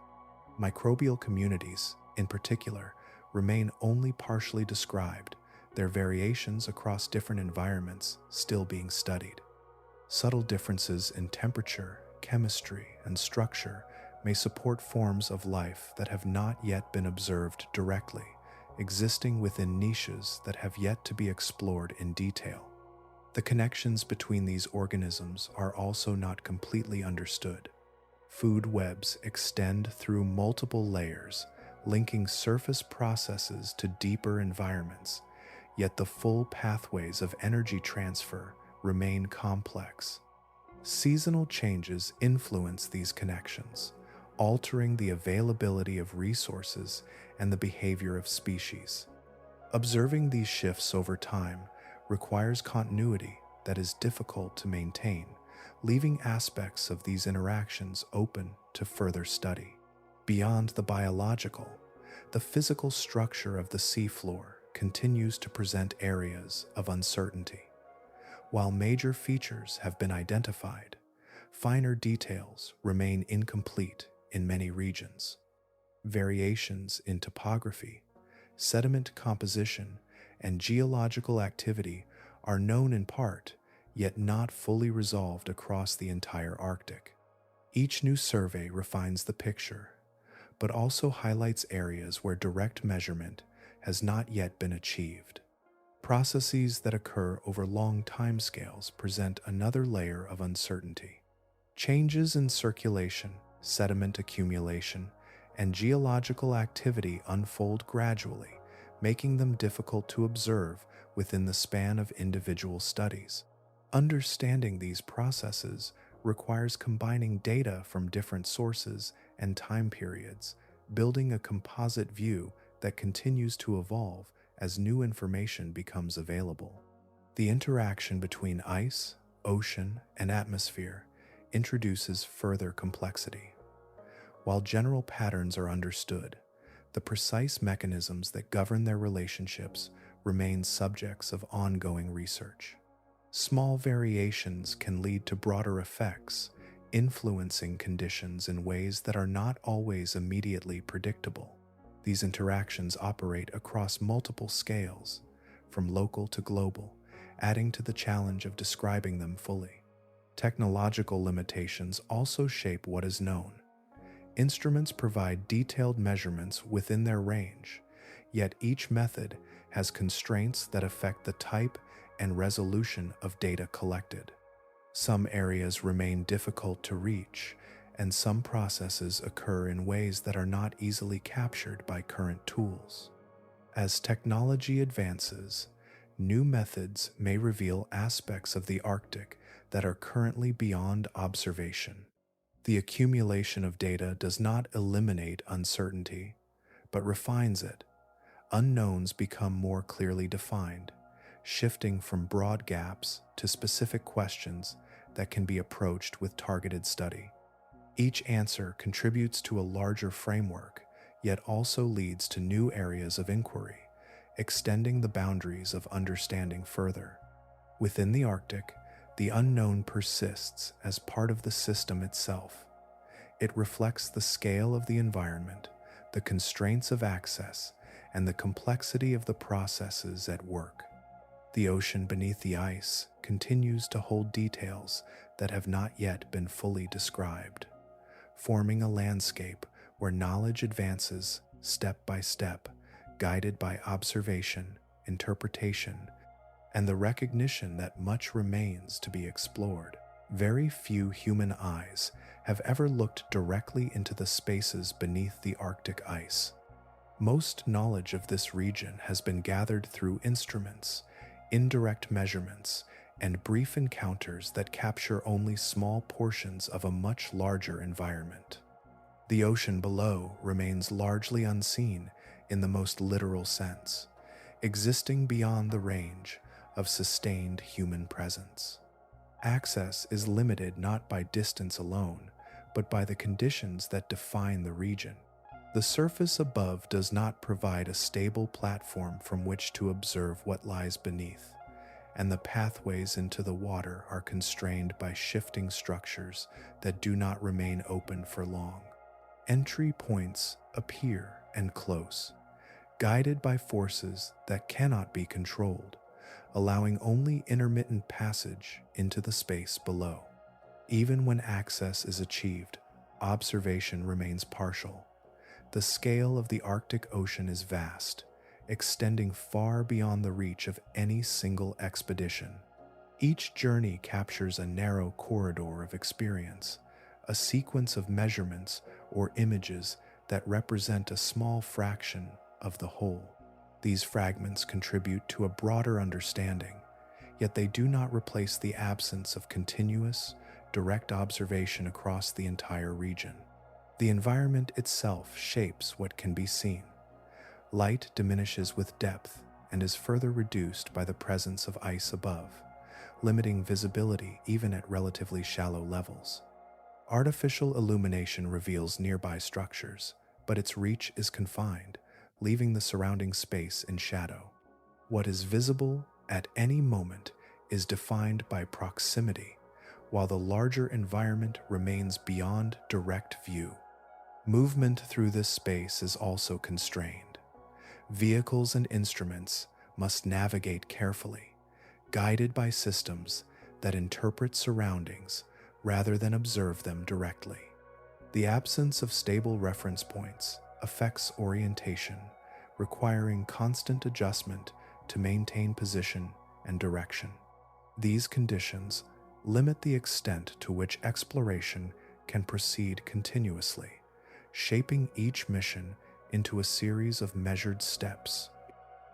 [SPEAKER 1] Microbial communities, in particular, remain only partially described, their variations across different environments still being studied. Subtle differences in temperature, chemistry, and structure may support forms of life that have not yet been observed directly, existing within niches that have yet to be explored in detail. The connections between these organisms are also not completely understood. Food webs extend through multiple layers, linking surface processes to deeper environments, yet the full pathways of energy transfer remain complex. Seasonal changes influence these connections, altering the availability of resources and the behavior of species. Observing these shifts over time requires continuity that is difficult to maintain, leaving aspects of these interactions open to further study. Beyond the biological, the physical structure of the seafloor continues to present areas of uncertainty. While major features have been identified, finer details remain incomplete in many regions. Variations in topography, sediment composition, and geological activity are known in part, yet not fully resolved across the entire Arctic. Each new survey refines the picture, but also highlights areas where direct measurement has not yet been achieved. Processes that occur over long timescales present another layer of uncertainty. Changes in circulation, sediment accumulation, and geological activity unfold gradually, making them difficult to observe within the span of individual studies. Understanding these processes requires combining data from different sources and time periods, building a composite view that continues to evolve as new information becomes available. The interaction between ice, ocean, and atmosphere introduces further complexity. While general patterns are understood, the precise mechanisms that govern their relationships remain subjects of ongoing research. Small variations can lead to broader effects, influencing conditions in ways that are not always immediately predictable. These interactions operate across multiple scales, from local to global, adding to the challenge of describing them fully. Technological limitations also shape what is known. Instruments provide detailed measurements within their range, yet each method has constraints that affect the type and resolution of data collected. Some areas remain difficult to reach, and some processes occur in ways that are not easily captured by current tools. As technology advances, new methods may reveal aspects of the Arctic that are currently beyond observation. The accumulation of data does not eliminate uncertainty, but refines it. Unknowns become more clearly defined, shifting from broad gaps to specific questions that can be approached with targeted study. Each answer contributes to a larger framework, yet also leads to new areas of inquiry, extending the boundaries of understanding further. Within the Arctic, the unknown persists as part of the system itself. It reflects the scale of the environment, the constraints of access, and the complexity of the processes at work. The ocean beneath the ice continues to hold details that have not yet been fully described, forming a landscape where knowledge advances step by step, guided by observation, interpretation, and the recognition that much remains to be explored. Very few human eyes have ever looked directly into the spaces beneath the Arctic ice. Most knowledge of this region has been gathered through instruments, indirect measurements, and brief encounters that capture only small portions of a much larger environment. The ocean below remains largely unseen in the most literal sense, existing beyond the range of sustained human presence. Access is limited not by distance alone, but by the conditions that define the region. The surface above does not provide a stable platform from which to observe what lies beneath, and the pathways into the water are constrained by shifting structures that do not remain open for long. Entry points appear and close, guided by forces that cannot be controlled, allowing only intermittent passage into the space below. Even when access is achieved, observation remains partial. The scale of the Arctic Ocean is vast, extending far beyond the reach of any single expedition. Each journey captures a narrow corridor of experience, a sequence of measurements or images that represent a small fraction of the whole. These fragments contribute to a broader understanding, yet they do not replace the absence of continuous, direct observation across the entire region. The environment itself shapes what can be seen. Light diminishes with depth and is further reduced by the presence of ice above, limiting visibility even at relatively shallow levels. Artificial illumination reveals nearby structures, but its reach is confined, leaving the surrounding space in shadow. What is visible at any moment is defined by proximity, while the larger environment remains beyond direct view. Movement through this space is also constrained. Vehicles and instruments must navigate carefully, guided by systems that interpret surroundings rather than observe them directly. The absence of stable reference points affects orientation, requiring constant adjustment to maintain position and direction. These conditions limit the extent to which exploration can proceed continuously, shaping each mission into a series of measured steps.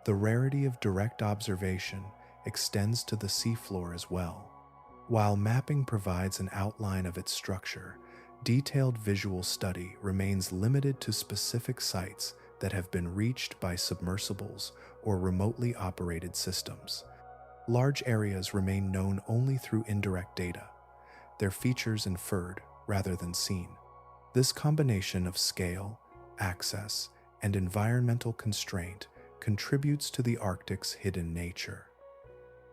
[SPEAKER 1] The rarity of direct observation extends to the seafloor as well. While mapping provides an outline of its structure, detailed visual study remains limited to specific sites that have been reached by submersibles or remotely operated systems. Large areas remain known only through indirect data, their features inferred rather than seen. This combination of scale, access, and environmental constraint contributes to the Arctic's hidden nature.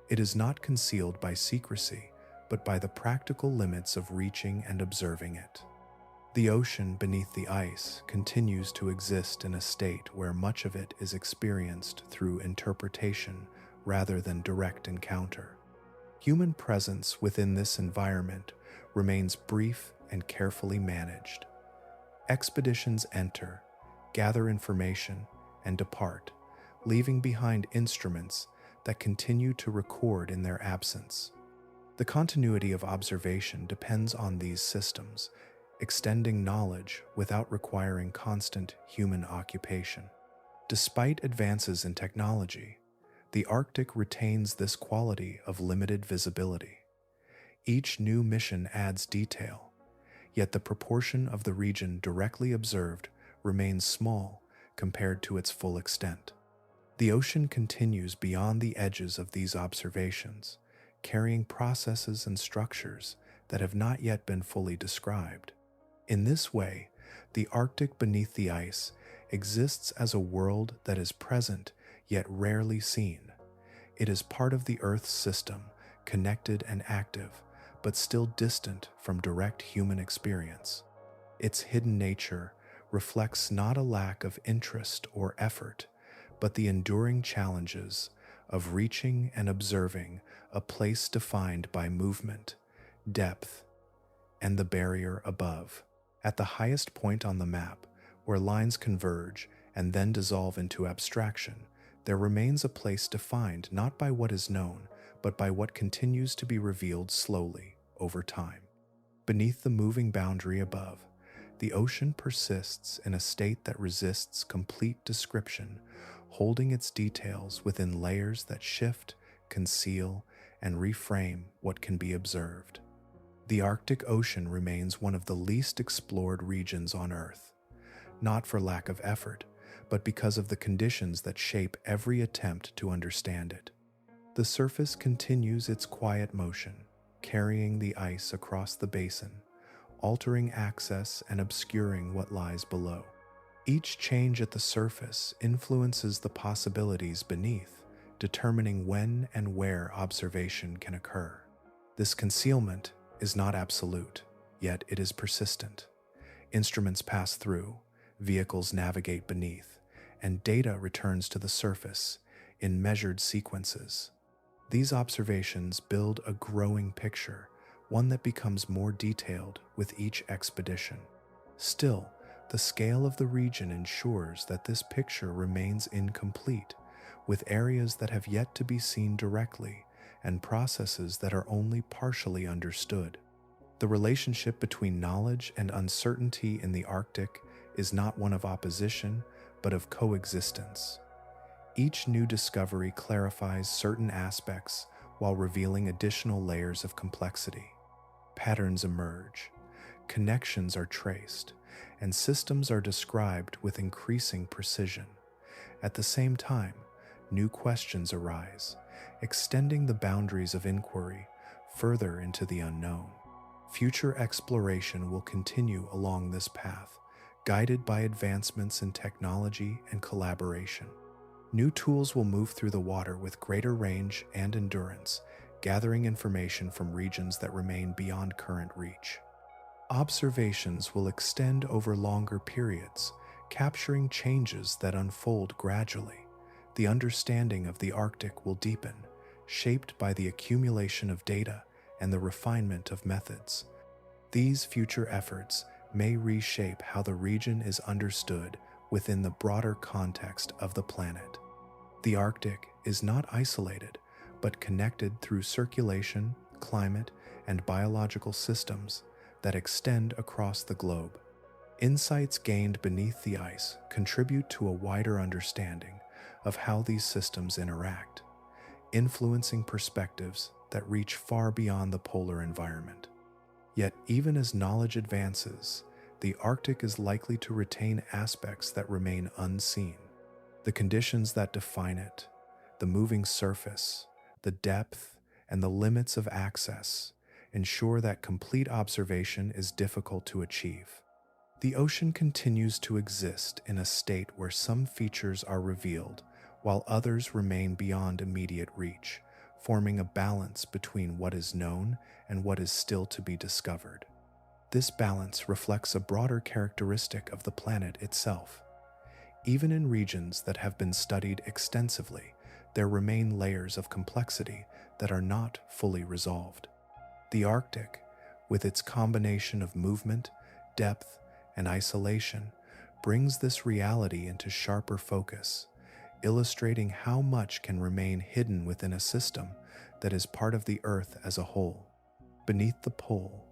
[SPEAKER 1] It is not concealed by secrecy, but by the practical limits of reaching and observing it. The ocean beneath the ice continues to exist in a state where much of it is experienced through interpretation rather than direct encounter. Human presence within this environment remains brief and carefully managed. Expeditions enter, gather information, and depart, leaving behind instruments that continue to record in their absence. The continuity of observation depends on these systems, extending knowledge without requiring constant human occupation. Despite advances in technology, the Arctic retains this quality of limited visibility. Each new mission adds detail, yet the proportion of the region directly observed remains small compared to its full extent. The ocean continues beyond the edges of these observations, carrying processes and structures that have not yet been fully described. In this way, the Arctic beneath the ice exists as a world that is present yet rarely seen. It is part of the Earth's system, connected and active, but still distant from direct human experience. Its hidden nature reflects not a lack of interest or effort, but the enduring challenges of reaching and observing a place defined by movement, depth, and the barrier above. At the highest point on the map, where lines converge and then dissolve into abstraction, there remains a place defined not by what is known, but by what continues to be revealed slowly over time. Beneath the moving boundary above, the ocean persists in a state that resists complete description, holding its details within layers that shift, conceal, and reframe what can be observed. The Arctic Ocean remains one of the least explored regions on Earth, not for lack of effort, but because of the conditions that shape every attempt to understand it. The surface continues its quiet motion, carrying the ice across the basin, altering access and obscuring what lies below. Each change at the surface influences the possibilities beneath, determining when and where observation can occur. This concealment is not absolute, yet it is persistent. Instruments pass through, vehicles navigate beneath, and data returns to the surface in measured sequences. These observations build a growing picture, one that becomes more detailed with each expedition. Still, the scale of the region ensures that this picture remains incomplete, with areas that have yet to be seen directly and processes that are only partially understood. The relationship between knowledge and uncertainty in the Arctic is not one of opposition, but of coexistence. Each new discovery clarifies certain aspects while revealing additional layers of complexity. Patterns emerge, connections are traced, and systems are described with increasing precision. At the same time, new questions arise, extending the boundaries of inquiry further into the unknown. Future exploration will continue along this path, guided by advancements in technology and collaboration. New tools will move through the water with greater range and endurance, gathering information from regions that remain beyond current reach. Observations will extend over longer periods, capturing changes that unfold gradually. The understanding of the Arctic will deepen, shaped by the accumulation of data and the refinement of methods. These future efforts may reshape how the region is understood within the broader context of the planet. The Arctic is not isolated, but connected through circulation, climate, and biological systems that extend across the globe. Insights gained beneath the ice contribute to a wider understanding of how these systems interact, influencing perspectives that reach far beyond the polar environment. Yet, even as knowledge advances, the Arctic is likely to retain aspects that remain unseen. The conditions that define it, the moving surface, the depth, and the limits of access ensure that complete observation is difficult to achieve. The ocean continues to exist in a state where some features are revealed while others remain beyond immediate reach, forming a balance between what is known and what is still to be discovered. This balance reflects a broader characteristic of the planet itself. Even in regions that have been studied extensively, there remain layers of complexity that are not fully resolved. The Arctic, with its combination of movement, depth, and isolation, brings this reality into sharper focus, illustrating how much can remain hidden within a system that is part of the Earth as a whole. Beneath the pole,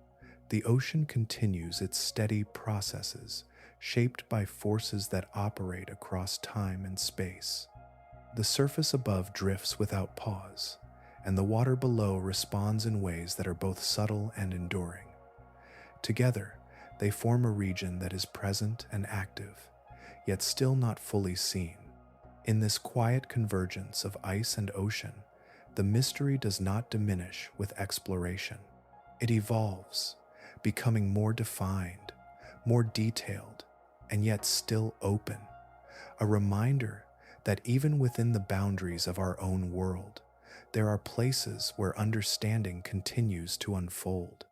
[SPEAKER 1] the ocean continues its steady processes, shaped by forces that operate across time and space. The surface above drifts without pause, and the water below responds in ways that are both subtle and enduring. Together, they form a region that is present and active, yet still not fully seen. In this quiet convergence of ice and ocean, the mystery does not diminish with exploration. It evolves, becoming more defined, more detailed, and yet still open, a reminder that even within the boundaries of our own world, there are places where understanding continues to unfold.